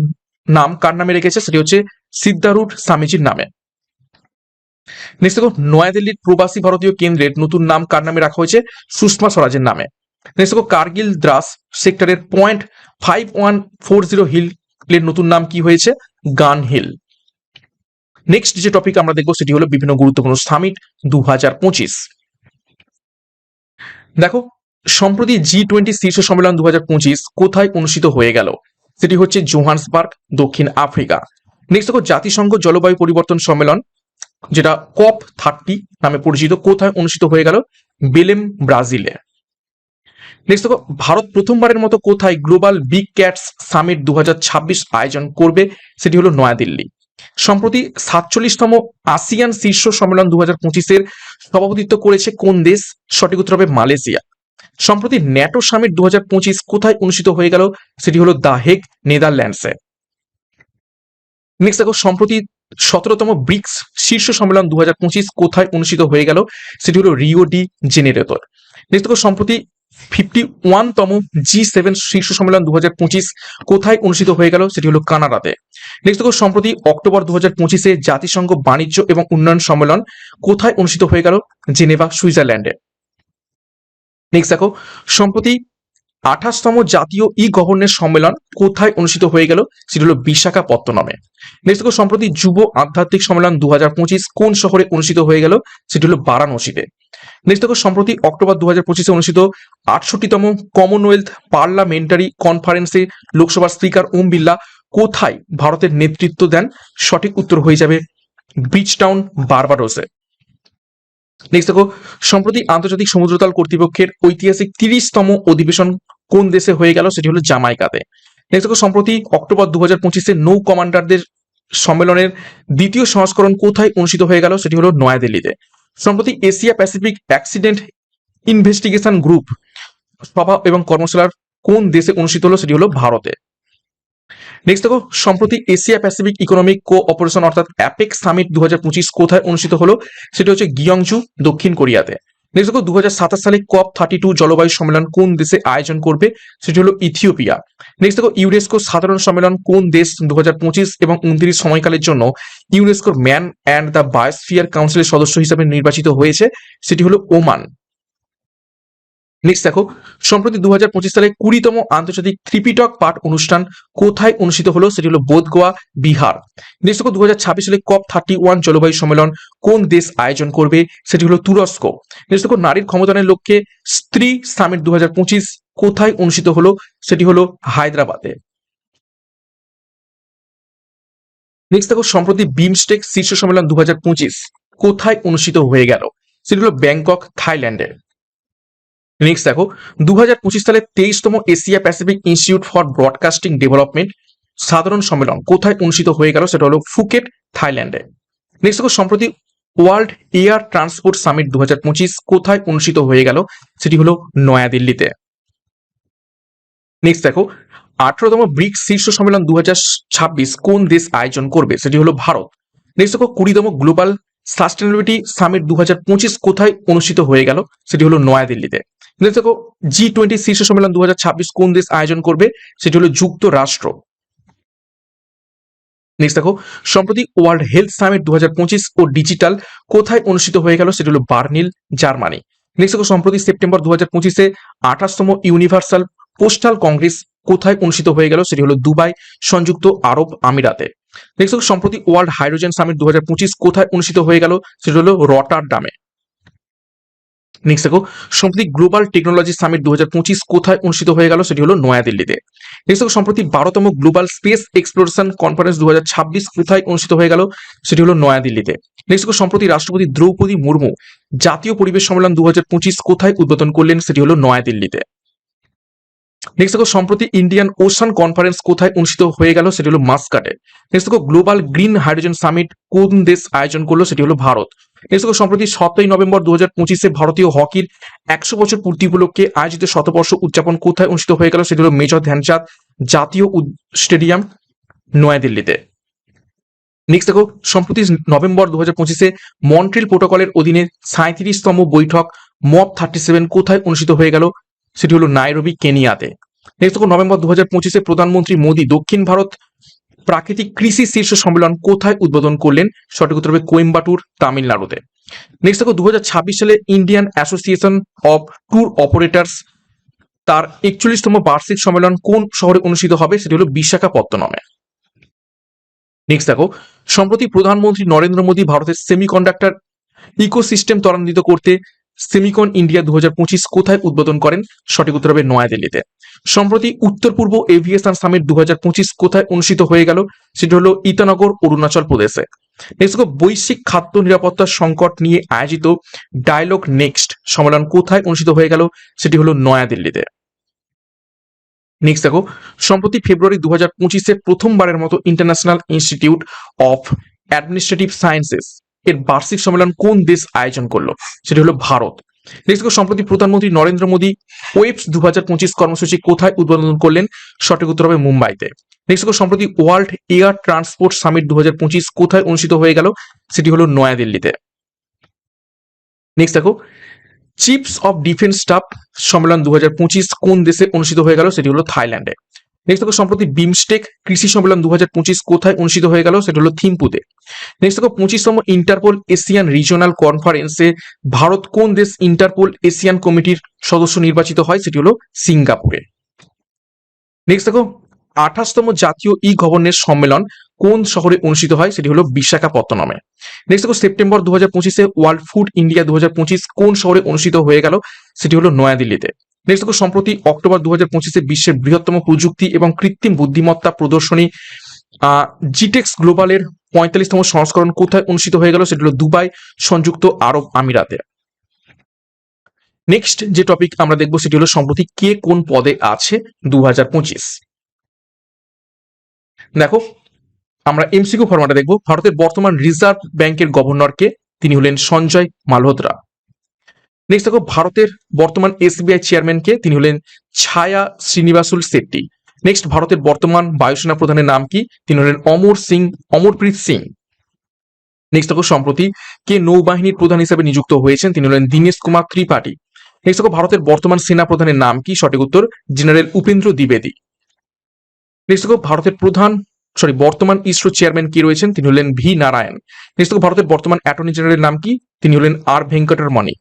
নাম কার নামে রেখেছে, সেটি হচ্ছে সিদ্ধারূঢ় স্বামীজির নামে। নেক্সট দেখো, নয়াদিল্লির প্রবাসী ভারতীয় কেন্দ্রের নতুন নাম কার নামে রাখা হয়েছে, সুষমা স্বরাজের নামে। নেক্সট দেখো, কার্গিল দ্রাস সেক্টরের .5140 হিলের নতুন নাম কি হয়েছে, গান হিল। নেক্সট যে টপিক আমরা দেখবো সেটি হলো বিভিন্ন গুরুত্বপূর্ণ সামিট 2025। দেখো, সম্প্রতি G20 শীর্ষ সম্মেলন 2025 কোথায় অনুষ্ঠিত হয়ে গেল, সেটি হচ্ছে জোহান্সবার্গ, দক্ষিণ আফ্রিকা। নেক্সট দেখো, জাতিসংঘ জলবায়ু পরিবর্তন সম্মেলন যেটা COP30 নামে পরিচিত কোথায় অনুষ্ঠিত হয়ে গেল, বেলেম, ব্রাজিলে। নেক্সট দেখো, ভারত প্রথমবারের মতো কোথায় গ্লোবাল বিগ ক্যাটস সামিট 2026 আয়োজন করবে, সেটি হলো নয়াদিল্লি। সম্প্রতি 47তম আসিয়ান শীর্ষ সম্মেলন 2025-এর সভাপতিত্ব করেছে কোন দেশ, সঠিক উত্তর হবে মালয়েশিয়া। সম্প্রতি ন্যাটো সামিট 2025 কোথায় অনুষ্ঠিত হয়ে গেল, সেটি হলো দ্য হেগ, নেদারল্যান্ডসে। নেক্সট দেখো, সম্প্রতি 17তম ব্রিক্স শীর্ষ সম্মেলন 2025 কোথায় অনুষ্ঠিত হয়ে গেল, সেটি হলো রিও ডি জেনেরেতোর। নেক্সট দেখো, সম্প্রতি 51তম G7 শীর্ষ সম্মেলন 2025 কোথায় অনুষ্ঠিত হয়ে গেল, সেটি হলো কানাডাতে। নেক্সট দেখো, সম্প্রতি অক্টোবর 2025-এ জাতিসংঘ বাণিজ্য এবং উন্নয়ন সম্মেলন কোথায় অনুষ্ঠিত হয়ে গেল, জেনেভা, সুইজারল্যান্ডে। নেক্সট দেখো, সম্প্রতি 28তম জাতীয় ই গভর্নেন্স সম্মেলন কোথায় অনুষ্ঠিত হয়ে গেল, সেটি হলো বিশাখাপত্তনমে। নেক্সট দেখো, সম্প্রতি যুব আধ্যাত্মিক সম্মেলন 2025 কোন শহরে অনুষ্ঠিত হয়ে গেল, সেটি হলো বারাণসীতে। নেক্সট দেখো, সম্প্রতি অক্টোবর 2025-এ অনুষ্ঠিত 68তম কমনওয়েলথ পার্লামেন্টারি কনফারেন্সে লোকসভার স্পিকার ওম বিড়লা কোথায় ভারতের নেতৃত্ব দেন, সঠিক উত্তর হয়ে যাবে ব্রিজটাউন, বার্বাডোসে। নেক্সট দেখো, সম্প্রতি আন্তর্জাতিক সমুদ্রতল কর্তৃপক্ষের ঐতিহাসিক 30তম অধিবেশন কোন দেশে হয়ে গেল, সেটি হলো জামাইকাতে। নেক্সট দেখো, সম্প্রতি অক্টোবর 2025-এ নৌ কমান্ডারদের সম্মেলনের দ্বিতীয় সংস্করণ কোথায় অনুষ্ঠিত হয়ে গেল, সেটি হলো নয়াদিল্লিতে। সম্প্রতি Asia Pacific accident investigation group সভা এবং কর্মশালার কোন দেশে অনুষ্ঠিত হলো, সেটি হলো ভারতে। নেক্সট দেখো, সম্প্রতি এশিয়া প্যাসিফিক ইকোনমিক কোঅপারেশন অর্থাৎ অ্যাপেক সামিট 2025 কোথায় অনুষ্ঠিত হলো, সেটি হচ্ছে গিয়ংজু, দক্ষিণ কোরিয়াতে। নেক্সট দেখো, 2027 সালে COP32 জলবায়ু সম্মেলন কোন দেশে আয়োজন করবে, সেটি হলো ইথিওপিয়া। নেক্সট দেখো, ইউনেস্কো সাধারণ সম্মেলন কোন দেশ 2025 এবং 29 সময়কালের জন্য ইউনেস্কোর ম্যান অ্যান্ড দ্য বায়োস্ফিয়ার কাউন্সিলের সদস্য হিসেবে নির্বাচিত হয়েছে, সেটি হলো ওমান। নেক্সট দেখো, সম্প্রতি 2025 সালে 20তম আন্তর্জাতিক ত্রিপিটক পাঠ অনুষ্ঠান কোথায় অনুষ্ঠিত হলো? সেটি হলো বোধগয়া, বিহার। নেক্সট দেখো, 2026 সালে COP31 জলবায়ু সম্মেলন কোন দেশ আয়োজন করবে? সেটি হলো তুরস্ক। নেক্সট দেখো, নারীর ক্ষমতায়নের লক্ষ্যে স্ত্রী সামিট 2025 কোথায় অনুষ্ঠিত হলো? সেটি হলো হায়দ্রাবাদে। নেক্সট দেখো, সম্প্রতি বিমস্টেক শীর্ষ সম্মেলন 2025 কোথায় অনুষ্ঠিত হয়ে গেল? সেটি হলো ব্যাংকক, থাইল্যান্ডে। নেক্সট দেখো, 2025 সালে 23তম Asia Pacific institute for broadcasting development সাধারণ সম্মেলন কোথায় অনুষ্ঠিত হয়ে গেল? সেটা হলো ফুকেট, থাইল্যান্ডে। নেক্সট দেখো, সম্প্রতি ওয়ার্ল্ড এয়ার ট্রান্সপোর্ট সামিট 2025 কোথায় অনুষ্ঠিত হয়ে গেল? সেটি হলো নয়াদিল্লিতে। নেক্সট দেখো, 18তম ব্রিক্স শীর্ষ সম্মেলন 2026 কোন দেশ আয়োজন করবে? সেটি হলো ভারত। নেক্সট দেখো, 20তম গ্লোবাল সাস্টেনেবিলিটি সামিট 2025 কোথায় অনুষ্ঠিত হয়ে গেল? সেটি হলো নয়াদিল্লিতে। নেক্সট দেখো, G20 শীর্ষ সম্মেলন 2026 কোন দেশ আয়োজন করবে? সেটি হলো যুক্তরাষ্ট্র। নেক্সট দেখো, সম্প্রতি ওয়ার্ল্ড হেলথ সামিট 2025 ও ডিজিটাল কোথায় অনুষ্ঠিত হয়ে গেল? সেটি হলো বার্লিন, জার্মানি। নেক্সট দেখো, সম্প্রতি সেপ্টেম্বর 2025-এ 28তম ইউনিভার্সাল পোস্টাল কংগ্রেস কোথায় অনুষ্ঠিত হয়ে গেল? সেটি হলো দুবাই, সংযুক্ত আরব আমিরাতে। নেক্সট দেখো, সম্প্রতি ওয়ার্ল্ড হাইড্রোজেন সামিট 2025 কোথায় অনুষ্ঠিত হয়ে গেল? সেটি হলো রটারডামে। নেক্সট দেখো, সম্প্রতি গ্লোবাল টেকনোলজি সামিট 2025 কোথায় অনুষ্ঠিত হয়ে গেল? সেটি হলো নয়াদিল্লিতে। নেক্সট দেখো, সম্প্রতি 12তম গ্লোবাল স্পেস এক্সপ্লোরেশন কনফারেন্স 2026 কোথায় অনুষ্ঠিত হয়ে গেল? সেটি হলো নয়াদিল্লিতে। নেক্সট দেখো, সম্প্রতি রাষ্ট্রপতি দ্রৌপদী মুর্মু জাতীয় পরিবেশ সম্মেলন 2025 কোথায় উদ্বোধন করলেন? সেটি হলো নয়াদিল্লিতে। নেক্সট দেখো, সম্প্রতি ইন্ডিয়ান ওশান কনফারেন্স কোথায় অনুষ্ঠিত হয়ে গেল? সেটি হলো মাস্কাটে। নেক্সট দেখো, গ্লোবাল গ্রিন হাইড্রোজেন সামিট কোন দেশ আয়োজন করলো? সেটি হলো ভারত। নেক্সট দেখো, সম্প্রতি 7ই নভেম্বর 2025-এ ভারতীয় হকির 100 বছর পূর্তি উপলক্ষে আয়োজিত শতবর্ষ উদযাপন কোথায় অনুষ্ঠিত হয়ে গেল? সেটি হলো মেজর ধ্যানচাঁদ জাতীয় স্টেডিয়াম, নয়াদিল্লিতে। নেক্সট দেখো, সম্প্রতি নভেম্বর 2025-এ মন্ট্রিল প্রোটোকলের অধীনে 37তম বৈঠক মপ 37 কোথায় অনুষ্ঠিত হয়ে গেল? সেটি হলো নাইরোবি, কেনিয়াতে। নেক্সট দেখো, নভেম্বর 2025-এ প্রধানমন্ত্রী মোদী দক্ষিণ ভারত প্রাকৃতিক কৃষি শীর্ষ সম্মেলন কোথায় উদ্বোধন করলেন? সঠিক উত্তর হবে কোয়েম্বাটুর, তামিলনাড়ুতে। নেক্সট দেখো, 2026 সালে Indian association of tour operators তার 41তম বার্ষিক সম্মেলন কোন শহরে অনুষ্ঠিত হবে? সেটি হলো বিশাখাপত্তনমে। নেক্সট দেখো, সম্প্রতি প্রধানমন্ত্রী নরেন্দ্র মোদী ভারতের সেমিকন্ডাক্টর ইকোসিস্টেম ত্বরান্বিত করতে সেমিকন ইন্ডিয়া 2025 কোথায় উদ্বোধন করেন? সঠিক উত্তর হবে নয়াদিল্লিতে। সম্প্রতি উত্তর পূর্ব এভিয়েশন সামিট 2025 কোথায় অনুষ্ঠিত হয়ে গেল? সেটি হলো ইটানগর, অরুণাচল প্রদেশে। নেক্সট দেখো, বৈশ্বিক খাদ্য নিরাপত্তার সংকট নিয়ে আয়োজিত ডায়লগ নেক্সট সম্মেলন কোথায় অনুষ্ঠিত হয়ে গেল? সেটি হলো নয়াদিল্লিতে। নেক্সট দেখো, সম্প্রতি ফেব্রুয়ারি 2025-এ প্রথমবারের মতো international institute of administrative sciences এর বার্ষিক সম্মেলন কোন দেশ আয়োজন করলো? সেটি হলো ভারত। নেক্সট দেখো, সম্প্রতি প্রধানমন্ত্রী নরেন্দ্র মোদী ওয়েবস 2025 কর্মসূচি কোথায় উদ্বোধন করলেন? সঠিক উত্তর হবে মুম্বাইতে। নেক্সট দেখো, সম্প্রতি ওয়ার্ল্ড এয়ার ট্রান্সপোর্ট সামিট 2025 কোথায় অনুষ্ঠিত হয়ে গেল? সেটি হলো নয়াদিল্লিতে। নেক্সট দেখো, চিফস অফ ডিফেন্স স্টাফ সম্মেলন 2025 কোন দেশে অনুষ্ঠিত হয়ে গেল? সেটি হলো থাইল্যান্ডে। নেক্সট দেখো, সম্প্রতি বিমস্টেক কৃষি সম্মেলন 2025 কোথায় অনুষ্ঠিত হয়ে গেল? সেটি হলো থিম্পুতে। নেক্সট দেখো, 25তম ইন্টারপোল এশিয়ান রিজিওনাল কনফারেন্সে ভারত কোন দেশ ইন্টারপোল এশিয়ান কমিটির সদস্য নির্বাচিত হয়? সেটি হলো সিঙ্গাপুরে। নেক্সট দেখো, 28তম জাতীয় ই গভর্নেন্স সম্মেলন কোন শহরে অনুষ্ঠিত হয়? সেটি হলো বিশাখাপত্তনমে। নেক্সট দেখো, সেপ্টেম্বর 2025-এ ওয়ার্ল্ড ফুড ইন্ডিয়া 2025 কোন শহরে অনুষ্ঠিত হয়ে গেল? সেটি হলো নয়াদিল্লিতে। নেক্সট দেখো, সম্প্রতি অক্টোবর 2025-এ বিশ্বের বৃহত্তম প্রযুক্তি এবং কৃত্রিম বুদ্ধিমত্তা প্রদর্শনী জিটেক্স গ্লোবালের 45তম সংস্করণ কোথায় অনুষ্ঠিত হয়ে গেল? সেটি হলো দুবাই, সংযুক্ত আরব আমিরাতে। নেক্সট যে টপিক আমরা দেখবো সেটি হলো সম্প্রতি কে কোন পদে আছে 2025। দেখো, আমরা এমসিকিউ ফরম্যাটে দেখব। ভারতের বর্তমান রিজার্ভ ব্যাংকের গভর্নরকে? তিনি হলেন সঞ্জয় মালহোত্রা। নেক্সট দেখো, ভারতের বর্তমান এসবিআই চেয়ারম্যানকে? তিনি হলেন ছায়া শ্রীনিবাসুল শেট্টি। নেক্সট, ভারতের বর্তমান বায়ুসেনা প্রধানের নাম কি? তিনি হলেন অমরপ্রীত সিং। নেক্সট দেখো, সম্প্রতি কে নৌবাহিনীর প্রধান হিসেবে নিযুক্ত হয়েছেন? তিনি হলেন দীনেশ কুমার ত্রিপাঠী। নেক্সট দেখো, ভারতের বর্তমান সেনা প্রধানের নাম কি? সঠিক উত্তর জেনারেল উপেন্দ্র দ্বিবেদী। নেক্সট দেখো, বর্তমান ইসরো চেয়ারম্যান কি রয়েছেন? তিনি হলেন ভি নারায়ণ। নেক্সট দেখো, ভারতের বর্তমান অ্যাটর্নি জেনারেলের নাম কি? তিনি হলেন আর ভেঙ্কটরমণি।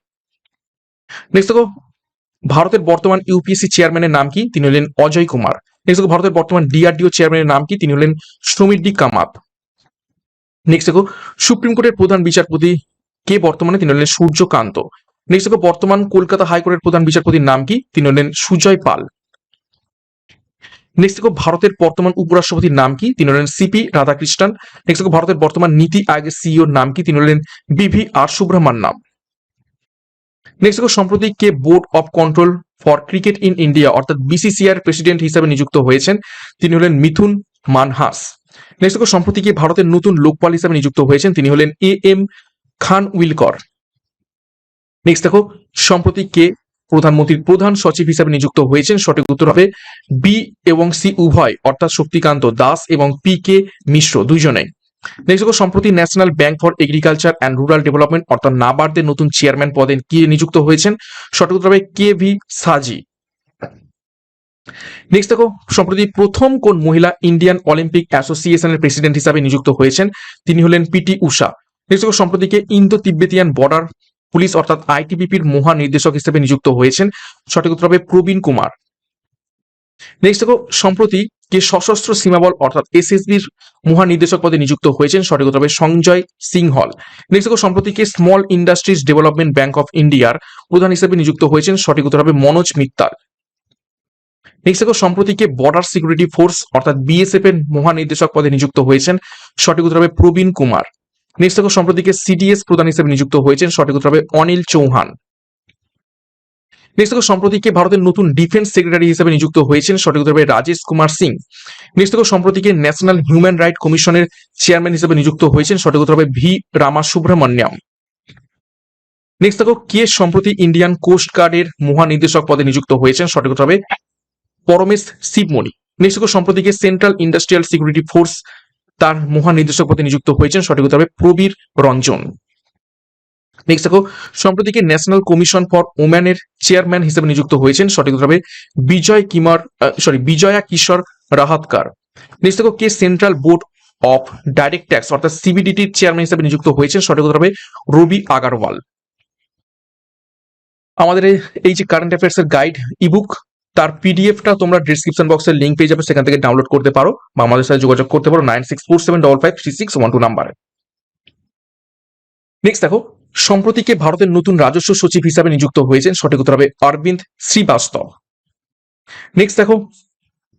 নেক্সট দেখো, ভারতের বর্তমান ইউপিএসসি চেয়ারম্যানের নাম কি? তিনি হলেন অজয় কুমার। নেক্সট দেখো ভারতের বর্তমান ডিআরডিও চেয়ারম্যানের নাম কি? তিনি হলেন সমীর ডি কামাত। নেক্সট দেখো সুপ্রিম কোর্টের প্রধান বিচারপতি কে বর্তমানে? তিনি হলেন সূর্যকান্ত। নেক্সট দেখো বর্তমান কলকাতা হাইকোর্টের প্রধান বিচারপতির নাম কি? তিনি হলেন সুজয় পাল। নেক্সট দেখো ভারতের বর্তমান উপরাষ্ট্রপতির নাম কি? তিনি হলেন সিপি রাধাকৃষ্ণন। নেক্সট দেখো ভারতের বর্তমান নীতি আয়োগের সিইওর নাম কি? তিনি হলেন বিভি আর সুব্রহ্মণ্যম। নেক্সট দেখো সম্প্রতি কে board of control for cricket in India অর্থাৎ বিসিসিআই প্রেসিডেন্ট হিসেবে নিযুক্ত হয়েছেন? তিনি হলেন মিথুন মানহাস। নেক্সট দেখো সম্প্রতি কে ভারতের নতুন লোকপাল হিসেবে নিযুক্ত হয়েছেন? তিনি হলেন এম খানউইলকর। নেক্সট দেখো সম্প্রতি কে প্রধানমন্ত্রীর প্রধান সচিব হিসেবে নিযুক্ত হয়েছেন? সঠিক উত্তর হবে বি এবং সি উভয় অর্থাৎ শক্তিকান্ত দাস এবং পি কে মিশ্র দুইজনেই। নেক্সট দেখো সম্প্রতি national bank for agriculture and rural development অর্থাৎ নাবার্ডের নতুন চেয়ারম্যান পদে কে নিযুক্ত হয়েছেন? সঠিক উত্তর হবে কে ভি সাজি। নেক্সট দেখো সম্প্রতি প্রথম কোন মহিলা ইন্ডিয়ান অলিম্পিক অ্যাসোসিয়েশনের প্রেসিডেন্ট হিসাবে নিযুক্ত হয়েছেন? তিনি হলেন পিটি উষা। নেক্সট দেখো সম্প্রতি কে ইন্দো তিব্বেতিয়ান বর্ডার পুলিশ অর্থাৎ আইটিবিপির মহানির্দেশক হিসেবে নিযুক্ত হয়েছেন? সঠিক উত্তর হবে প্রবীণ কুমার। নেক্সট দেখো সম্প্রতি কে সশস্ত্র সীমাবল অর্থাৎ এসএসবির মহানির্দেশক পদে নিযুক্ত হয়েছেন? সঠিক উত্তর হবে সঞ্জয় সিংহল। নেক্সট দেখো সম্প্রতি কে small industries development bank of ইন্ডিয়ার প্রধান হিসেবে নিযুক্ত হয়েছেন? সঠিক উত্তর হবে মনোজ মিত্তাল। নেক্সট দেখো সম্প্রতি কে বর্ডার সিকিউরিটি ফোর্স অর্থাৎ বিএসএফ এর মহানির্দেশক পদে নিযুক্ত হয়েছেন? সঠিক উত্তর হবে প্রবীণ কুমার। নেক্সট দেখো সম্প্রতি কে সিডিএস প্রধান হিসেবে নিযুক্ত হয়েছেন? সঠিক উত্তর হবে অনিল চৌহান। নেক্সট দেখো সম্প্রতি কে ভারতের নতুন ডিফেন্স সেক্রেটারি হিসেবে নিযুক্ত হয়েছেন? সঠিক উত্তর হবে রাজেশ কুমার সিং। নেক্সট দেখো সম্প্রতি কে ন্যাশনাল হিউম্যান রাইট কমিশনের চেয়ারম্যান হিসেবে নিযুক্ত হয়েছেন? সঠিক উত্তর হবে ভি রামা সুব্রহ্মণ্যম। নেক্সট দেখো কে সম্প্রতি ইন্ডিয়ান কোস্ট গার্ডের মহানির্দেশক পদে নিযুক্ত হয়েছেন? সঠিক উত্তর হবে পরমেশ শিবমণি। নেক্সট দেখো সম্প্রতি কে সেন্ট্রাল ইন্ডাস্ট্রিয়াল সিকিউরিটি ফোর্স তার মহানির্দেশক পদে নিযুক্ত হয়েছেন? সঠিক উত্তর হবে প্রবীর রঞ্জন। নেক্সট দেখো সম্প্রতি কে ন্যাশনাল কমিশন ফর ওম্যানের চেয়ারম্যান হিসেবে নিযুক্ত হয়েছেন? সঠিক উত্তর হবে বিজয়া কিশোর রাহাতকার। নেক্সট দেখো কে central board of direct tax অর্থাৎ সিবিডিটির চেয়ারম্যান হিসেবে নিযুক্ত হয়েছেন? সঠিক উত্তর হবে রবি আগারওয়াল। আমাদের এই যে কারেন্ট অ্যাফেয়ার্স এর গাইড ইবুক তার পিডিএফটা তোমরা ডিসক্রিপশন বক্সের লিঙ্ক পেয়ে যাবে, সেখান থেকে ডাউনলোড করতে পারো বা আমাদের সাথে যোগাযোগ করতে পারো 9647553612 নেক্সট দেখো সম্প্রতি কে ভারতের নতুন রাজস্ব সচিব হিসাবে নিযুক্ত হয়েছেন? সঠিক উত্তর হবে অরবিন্দ শ্রীবাস্তব। নেক্সট দেখো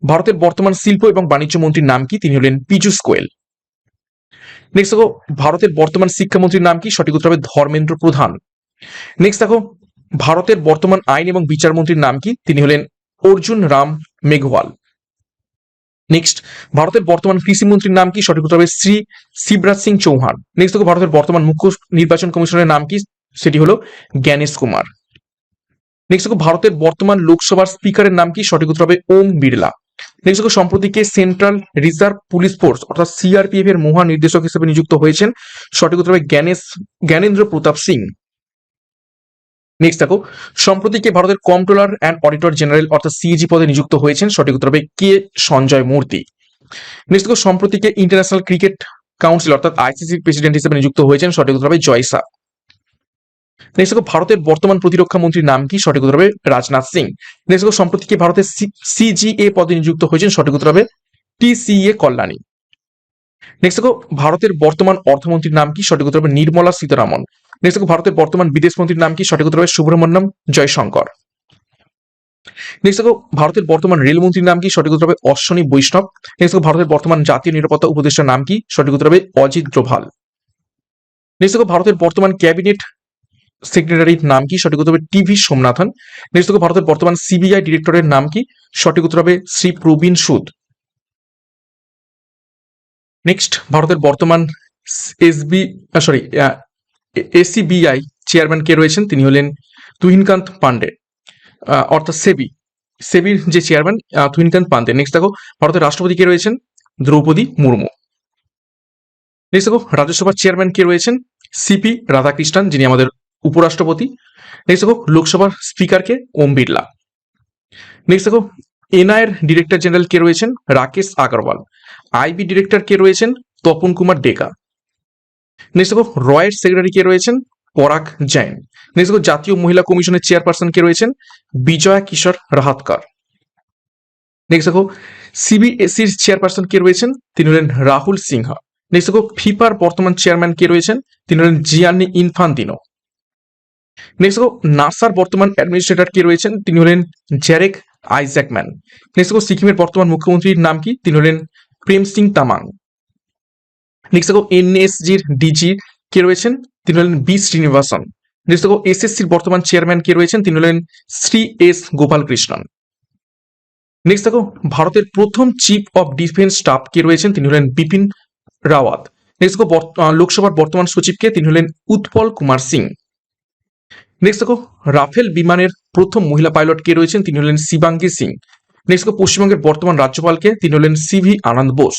ভারতের বর্তমান শিল্প এবং বাণিজ্য মন্ত্রীর নাম কি? তিনি হলেন পীযূষ গোয়েল। নেক্সট দেখো ভারতের বর্তমান শিক্ষামন্ত্রীর নাম কি? সঠিক উত্তর হবে ধর্মেন্দ্র প্রধান। নেক্সট দেখো ভারতের বর্তমান আইন এবং বিচার মন্ত্রীর নাম কি? তিনি হলেন অর্জুন রাম মেঘওয়াল। নেক্সট ভারতের বর্তমান কৃষি মন্ত্রীর নাম কি? সঠিক উত্তর হবে শ্রী শিবরাজ সিং চৌহান। নেক্সট দেখো ভারতের বর্তমান মুখ্য নির্বাচন কমিশনের নাম কি? সেটি হলো জ্ঞানেশ কুমার। নেক্সট দেখো ভারতের বর্তমান লোকসভার স্পিকারের নাম কি? সঠিক উত্তর হবে ওম বিড়লা। নেক্সট দেখো সম্প্রতি কে সেন্ট্রাল রিজার্ভ পুলিশ ফোর্স অর্থাৎ সিআরপিএফ এর মহানির্দেশক হিসেবে নিযুক্ত হয়েছেন? সঠিক উত্তর হবে জ্ঞানেন্দ্র প্রতাপ সিং। নেক্সট দেখো সম্প্রতি কে ভারতের কন্ট্রোলার অ্যান্ড অডিটর জেনারেল অর্থাৎ সিএজি পদে নিযুক্ত হয়েছেন? সঠিক উত্তর হবে কে সঞ্জয় মূর্তি। নেক্সট দেখো সম্প্রতি কে ইন্টারন্যাশনাল ক্রিকেট কাউন্সিল অর্থাৎ আইসিসির প্রেসিডেন্ট হিসেবে নিযুক্ত হয়েছেন? সঠিক উত্তর হবে জয়সা। নেক্সট দেখো ভারতের বর্তমান প্রতিরক্ষা মন্ত্রীর নাম কি? সঠিক উত্তর হবে রাজনাথ সিং। নেক্সট দেখো সম্প্রতি কে ভারতের সিজিএ পদে নিযুক্ত হয়েছেন? সঠিক উত্তর হবে টিসিএ কল্যাণী। নেক্সট দেখো ভারতের বর্তমান অর্থমন্ত্রীর নাম কি? সঠিক উত্তর হবে নির্মলা সীতারামন। নেক্সট দেখো ভারতের বর্তমান বিদেশ মন্ত্রীর নাম কি? সঠিক উত্তর হবে সুব্রহ্মণ্যম জয়শঙ্কর। নেক্সট দেখো ভারতের বর্তমান রেলমন্ত্রীর নাম কি? সঠিক উত্তর হবে অশ্বিনী বৈষ্ণব। নেক্সট দেখো ভারতের বর্তমান জাতীয় নিরাপত্তা উপদেষ্টার নাম কি? সঠিক উত্তর হবে অজিত ডোভাল। নেক্সট দেখো ভারতের বর্তমান ক্যাবিনেট সেক্রেটারির নাম কি? সঠিক উত্তর হবে টিভি সোমনাথন। নেক্সট দেখো ভারতের বর্তমান সিবিআই ডিরেক্টরের নাম কি? সঠিক উত্তর হবে শ্রী প্রবীণ সুদ। নেক্সট ভারতের বর্তমান এসিবিআই চেয়ারম্যান কে রয়েছেন? তিনি হলেন তুহিনকান্ত পান্ডে অর্থাৎ সেবির যে চেয়ারম্যান তুহিনকান্ত পান্ডে। নেক্সট দেখো ভারতের রাষ্ট্রপতি কে রয়েছেন? দ্রৌপদী মুর্মু। নেক্সট দেখো রাজ্যসভার চেয়ারম্যান কে রয়েছেন? সিপি রাধাকৃষ্ণন, যিনি আমাদের উপরাষ্ট্রপতি। নেক্সট দেখো লোকসভার স্পিকার কে? ওম বিড়লা। নেক্সট দেখো এনআইএর ডিরেক্টর জেনারেল কে রয়েছেন? রাকেশ আগরওয়াল। আইবি ডিরেক্টর কে রয়েছেন? তপন কুমার ডেকা। নেক্সট দেখো রয়ের সেক্রেটারি কে রয়েছেন? পরাগ জৈন। নেক্সট দেখো জাতীয় মহিলা কমিশনের চেয়ারপারসন কে রয়েছেন? বিজয়া কিশোর রাহাতকর। নেক্সট দেখো সিবিএসইর চেয়ারপারসন কে রয়েছেন? তিনি হলেন রাহুল সিনহা। নেক্সট দেখো ফিফার বর্তমান চেয়ারম্যান কে রয়েছেন? তিনি হলেন জিয়ানি ইনফান্তিনো। নেক্সট দেখো নাসার বর্তমান অ্যাডমিনিস্ট্রেটর কে রয়েছেন? তিনি হলেন জ্যারেক আইজ্যাকম্যান। নেক্সট দেখো সিকিমের বর্তমান মুখ্যমন্ত্রীর নাম কি? তিনি হলেন প্রেম সিং তামাং। নেক্সট দেখো এনএসজির ডিজি কে রয়েছেন? তিনি হলেন বি শ্রীনিবাসন। নেক্সট দেখো এসএসসির বর্তমান চেয়ারম্যান কে রয়েছেন? তিনি হলেন শ্রী এস গোপালকৃষ্ণন। নেক্সট দেখো ভারতের প্রথম চিফ অফ ডিফেন্স স্টাফ কে রয়েছেন? তিনি হলেন বিপিন রাওয়াত। নেক্সট দেখো লোকসভার বর্তমান সচিবকে? তিনি হলেন উৎপল কুমার সিং। নেক্সট দেখো রাফেল বিমানের প্রথম মহিলা পাইলট কে রয়েছেন? তিনি হলেন শিবাঙ্গী সিং। নেক্সট দেখো পশ্চিমবঙ্গের বর্তমান রাজ্যপালকে? তিনি হলেন সিভি আনন্দ বোস।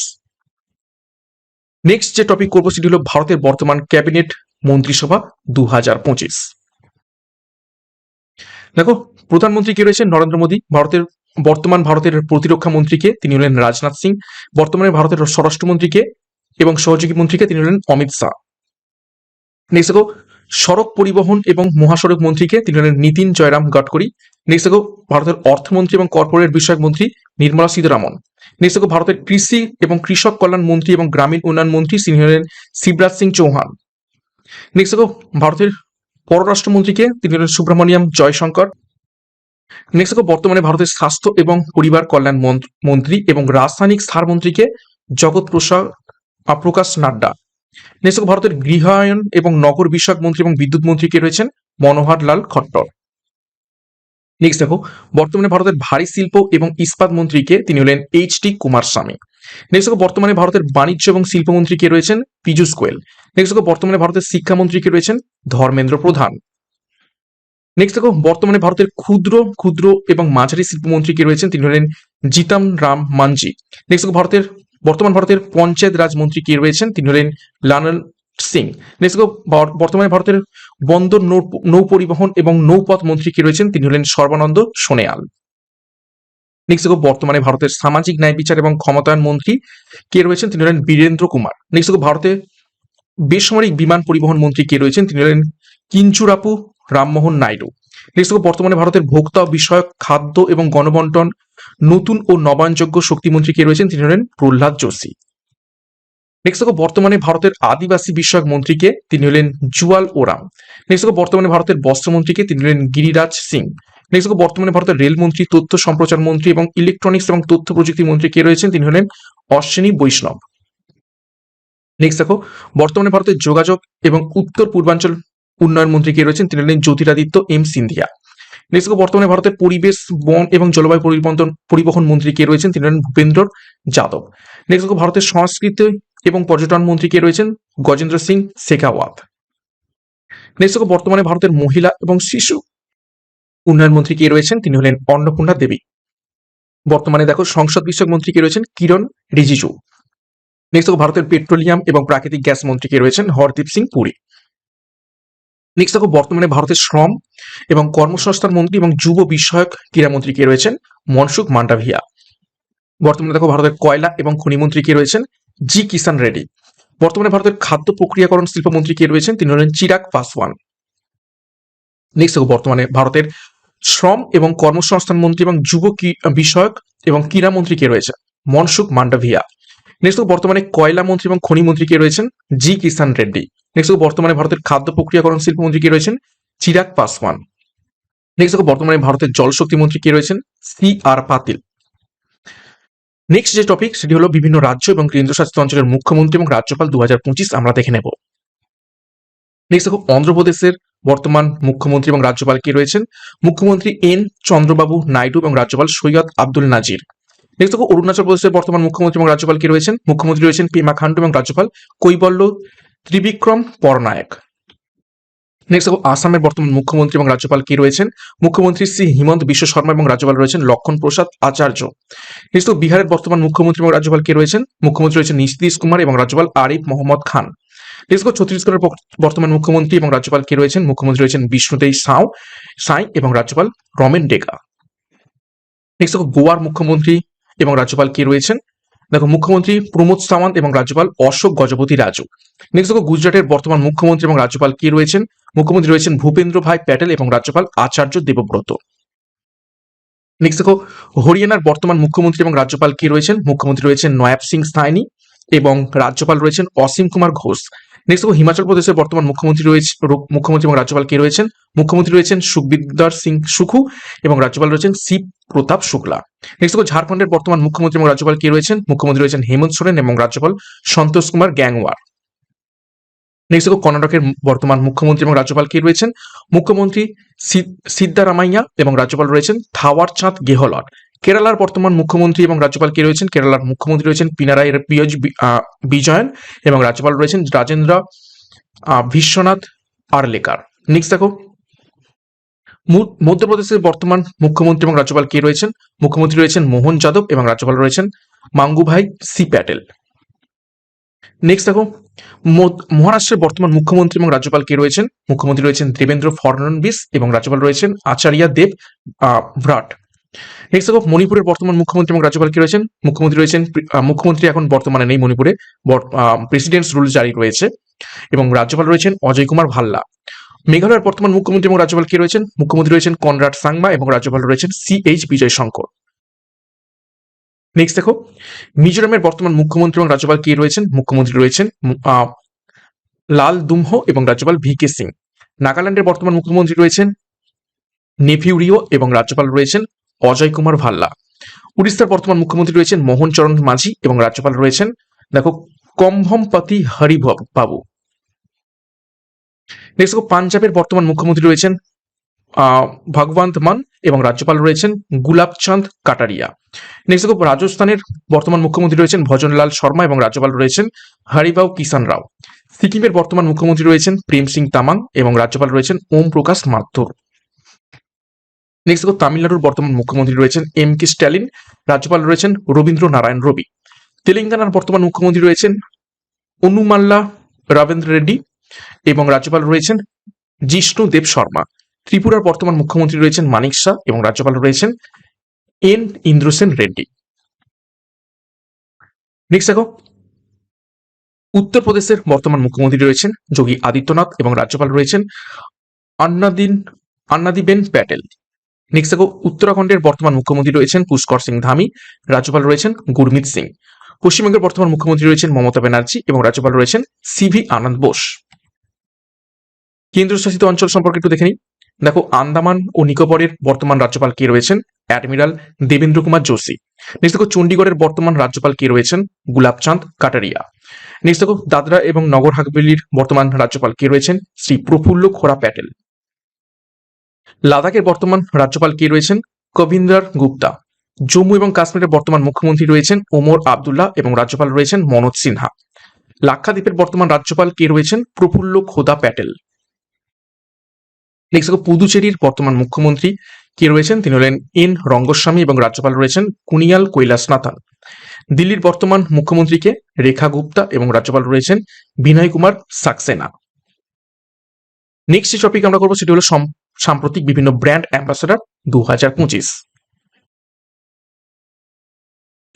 নেক্সট যে টপিক করবো সেটি হলো ভারতের বর্তমান ক্যাবিনেট মন্ত্রিসভা 2025। দেখো প্রধানমন্ত্রী কে রয়েছেন? নরেন্দ্র মোদী। ভারতের প্রতিরক্ষা মন্ত্রীকে? তিনি হলেন রাজনাথ সিং। বর্তমানে ভারতের স্বরাষ্ট্রমন্ত্রীকে এবং সহযোগী মন্ত্রীকে? তিনি হলেন অমিত শাহ। নেক্সট দেখো সড়ক পরিবহন এবং মহাসড়ক মন্ত্রীকে? তিনি হলেন নীতিন জয়রাম গডকরি। নেক্সট দেখো ভারতের অর্থমন্ত্রী এবং কর্পোরেট বিষয়ক মন্ত্রী নির্মলা সীতারামন। নেক্সট দেখো ভারতের কৃষি এবং কৃষক কল্যাণ মন্ত্রী এবং গ্রামীণ উন্নয়ন মন্ত্রী তিনি হলেন শিবরাজ সিং চৌহান। নেক্সট দেখো ভারতের পররাষ্ট্রমন্ত্রীকে? তিনি হলেন সুব্রমণিয়াম জয়শঙ্কর। নেক্সট দেখো বর্তমানে ভারতের স্বাস্থ্য এবং পরিবার কল্যাণ মন্ত্রী এবং রাসায়নিক সার মন্ত্রীকে? জগৎ প্রকাশ নাড্ডা। নেক্সট দেখো ভারতের গৃহায়ন এবং নগর বিষয়ক মন্ত্রী এবং বিদ্যুৎ মন্ত্রী কে রয়েছেন? মনোহর লাল খট্টর। নেক্সট দেখো বর্তমানে ভারতের ভারী শিল্প এবং ইস্পাত মন্ত্রীকে? তিনি হলেন এইচ.ডি. কুমারস্বামী। নেক্সট দেখো বর্তমানে ভারতের বাণিজ্য এবং শিল্পমন্ত্রী কে রয়েছেন? পীযূষ গোয়েল। নেক্সট দেখো বর্তমানে ভারতের শিক্ষামন্ত্রী কে রয়েছেন? ধর্মেন্দ্র প্রধান। নেক্সট দেখো বর্তমানে ভারতের ক্ষুদ্র এবং মাঝারি শিল্পমন্ত্রী কে রয়েছেন? তিনি হলেন জিতাম রাম মানজি। নেক্সট দেখো ভারতের পঞ্চায়েত রাজ মন্ত্রী কে রয়েছেন? তিনি হলেন লালন সিং। নেক্সট দেখো বর্তমানে ভারতের বন্দর নৌ পরিবহন এবং নৌপথ মন্ত্রী কে রয়েছেন? তিনি হলেন সর্বানন্দ সোনোয়াল। নেক্সট দেখো বর্তমানে ভারতের সামাজিক ন্যায় বিচার এবং ক্ষমতায়ন মন্ত্রী কে রয়েছেন? তিনি হলেন বীরেন্দ্র কুমার। নেক্সট দেখো ভারতের বেসামরিক বিমান পরিবহন মন্ত্রী কে রয়েছেন? তিনি হলেন কিঞ্চুরাপু রামমোহন নাইডু। নেক্সট দেখো বর্তমানে ভারতের ভোক্তা বিষয়ক খাদ্য এবং গণবন্টন নতুন ও নবায়নযোগ্য শক্তিমন্ত্রী কে রয়েছেন? তিনি হলেন প্রহ্লাদ যোশী। নেক্সট দেখো বর্তমানে ভারতের আদিবাসী বিষয়ক মন্ত্রীকে? তিনি হলেন জুয়াল ওরাম। নেক্সট দেখো বর্তমানে ভারতের বস্ত্রমন্ত্রীকে? তিনি হলেন গিরিরাজ সিং। নেক্সট দেখো বর্তমানে ভারতের রেলমন্ত্রী, তথ্য সম্প্রচার মন্ত্রী এবং ইলেকট্রনিক্স এবং তথ্য প্রযুক্তি মন্ত্রী কে রয়েছেন? তিনি হলেন অশ্বিনী বৈষ্ণব। নেক্সট দেখো বর্তমানে ভারতের যোগাযোগ এবং উত্তর পূর্বাঞ্চল উন্নয়ন মন্ত্রী কে রয়েছেন? তিনি হলেন জ্যোতিরাদিত্য এম সিন্ধিয়া। নেক্সট দেখো বর্তমানে ভারতের পরিবেশ, বন এবং জলবায়ু পরিবহন মন্ত্রী কে রয়েছেন? তিনি হলেন ভূপেন্দ্র যাদব। নেক্সট দেখো ভারতের সংস্কৃতি এবং পর্যটন মন্ত্রী কে রয়েছেন? গজেন্দ্র সিং শেখাওয়াত। নেক্সট দেখো বর্তমানে ভারতের মহিলা এবং শিশু উন্নয়ন মন্ত্রী কে রয়েছেন? তিনি হলেন অন্নপূর্ণা দেবী। বর্তমানে দেখো সংসদ বিষয়ক মন্ত্রী কে রয়েছেন? কিরণ রিজিজু। নেক্সট দেখো ভারতের পেট্রোলিয়াম এবং প্রাকৃতিক গ্যাস মন্ত্রী কে রয়েছেন? হরদীপ সিং পুরী। নেক্সট দেখো বর্তমানে ভারতের শ্রম এবং কর্মসংস্থান মন্ত্রী এবং যুব বিষয়ক ক্রীড়ামন্ত্রী কে রয়েছেন? মনসুখ মান্ডাভিয়া। বর্তমানে দেখো ভারতের কয়লা এবং খনি মন্ত্রী কে রয়েছেন? জি কিষান রেড্ডি। বর্তমানে ভারতের খাদ্য প্রক্রিয়াকরণ শিল্প মন্ত্রী কে রয়েছেন? তিনি হলেন চিরাগ পাসওয়ান। নেক্সট দেখো বর্তমানে ভারতের শ্রম এবং কর্মসংস্থান মন্ত্রী এবং যুব বিষয়ক এবং ক্রীড়া মন্ত্রী কে রয়েছে? মনসুখ মান্ডাভিয়া। নেক্সট দেখো বর্তমানে কয়লা মন্ত্রী এবং খনি মন্ত্রী কে রয়েছেন? জি কিষান রেড্ডি। নেক্সট দেখো বর্তমানে ভারতের খাদ্য প্রক্রিয়াকরণ শিল্প মন্ত্রী কে রয়েছেন? চিরাগ পাসওয়ান। নেক্সট দেখো বর্তমানে ভারতের জলশক্তি মন্ত্রী কে রয়েছেন? সি আর পাতিল। নেক্সট যে টপিক সেটি হলো বিভিন্ন রাজ্য এবং কেন্দ্রশাসিত অঞ্চলের মুখ্যমন্ত্রী এবং রাজ্যপাল 2025 আমরা দেখে নেব। নেক্সট দেখো অন্ধ্রপ্রদেশের বর্তমান মুখ্যমন্ত্রী এবং রাজ্যপাল কে রয়েছেন? মুখ্যমন্ত্রী এন চন্দ্রবাবু নাইডু এবং রাজ্যপাল সৈয়দ আব্দুল নাজির। নেক্সট দেখো অরুণাচল প্রদেশের বর্তমান মুখ্যমন্ত্রী এবং রাজ্যপাল কে রয়েছেন? মুখ্যমন্ত্রী রয়েছেন পেমা খান্ডু এবং রাজ্যপাল কৈবল্য ত্রিবিক্রম পরনায়ক। নেক্সট দেখো আসামের বর্তমান মুখ্যমন্ত্রী এবং রাজ্যপাল কে রয়েছেন? মুখ্যমন্ত্রী শ্রী হিমন্ত বিশ্ব শর্মা এবং রাজ্যপাল রয়েছেন লক্ষণ প্রসাদ আচার্য। নেক্সট দেখো বিহারের বর্তমান মুখ্যমন্ত্রী এবং রাজ্যপাল কে রয়েছেন? মুখ্যমন্ত্রী রয়েছেন নীতিশ কুমার এবং রাজ্যপাল আরিফ মোহাম্মদ খান। নেক্সট দেখো ছত্তিশগড়ের বর্তমান মুখ্যমন্ত্রী এবং রাজ্যপাল কে রয়েছেন? মুখ্যমন্ত্রী রয়েছেন বিষ্ণুদেব সাই এবং রাজ্যপাল রমেন ডেকা। নেক্সট দেখো গোয়ার মুখ্যমন্ত্রী এবং রাজ্যপাল কে রয়েছেন? দেখো মুখ্যমন্ত্রী প্রমোদ সাওয়ান্ত এবং রাজ্যপাল অশোক গজপতি রাজু। নেক্সট দেখো গুজরাটের বর্তমান মুখ্যমন্ত্রী এবং রাজ্যপাল কে রয়েছেন? মুখ্যমন্ত্রী রয়েছেন ভূপেন্দ্র ভাই প্যাটেল এবং রাজ্যপাল আচার্য দেবব্রত। নেক্সট দেখো, হরিয়ানার বর্তমান মুখ্যমন্ত্রী এবং রাজ্যপাল কে রয়েছেন? মুখ্যমন্ত্রী রয়েছেন নয়াব সিং সাইনি এবং রাজ্যপাল রয়েছেন অসীম কুমার ঘোষ। নেক্সট দেখো, হিমাচল প্রদেশের বর্তমান মুখ্যমন্ত্রী এবং রাজ্যপাল কে রয়েছেন? মুখ্যমন্ত্রী রয়েছেন সুখবিন্দর সিং সুখু এবং রাজ্যপাল রয়েছেন শিব প্রতাপ শুক্লা। নেক্সট দেখো, ঝাড়খণ্ডের বর্তমান মুখ্যমন্ত্রী এবং রাজ্যপাল কে রয়েছেন? মুখ্যমন্ত্রী রয়েছেন হেমন্ত সোরেন এবং রাজ্যপাল সন্তোষ কুমার গ্যাংওয়ার। নেক্সট দেখো, কর্ণাটকের বর্তমান মুখ্যমন্ত্রী এবং রাজ্যপাল কে রয়েছেন? মুখ্যমন্ত্রী সিদ্দারামাইয়া এবং রাজ্যপাল রয়েছেন থাওয়ার চাঁদ গেহলট। কেরালার বর্তমান মুখ্যমন্ত্রী এবং রাজ্যপাল কে রয়েছেন? কেরালার মুখ্যমন্ত্রী রয়েছেন পিনারাই বিজয়ন এবং রাজ্যপাল রয়েছেন রাজেন্দ্র বিশ্বনাথ আরলেকার। নেক্সট দেখো, মধ্যপ্রদেশের বর্তমান মুখ্যমন্ত্রী এবং রাজ্যপাল কে রয়েছেন? মুখ্যমন্ত্রী রয়েছেন মোহন যাদব এবং রাজ্যপাল রয়েছেন মাঙ্গুভাই সি প্যাটেল। নেক্সট দেখো, মহারাষ্ট্রের বর্তমান মুখ্যমন্ত্রী এবং রাজ্যপাল কে রয়েছেন? মুখ্যমন্ত্রী রয়েছেন দেবেন্দ্র ফডনবিস এবং রাজ্যপাল রয়েছেন আচার্য দেব ভ্রাট। নেক্সট দেখো, মণিপুরের বর্তমান মুখ্যমন্ত্রী এবং রাজ্যপাল কে রয়েছেন? মুখ্যমন্ত্রী এখন বর্তমানে নেই মণিপুরে, প্রেসিডেন্টস রুল জারি রয়েছে এবং রাজ্যপাল রয়েছেন অজয় কুমার ভাল্লা। মেঘালয়ের বর্তমান মুখ্যমন্ত্রী এবং রাজ্যপাল কে রয়েছেন? মুখ্যমন্ত্রী রয়েছেন কনরাড সাংমা এবং রাজ্যপাল রয়েছেন CH বিজয় শঙ্কর। নেক্সট দেখো, মিজোরামের বর্তমান মুখ্যমন্ত্রী এবং রাজ্যপাল কে রয়েছেন? মুখ্যমন্ত্রী রয়েছেন লাল দুমহো এবং রাজ্যপাল VK সিং। নাগাল্যান্ডের বর্তমান মুখ্যমন্ত্রী রয়েছেন নেফিউ রিও এবং রাজ্যপাল রয়েছেন অজয় কুমার ভাল্লা। উড়িষ্যার বর্তমান মুখ্যমন্ত্রী রয়েছেন মোহন চরণ মাঝি এবং রাজ্যপাল রয়েছেন দেখো কম্ভমপতি বাবু। নেক্সট দেখো, পাঞ্জাবের বর্তমান মুখ্যমন্ত্রী রয়েছেন ভগবন্ত মান এবং রাজ্যপাল রয়েছেন গুলাবচাঁদ কাটারিয়া। নেক্সট দেখো, রাজস্থানের বর্তমান মুখ্যমন্ত্রী রয়েছেন ভজনলাল শর্মা এবং রাজ্যপাল রয়েছেন হরিবাউ কিষান রাও। সিকিমের বর্তমান মুখ্যমন্ত্রী রয়েছেন প্রেম সিং তামাং এবং রাজ্যপাল রয়েছেন ওম প্রকাশ মাথুর। নেক্সট দেখো, তামিলনাড়ুর বর্তমান মুখ্যমন্ত্রী রয়েছেন MK স্ট্যালিন, রাজ্যপাল রয়েছেন রবীন্দ্র নারায়ণ রবি। তেলেঙ্গানার বর্তমান মুখ্যমন্ত্রী রয়েছেন অনুমাল্লা রবীন্দ্র রেড্ডি এবং রাজ্যপাল রয়েছেন জিষ্ণু দেব শর্মা। ত্রিপুরার বর্তমান মুখ্যমন্ত্রী রয়েছেন মানিক শাহ এবং রাজ্যপাল রয়েছেন N ইন্দ্রসেন রেড্ডি। নেক্সট দেখো, উত্তরপ্রদেশের বর্তমান মুখ্যমন্ত্রী রয়েছেন যোগী আদিত্যনাথ এবং রাজ্যপাল রয়েছেন আন্নাদিবেন প্যাটেল। নেক্সট দেখো, উত্তরাখণ্ডের বর্তমান মুখ্যমন্ত্রী রয়েছেন পুষ্কর সিং ধামি, রাজ্যপাল রয়েছেন গুরমিত সিং। পশ্চিমবঙ্গের বর্তমান মুখ্যমন্ত্রী রয়েছেন মমতা ব্যানার্জি এবং রাজ্যপাল রয়েছেন CV আনন্দ বোস। কেন্দ্রশাসিত অঞ্চল সম্পর্কে একটু দেখে নিই। দেখো, আন্দামান ও নিকোবরের বর্তমান রাজ্যপাল কে রয়েছেন? অ্যাডমিরাল দেবেন্দ্র কুমার যোশী। নেক্সট দেখো, চণ্ডীগড়ের বর্তমান রাজ্যপাল কে রয়েছেন? গুলাবচাঁদ কাটারিয়া। নেক্সট দেখো, দাদরা এবং নগর হাভেলির বর্তমান রাজ্যপাল কে রয়েছেন? শ্রী প্রফুল্ল খোরা প্যাটেল। লাদাখের বর্তমান রাজ্যপাল কে রয়েছেন? কবিন্দর গুপ্তা। জম্মু এবং কাশ্মীরের বর্তমান মুখ্যমন্ত্রী রয়েছেন ওমর আবদুল্লাহ এবং রাজ্যপাল রয়েছেন মনোজ সিনহা। লাক্ষাদ্বীপের বর্তমান রাজ্যপাল কে রয়েছেন? প্রফুল্ল খোদা প্যাটেল। নেক্সট দেখো, পুদুচেরির বর্তমান মুখ্যমন্ত্রী কে রয়েছেন? তিনি হলেন N রঙ্গস্বামী এবং রাজ্যপাল রয়েছেন কুনিয়াল কৈলাসনাথন। দিল্লির বর্তমান মুখ্যমন্ত্রীকে রেখা গুপ্তা এবং রাজ্যপাল রয়েছেন বিনয় কুমার সাক্সেনা। নেক্সট যে টপিক আমরা করবো সেটি হলো সাম্প্রতিক বিভিন্ন ব্র্যান্ড অ্যাম্বাসেডর 2025।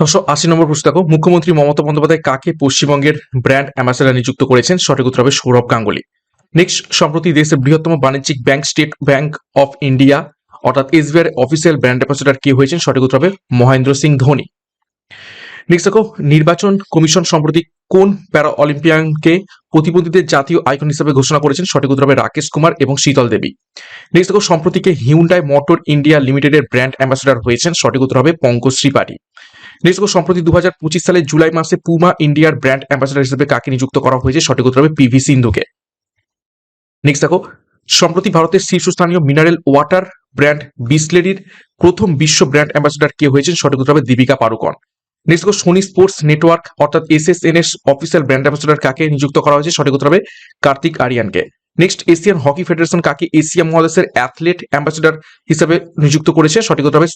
980 নম্বর প্রশ্ন দেখো, মুখ্যমন্ত্রী মমতা বন্দ্যোপাধ্যায় কাকে পশ্চিমবঙ্গের ব্র্যান্ড অ্যাম্বাসেডর নিযুক্ত করেছেন? সঠিক উত্তর হবে সৌরভ গাঙ্গুলি। নেক্সট, সম্প্রতি দেশের বৃহত্তম বাণিজ্যিক bank state bank of India অর্থাৎ SBI অফিসিয়াল ব্র্যান্ড অ্যাম্বাসেডর কে হয়েছেন? সঠিক উত্তর হবে মহেন্দ্র সিং ধোনি। নেক্সট দেখো, নির্বাচন কমিশন সম্প্রতি কোন প্যারা অলিম্পিয়ানকে প্রতিবন্ধীদের জাতীয় আইকন হিসেবে ঘোষণা করেছেন? সঠিক উত্তর হবে রাকেশ কুমার এবং শীতল দেবী। নেক্সট দেখো, সম্প্রতিকে হিউন্ডাই মোটর ইন্ডিয়া লিমিটেডের ব্র্যান্ড অ্যাম্বাসেডর হয়েছেন? সঠিক উত্তর হবে পঙ্কজ ত্রিপাঠী। নেক্সট দেখো, সম্প্রতি 2025 সালে জুলাই মাসে পুমা ইন্ডিয়ার ব্র্যান্ড অ্যাম্বাসেডর হিসেবে কাকে নিযুক্ত করা হয়েছে? সঠিক উত্তর হবে PV সিন্ধুকে। নেক্সট দেখো, সম্প্রতি ভারতের শীর্ষস্থানীয় মিনারেল ওয়াটার ব্র্যান্ড বিসলেরির প্রথম বিশ্ব ব্র্যান্ড অ্যাম্বাসেডর কে হয়েছেন? সঠিক উত্তর হবে দীপিকা পাড়ুকন। নেক্সট দেখো, সোনি স্পোর্টস নেটওয়ার্ক অর্থাৎ SSN এর অফিসিয়াল ব্র্যান্ড অ্যাম্বাসেডর কাকে নিযুক্ত করা হয়েছে? সঠিক উত্তর হবে কার্তিক আরিয়ানকে। নেক্সট, এশিয়ান হকি ফেডারেশন কাকে এশিয়া মহাদেশের অ্যাথলেট অ্যাম্বাসেডর হিসেবে নিযুক্ত করেছে? সঠিক উত্তর হবে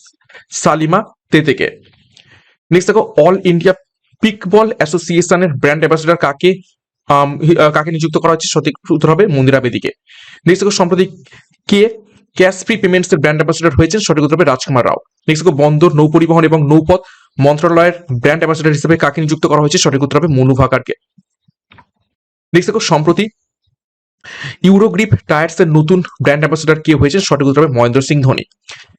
সালিমা তেতেকে। নেক্সট দেখো, অল ইন্ডিয়া পিকবল অ্যাসোসিয়েশনের ব্র্যান্ড অ্যাম্বাসেডর কাকে নিযুক্ত করা হচ্ছে? সঠিক উত্তর হবে মন্দিরা বেদিকে। নেক্সট দেখো, সম্প্রতি কে ক্যাশ ফ্রি পেমেন্টস এর ব্র্যান্ড অ্যাম্বাসেডর হয়েছেন? সঠিক উত্তর হবে রাজকুমার রাও। নেক্সট দেখো, বন্দর নৌপরিবহন এবং নৌপথ মন্ত্রণালয়ের ব্র্যান্ড অ্যাম্বাসেডর হিসেবে কাকে নিযুক্ত করা হয়েছে? সঠিক উত্তর হবে মনু ভাকারকে। নেক্সট দেখো, সম্প্রতি ইউরোগ্রিপ টায়ার্স এর নতুন ব্র্যান্ড অ্যাম্বাসেডর কে হয়েছে? সঠিক উত্তর হবে মহেন্দ্র সিং ধোনি।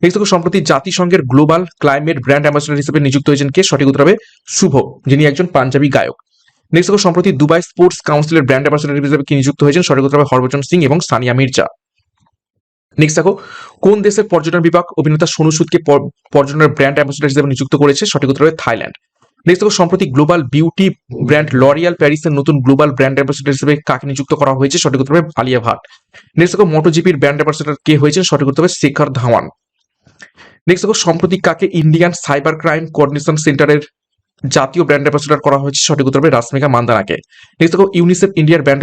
নেক্সট দেখো সম্প্রতি জাতিসংঘের গ্লোবাল ক্লাইমেট ব্র্যান্ড অ্যাম্বাসেডর হিসেবে নিযুক্ত হয়েছেন কে? সঠিক উত্তর হবে শুভ, যিনি একজন পাঞ্জাবি গায়ক। নেক্সট দেখো সম্প্রতি দুবাই স্পোর্টস কাউন্সিলের ব্র্যান্ড অ্যাম্বাসেডর হিসেবে কি নিযুক্ত হয়েছেন? সঠিক উত্তর হবে হরভজন সিং এবং সানিয়া মির্জা। নেক্সট দেখো কোন দেশের পর্যটন বিভাগ অভিনেতা সোনু সুদকে পর্যটনের ব্র্যান্ড অ্যাম্বাসেডর হিসেবে নিযুক্ত করেছে? সঠিক উত্তর হবে থাইল্যান্ড। নেক্সট দেখো সম্প্রতি গ্লোবাল বিউটি ব্র্যান্ড লরিয়াল প্যারিসের নতুন গ্লোবাল ব্র্যান্ড অ্যাম্বাসেডর হিসেবে কাকে নিযুক্ত করা হয়েছে? সঠিক উত্তর হবে আলিয়া ভাট। নেক্সট দেখো মোটোজিপির ব্র্যান্ড অ্যাম্বাসেডর কে হয়েছেন? সঠিক উত্তর হবে শেখর ধাওয়ান। নেক্সট দেখো সম্প্রতি কাকে ইন্ডিয়ান সাইবার ক্রাইম কোঅর্ডিনেশন সেন্টারের জাতীয় ব্র্যান্ড অ্যাম্বাসেডর করা হয়েছে? সঠিক উত্তর হবে রাশ্মিকা মান্দানাকে। নেক্সট দেখো ইউনিসেফ ইন্ডিয়ার ব্র্যান্ড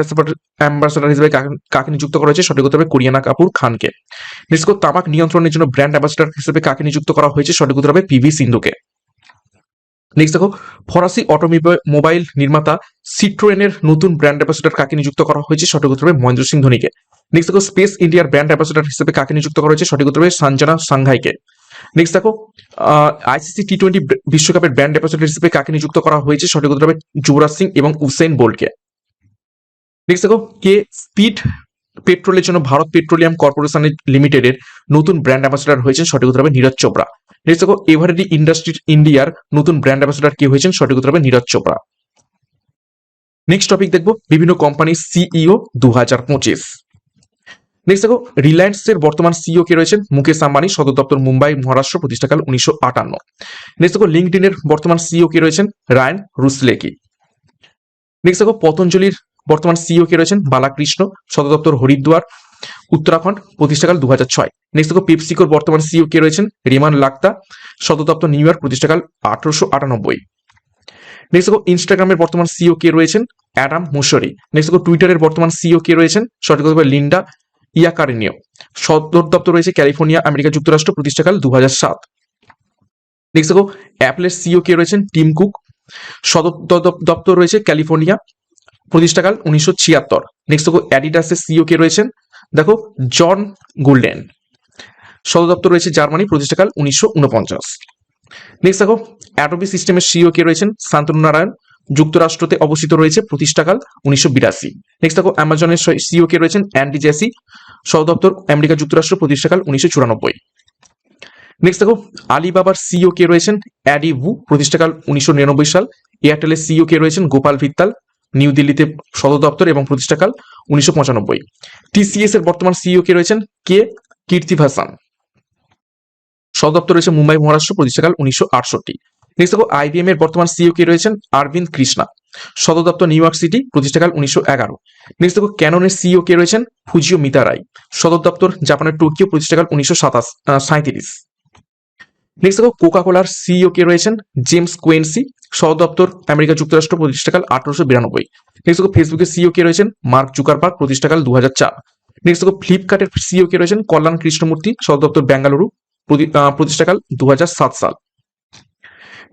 অ্যাম্বাসেডর হিসেবে কাকে নিযুক্ত করা হয়েছে? সঠিক উত্তর হবে কুরিয়ানা কাপুর খানকে। নেক্সট দেখো তামাক নিয়ন্ত্রণের জন্য ব্র্যান্ড অ্যাম্বাসেডর হিসেবে কাকে নিযুক্ত করা হয়েছে? সঠিক উত্তর হবে পিভি সিন্ধুকে। নেক্সট দেখো ফরাসি অটোমোবাইল নির্মাতা সিট্রোয়েনের নতুন ব্র্যান্ড অ্যাম্বাসেডর কাকে নিযুক্ত করা হয়েছে? সঠিক উত্তর হবে মহেন্দ্র সিং ধোনিকে। নেক্সট দেখো স্পেস ইন্ডিয়ার ব্র্যান্ড অ্যাম্বাসেডর হিসেবে কাকে নিযুক্ত করা হয়েছে? সঠিক উত্তর হবে সঞ্জনা সাংঘাইকে। নেক্সট দেখো আইসিসি টি20 বিশ্বকাপের ব্র্যান্ড অ্যাম্বাসেডর হিসেবে কাকে নিযুক্ত করা হয়েছে? সঠিক উত্তর হবে যুবরাজ সিং এবং উসেন বোল্টকে। নেক্সট দেখো কে স্পিড পেট্রোলের জন্য ভারত পেট্রোলিয়াম কর্পোরেশন লিমিটেডের নতুন ব্র্যান্ড অ্যাম্বাসেডর হয়েছেন? সঠিক উত্তর হবে নীরজ চোপড়া। নেক্সট দেখো এভারেডি ইন্ডাস্ট্রি ইন্ডিয়ার নতুন ব্র্যান্ড অ্যাম্বাসেডর কে হয়েছেন? সঠিক উত্তর হবে নীরজ চোপড়া। নেক্সট টপিক দেখবো বিভিন্ন কোম্পানির সিইও 2025। নেক্সট দেখো রিলায়েন্সের বর্তমান সিইও কে রয়েছেন? মুকেশ আম্বানি, সদর দপ্তর মুম্বাই মহারাষ্ট্র, প্রতিষ্ঠাকাল 1958। নেক্সট দেখো লিঙ্কডইনের বর্তমান সিইও কে রয়েছেন? রায়ান রুসলেকি। নেক্সট দেখো পতঞ্জলির বর্তমান সিইও কে রয়েছেন? বালাকৃষ্ণ, সদর দপ্তর হরিদ্বার উত্তরাখণ্ড, প্রতিষ্ঠাকাল 2006। নেক্সট দেখো পেপসিকোর বর্তমান সিইও কে রয়েছেন? রিমান লাক্তা, সদর দপ্তর নিউ ইয়র্ক, প্রতিষ্ঠাকাল 1898। নেক্সট দেখো ইনস্টাগ্রামের বর্তমান সিইও কে রয়েছেন? অ্যাডাম মুশরি। নেক্সট দেখো টুইটারের বর্তমান সিইও কে রয়েছেন? সঠিক উত্তর হবে লিন্ডা ইয়াকারিনিও, সদর দপ্তর রয়েছে ক্যালিফোর্নিয়া, আমেরিকা যুক্তরাষ্ট্র, প্রতিষ্ঠাকাল 2007। নেক্সট দেখো অ্যাপলের সিইও কে রয়েছেন? টিম কুক, সদর দপ্তর রয়েছে ক্যালিফোর্নিয়া, প্রতিষ্ঠাকাল 1976। নেক্সট দেখো অ্যাডিডাসের সিইও কে রয়েছেন? দেখো জন গোল্ডেন, সদর দপ্তর রয়েছে জার্মানি, প্রতিষ্ঠাকাল 1949। নেক্সট দেখো অ্যাডোবি সিস্টেমের সিইও কে রয়েছেন? শান্তনু নারায়ণ, যুক্তরাষ্ট্রতে অবস্থিত রয়েছে, প্রতিষ্ঠাকাল 1982। নেক্সট দেখো অ্যামাজনের সিইও কে রয়েছেন? অ্যান্ডি জেসি, সদর দপ্তর আমেরিকা যুক্তরাষ্ট্র, প্রতিষ্ঠাকাল 1994। নেক্সট দেখো আলিবাবার সিইও কে রয়েছেন? অ্যাডি ভু, প্রতিষ্ঠাকাল 1999 সাল। এয়ারটেলের সিইও কে রয়েছেন? গোপাল ভিত্তাল, নিউ দিল্লিতে সদর দপ্তর এবং প্রতিষ্ঠাকাল 1995। টিসিএস এর বর্তমান সিইও কে রয়েছেন? কে কীর্তিভাসান, সদর দপ্তর রয়েছে মুম্বাই মহারাষ্ট্র, প্রতিষ্ঠাকাল 1968। নেক্সট দেখো আইবিএম এর বর্তমান সিইও কে রয়েছেন? অরবিন্দ কৃষ্ণা, সদর দপ্তর নিউ ইয়র্ক সিটি, প্রতিষ্ঠাকাল 1911। নেক্সট দেখো ক্যাননের সিইও কে রয়েছেন? ফুজিও মিতা রাই, সদর দপ্তর জাপানের টোকিও, প্রতিষ্ঠাকাল 1937। নেক্সট দেখো কোকা কোলার সিইও কে রয়েছেন? জেমস কোয়েন্সি, সদর দপ্তর আমেরিকা যুক্তরাষ্ট্র, প্রতিষ্ঠাকাল 1892। নেক্সট দেখো ফেসবুকের সিইও কে রয়েছেন? Mark Zuckerberg, প্রতিষ্ঠাকাল 2004। নেক্সট দেখো ফ্লিপকার্টের সিইও কে রয়েছেন? কল্যাণ কৃষ্ণমূর্তি, সদর দপ্তর বেঙ্গালুরু, প্রতিষ্ঠাকাল 2007 সাল।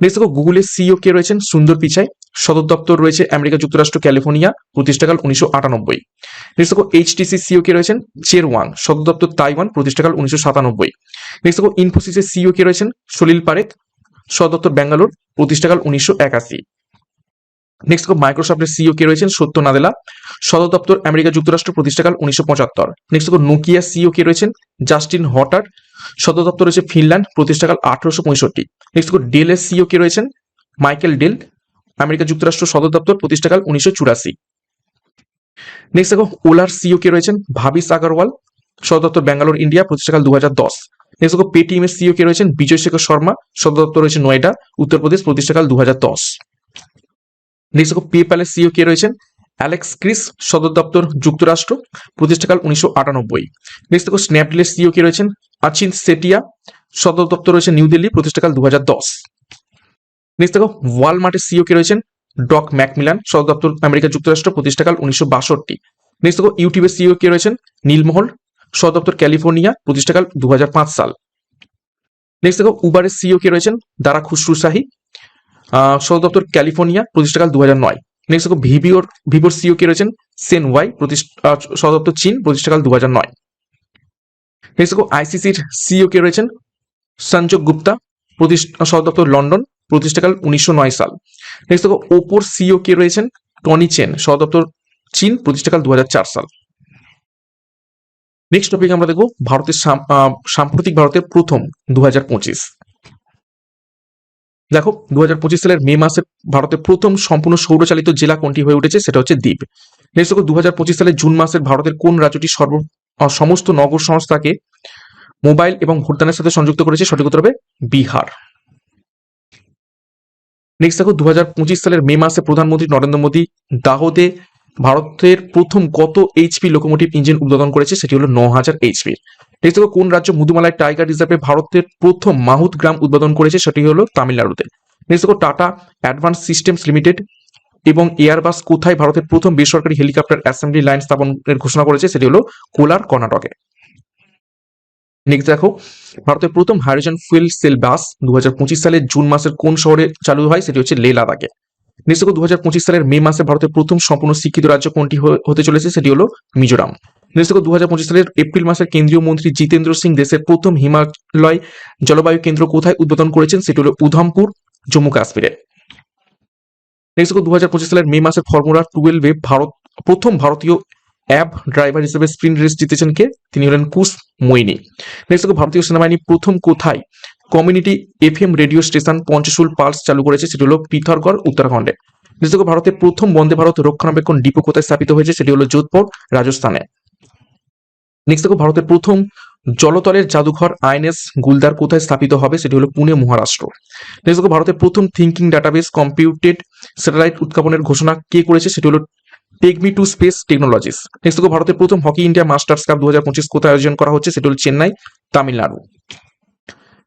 নেক্সট দেখো গুগলের সিইও কে রয়েছেন? সুন্দর পিচাই, সদর দপ্তর রয়েছে আমেরিকা যুক্তরাষ্ট্র ক্যালিফোর্নিয়া, প্রতিষ্ঠাকাল 1998। নেক্সট দেখো এইচটিসি সিইও কে রয়েছেন? চের ওয়াং, সদর দপ্তর তাইওয়ান, প্রতিষ্ঠাকাল 1997। নেক্সট দেখো ইনফোসিসের সিইও কে রয়েছেন? সলিল পারেখ, সদর দপ্তর ব্যাঙ্গালোর, প্রতিষ্ঠাকাল 1981। নেক্সট দেখো মাইক্রোসফটের সিইও কে রয়েছেন? সত্য নাদেলা, সদর দপ্তর আমেরিকা যুক্তরাষ্ট্র, প্রতিষ্ঠাকাল 1975। নেক্সট দেখো নোকিয়া সিইও কে রয়েছেন? জাস্টিন হটার, সদর দপ্তর রয়েছে ফিনল্যান্ড, প্রতিষ্ঠাকাল 1865। নেক্সট দেখো ডেলের সিইও কে রয়েছেন? মাইকেল ডেল, আমেরিকা যুক্তরাষ্ট্র, সদর দপ্তর, প্রতিষ্ঠাকাল 1984। নেক্সট দেখো ওলার সিইও কে রয়েছেন? ভাবিস আগরওয়াল, সদর দপ্তর ব্যাঙ্গালোর, ইন্ডিয়া, প্রতিষ্ঠাকাল 2010। নেক্সট দেখো পেটিএম এর সিইও কে রয়েছেন? বিজয় শেখর শর্মা, সদর দপ্তর রয়েছে নয়ডা, উত্তরপ্রদেশ, প্রতিষ্ঠাকাল 2010। নেক্সট দেখো পেপ্যালের সিইও কে রয়েছেন? অ্যালেক্স ক্রিস, সদর দপ্তর যুক্তরাষ্ট্র, প্রতিষ্ঠাকাল 1998। নেক্সট দেখো স্ন্যাপডিলের সিইও কে রয়েছেন? অচিন্ত সেটিয়া, সদর দপ্তর রয়েছে নিউ দিল্লি, প্রতিষ্ঠাকাল 2010। নেক্সট দেখো ওয়ালমার্টের সিইও কে রয়েছেন? ডক ম্যাকমিলান, সদর দপ্তর আমেরিকা যুক্তরাষ্ট্র, প্রতিষ্ঠাকাল 1962। নেক্সট দেখো ইউটিউবের সিইও কে রয়েছেন? নীলমহল, সদর দপ্তর ক্যালিফোর্নিয়া, প্রতিষ্ঠাকাল 2005 সাল। নেক্সট দেখো উবারের সিইও কে রয়েছেন? দারা খুসরু শাহী, সদর দপ্তর ক্যালিফোর্নিয়া, প্রতিষ্ঠাকাল 2009। নেক্সট দেখো ভিভোর সিইও কে রয়েছেন? সেন ওয়াই, সদর দপ্তর চীন, প্রতিষ্ঠাকাল 2009। নেক্সট দেখো আইসিসির সিইও কে রয়েছেন? সঞ্জয় গুপ্তা, সদর দপ্তর লন্ডন, প্রতিষ্ঠাকাল 1909 সাল। নেক্সট দেখো ওপোর সিইও কে রয়েছেন? টনি চেন, সদর দপ্তর চীন, প্রতিষ্ঠাকাল 2004 সাল। নেক্সট টপিক আমরা দেখবো ভারতের সাম্প্রতিক ভারতের প্রথম 2025। দেখো 2025 সালের মে মাসে ভারতের প্রথম সম্পূর্ণ সৌরচালিত জেলা কোনটি হয়ে উঠেছে, সেটা হচ্ছে দ্বীপ। নেক্সট দেখো 2025 সালের জুন মাসের ভারতের কোন রাজ্যটি সমস্ত নগর সংস্থাকে মোবাইল এবং ভোটদানের সাথে সংযুক্ত করেছে, সঠিক উত্তর হবে বিহার। নেক্সট দেখো 2025 সালের মে মাসে প্রধানমন্ত্রী নরেন্দ্র মোদী দাহোদে ভারতের প্রথম কত এইচপি লোকোমোটিভ ইঞ্জিন উদ্বোধন করেছে, সেটি হলো 9000 এইচপি। নেক্সট দেখো কোন রাজ্য মুদুমালাই টাইগার রিজার্ভে ভারতের প্রথম মাহুত গ্রাম উদ্বোধন করেছে, সেটি হলো তামিলনাড়ুতে। নেক্সট দেখো টাটা অ্যাডভান্স সিস্টেমস লিমিটেড এবং এয়ারবাস কোথায় ভারতের প্রথম বেসরকারি হেলিকপ্টার অ্যাসেম্বলি লাইন স্থাপনের ঘোষণা করেছে, সেটি হলো কোলার, কর্ণাটকে। নেক্সট দেখো ভারতের প্রথম হাইড্রোজেন ফুয়েল সেল বাস 2025 সালের জুন মাসের কোন শহরে চালু হয়, সেটি হচ্ছে লে লাদাখে। নেক্সট দেখো 2025 সালের মে মাসে ভারতের প্রথম সম্পূর্ণ শিক্ষিত রাজ্য কোনটি হতে চলেছে, সেটি হলো মিজোরাম। নেক্সট দেখো 2025 সালের এপ্রিল মাসের কেন্দ্রীয় মন্ত্রী জিতেন্দ্র সিং দেশের প্রথম হিমালয় জলবায়ু কেন্দ্র কোথায় উদ্বোধন করেছেন, সেটি হলো উধমপুর, জম্মু কাশ্মীরে। নেক্সট দেখো 2025 সালের মে মাসের ফর্মুলা 12-এ প্রথম ভারতীয় অ্যাব ড্রাইভার হিসেবে স্প্রিন্ট রেস জিতেছেন কে, তিনি হলেন কুশ মোইনি। নেক্সট দেখো ভারতীয় সেনাবাহিনী প্রথম কোথায় community FM radio station Panchshul Pulse চালু করেছে, সেটি হলো পিথরগড়, উত্তরাখণ্ডে। নেক্সট দেখো ভারতের প্রথম বন্দে ভারত রক্ষণাবেক্ষণ ডিপো কোথায় স্থাপিত হয়েছে, সেটি হলো যোধপুর, রাজস্থানে। নেক্সট দেখো ভারতের প্রথম জলতলের জাদুঘর আইএনএস গুলদার কোথায় স্থাপিত হবে, সেটি হলো পুনে, মহারাষ্ট্র। নেক্সট দেখো ভারতের প্রথম থিঙ্কিং ডাটাবেস কম্পিউটেড স্যাটেলাইট উৎক্ষেপণের ঘোষণা কে করেছে, সেটি হলো টেকমি টু স্পেস টেকনোলজিস। নেক্সট দেখো ভারতের প্রথম হকি ইন্ডিয়া মাস্টার্স কাপ 2025 কোথায় আয়োজন করা হচ্ছে, সেটি হলো চেন্নাই, তামিলনাড়ু।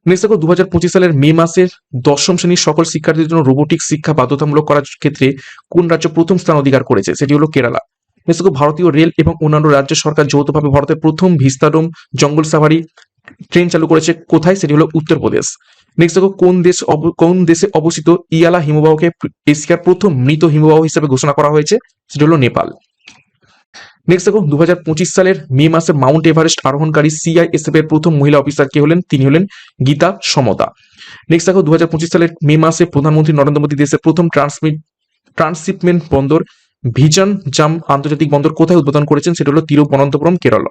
নেক্সট দেখো 2025 সালের মে মাসের 10ম শ্রেণীর সকল শিক্ষার্থীদের জন্য রোবোটিক শিক্ষা বাধ্যতামূলক করার ক্ষেত্রে কোন রাজ্য প্রথম স্থান অধিকার করেছে, সেটি হলো কেরালা। নেক্সট দেখো ভারতীয় রেল এবং অন্যান্য রাজ্য সরকার যৌথভাবে ভারতের প্রথম ভিস্তাডোম জঙ্গল সাফারি ট্রেন চালু করেছে কোথায়, সেটি হলো উত্তরপ্রদেশ। নেক্সট দেখো কোন দেশে অবস্থিত ইয়ালা হিমবাহকে এশিয়ার প্রথম মৃত হিমবাহ হিসেবে ঘোষণা করা হয়েছে, সেটি হলো নেপাল। নেক্সট দেখো 2025 সালের মে মাসে মাউন্ট এভারেস্ট আরোহণকারী সিআইএসএফ এর প্রথম মহিলা অফিসার কে হলেন, তিনি হলেন গীতা সমতা। নেক্সট দেখো 2025 সালের মে মাসে প্রধানমন্ত্রী নরেন্দ্র মোদী দেশের প্রথম ট্রান্সশিপমেন্ট বন্দর ভিজন জাম আন্তর্জাতিক বন্দর কোথায় উদ্বোধন করেছেন, সেটা হলো তিরুবনন্তপুরম, কেরল।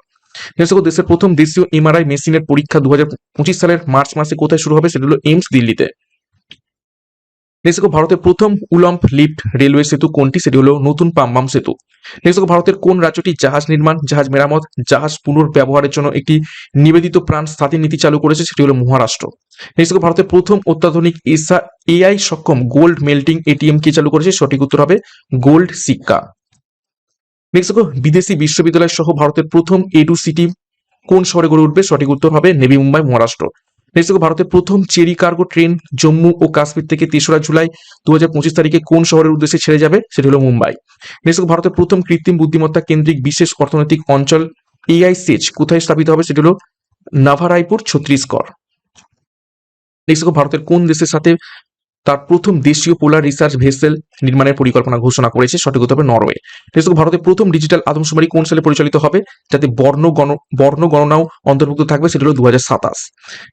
নেক্সট দেখো দেশের প্রথম দেশীয় এমআরআই মেশিনের পরীক্ষা 2025 সালের মার্চ মাসে কোথায় শুরু হবে, সেটা হলো এইমস, দিল্লিতে। নেক্সট দেখো ভারতের প্রথম উলম্ব লিফট রেলওয়ে সেতু কোনটি, সেটি হলো নতুন পাম্বাম সেতু। নেক্সট দেখো ভারতের কোন রাজ্যটি জাহাজ নির্মাণ, জাহাজ মেরামত, জাহাজ পুনর্ব্যবহারের জন্য একটি নিবেদিত প্রাণ স্থায়ী নীতি চালু করেছে, সেটি হলো মহারাষ্ট্র। নেক্সট দেখো ভারতের প্রথম অত্যাধুনিক এআই সক্ষম গোল্ড মেল্টিং এটিএম কে চালু করেছে, সঠিক উত্তর হবে গোল্ড সিক্কা। নেক্সট দেখো বিদেশি বিশ্ববিদ্যালয় সহ ভারতের প্রথম এডু সিটি কোন শহরে গড়ে উঠবে, সঠিক উত্তর হবে নেভি মুম্বাই, মহারাষ্ট্র। নেক্সট দেখো ভারতের প্রথম চেরি কার্গো ট্রেন জম্মু ও কাশ্মীর থেকে 3রা জুলাই 2025 তারিখে কোন শহরের উদ্দেশ্যে ছেড়ে যাবে, সেটি হলো মুম্বাই। নেক্সট দেখো ভারতের প্রথম কৃত্রিম বুদ্ধিমত্তা কেন্দ্রিক বিশেষ অর্থনৈতিক অঞ্চল এআই সেচ কোথায় স্থাপিত হবে, সেটি হলো নাভারাইপুর, ছত্তিশগড়। নেক্সট দেখো ভারতের কোন দেশের সাথে তার প্রথম দেশীয় পোলার রিসার্চ ভেসেল নির্মাণের পরিকল্পনা ঘোষণা করেছে, সঠিক উত্তর হবে নরওয়ে। নেক্সট দেখো ভারতের প্রথম ডিজিটাল আদমশুমারি কোন সালে পরিচালিত হবে, যাতে বর্ণ গণনাও অন্তর্ভুক্ত থাকবে, সেটা হলো 2027।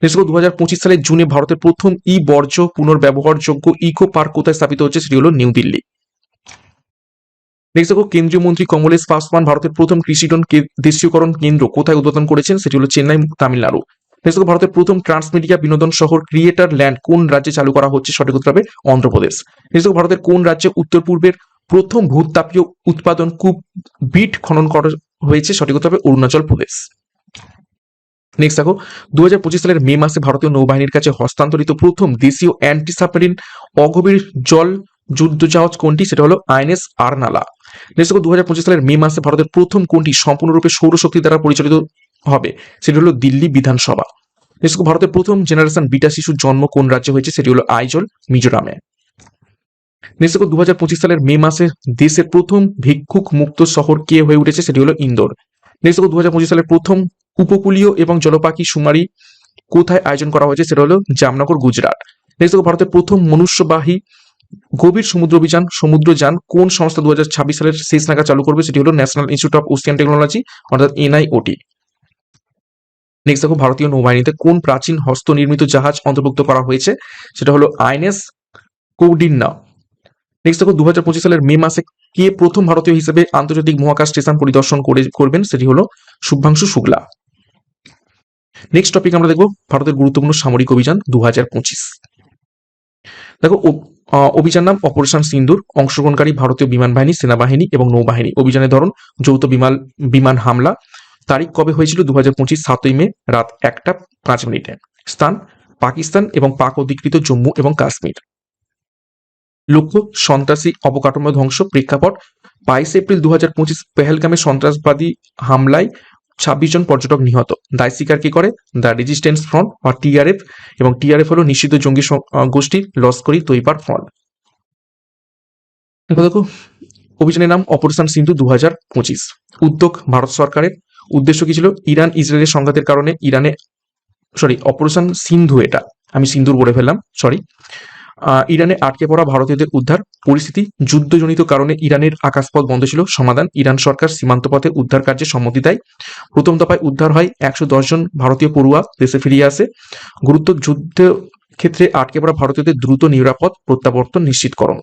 নেক্সট দেখো 2025 সালের জুনে ভারতের প্রথম বর্জ্য পুনর্ব্যবহারযোগ্য ইকো পার্ক কোথায় স্থাপিত হচ্ছে, সেটি হলো নিউ দিল্লি। নেক্সট দেখো কেন্দ্রীয় মন্ত্রী কমলেশ পাসওয়ান ভারতের প্রথম কৃষিঋণ দেশীয়করণ কেন্দ্র কোথায় উদ্বোধন করেছেন, সেটি হলো চেন্নাই, তামিলনাড়ু। নেক্সট দেখো ভারতের প্রথম ট্রান্সমিডিয়া বিনোদন শহর ক্রিয়েটার ল্যান্ড কোন রাজ্যে চালু করা হচ্ছে, সঠিক উত্তর হবে অন্ধ্রপ্রদেশ। নেক্সট দেখো ভারতের কোন রাজ্যে উত্তর পূর্বের প্রথম ভূতাপীয় উৎপাদন কূপ বিট খনন করা হয়েছে, সঠিক উত্তর হবে অরুণাচল প্রদেশ। নেক্সট দেখো 2025 সালের মে মাসে ভারতীয় নৌবাহিনীর কাছে হস্তান্তরিত প্রথম দেশীয় অ্যান্টি সাবমেরিন অগভীর জল যুদ্ধ জাহাজ কোনটি, সেটা হলো আইএনএস আরনালা। নেক্সট দেখো 2025 সালের মে মাসে ভারতের প্রথম কোনটি সম্পূর্ণরূপে সৌরশক্তি দ্বারা পরিচালিত হবে, সেটি হলো দিল্লি বিধানসভা। নেক্সট দেখো ভারতের প্রথম জেনারেশন বিটা শিশুর জন্ম কোন রাজ্যে হয়েছে, সেটি হলো আইজল, মিজোরামে। নেক্সট দেখো 2025 সালের মে মাসে দেশের প্রথম ভিক্ষুক মুক্ত শহর কে হয়ে উঠেছে, সেটি হলো ইন্দোর। নেক্সট দেখো 2025 সালের প্রথম উপকূলীয় এবং জলপাখি শুমারি কোথায় আয়োজন করা হয়েছে, সেটা হলো জামনগর, গুজরাট। নেক্সট দেখো ভারতের প্রথম মনুষ্যবাহী গভীর সমুদ্রযান কোন সংস্থা 2026 সালের শেষ নাগাদ চালু করবে, সেটি হলো national institute of Ocean technology, অর্থাৎ এনআইওটি। নেক্সট দেখো ভারতীয় নৌবাহিনীতে কোন প্রাচীন হস্তনির্মিত জাহাজ অন্তর্ভুক্ত করা হয়েছে, সেটা হলো আইএনএস কৌডিন্যা। নেক্সট দেখো 2025 সালের মে মাসে কে প্রথম ভারতীয় হিসেবে আন্তর্জাতিক মহাকাশ স্টেশন পরিদর্শন করবেন, সেটি হলো শুভাংশু শুক্লা। নেক্সট টপিক আমরা দেখবো ভারতের গুরুত্বপূর্ণ সামরিক অভিযান 2025। দেখো অভিযান নাম অপারেশন সিন্দুর। অংশগ্রহণকারী ভারতীয় বিমান বাহিনী, সেনাবাহিনী এবং নৌবাহিনী। অভিযানের ধরন যৌথ বিমান হামলা। তারিখ কবে হয়েছিল? 2025 7ই মে রাত 1:05। স্থান পাকিস্তান এবং পাক অধিকৃত জম্মু এবং কাশ্মীর। লক্ষ্য সন্ত্রাসী অবকাঠামো ধ্বংস। প্রেক্ষাপট 22 এপ্রিল 2025 পেহেলগামে সন্ত্রাসবাদী হামলায় 26 জন পর্যটক নিহত। দায় স্বীকার কে করে? দ্য রেজিস্ট্যান্স ফ্রন্ট বা টিআরএফ, এবং টিআরএফ হলো নিষিদ্ধ জঙ্গি গোষ্ঠী লস্করি তৈবার ফ্রন্ট। দেখো অভিযানের নাম অপারেশন সিন্ধু 2025। উদ্যোগ ভারত সরকারের। উদ্দেশ্য কি ছিল? ইরান ইসরায়েলের সংঘাতের কারণে অপারেশন সিন্ধু, এটা আমি সিন্ধুর বলে ফেললাম, ইরানে আটকে পড়া ভারতীয়দের উদ্ধার। পরিস্থিতি যুদ্ধজনিত কারণে ইরানের আকাশপথ বন্ধ ছিল। সমাধান ইরান সরকার সীমান্ত পথে উদ্ধার কার্যে সম্মতি দেয়। প্রথম দফায় উদ্ধার হয় 110 জন ভারতীয় পড়ুয়া, দেশে ফিরিয়ে আসে। গুরুত্ব যুদ্ধ ক্ষেত্রে আটকে পড়া ভারতীয়দের দ্রুত নিরাপদ প্রত্যাবর্তন নিশ্চিতকরণ।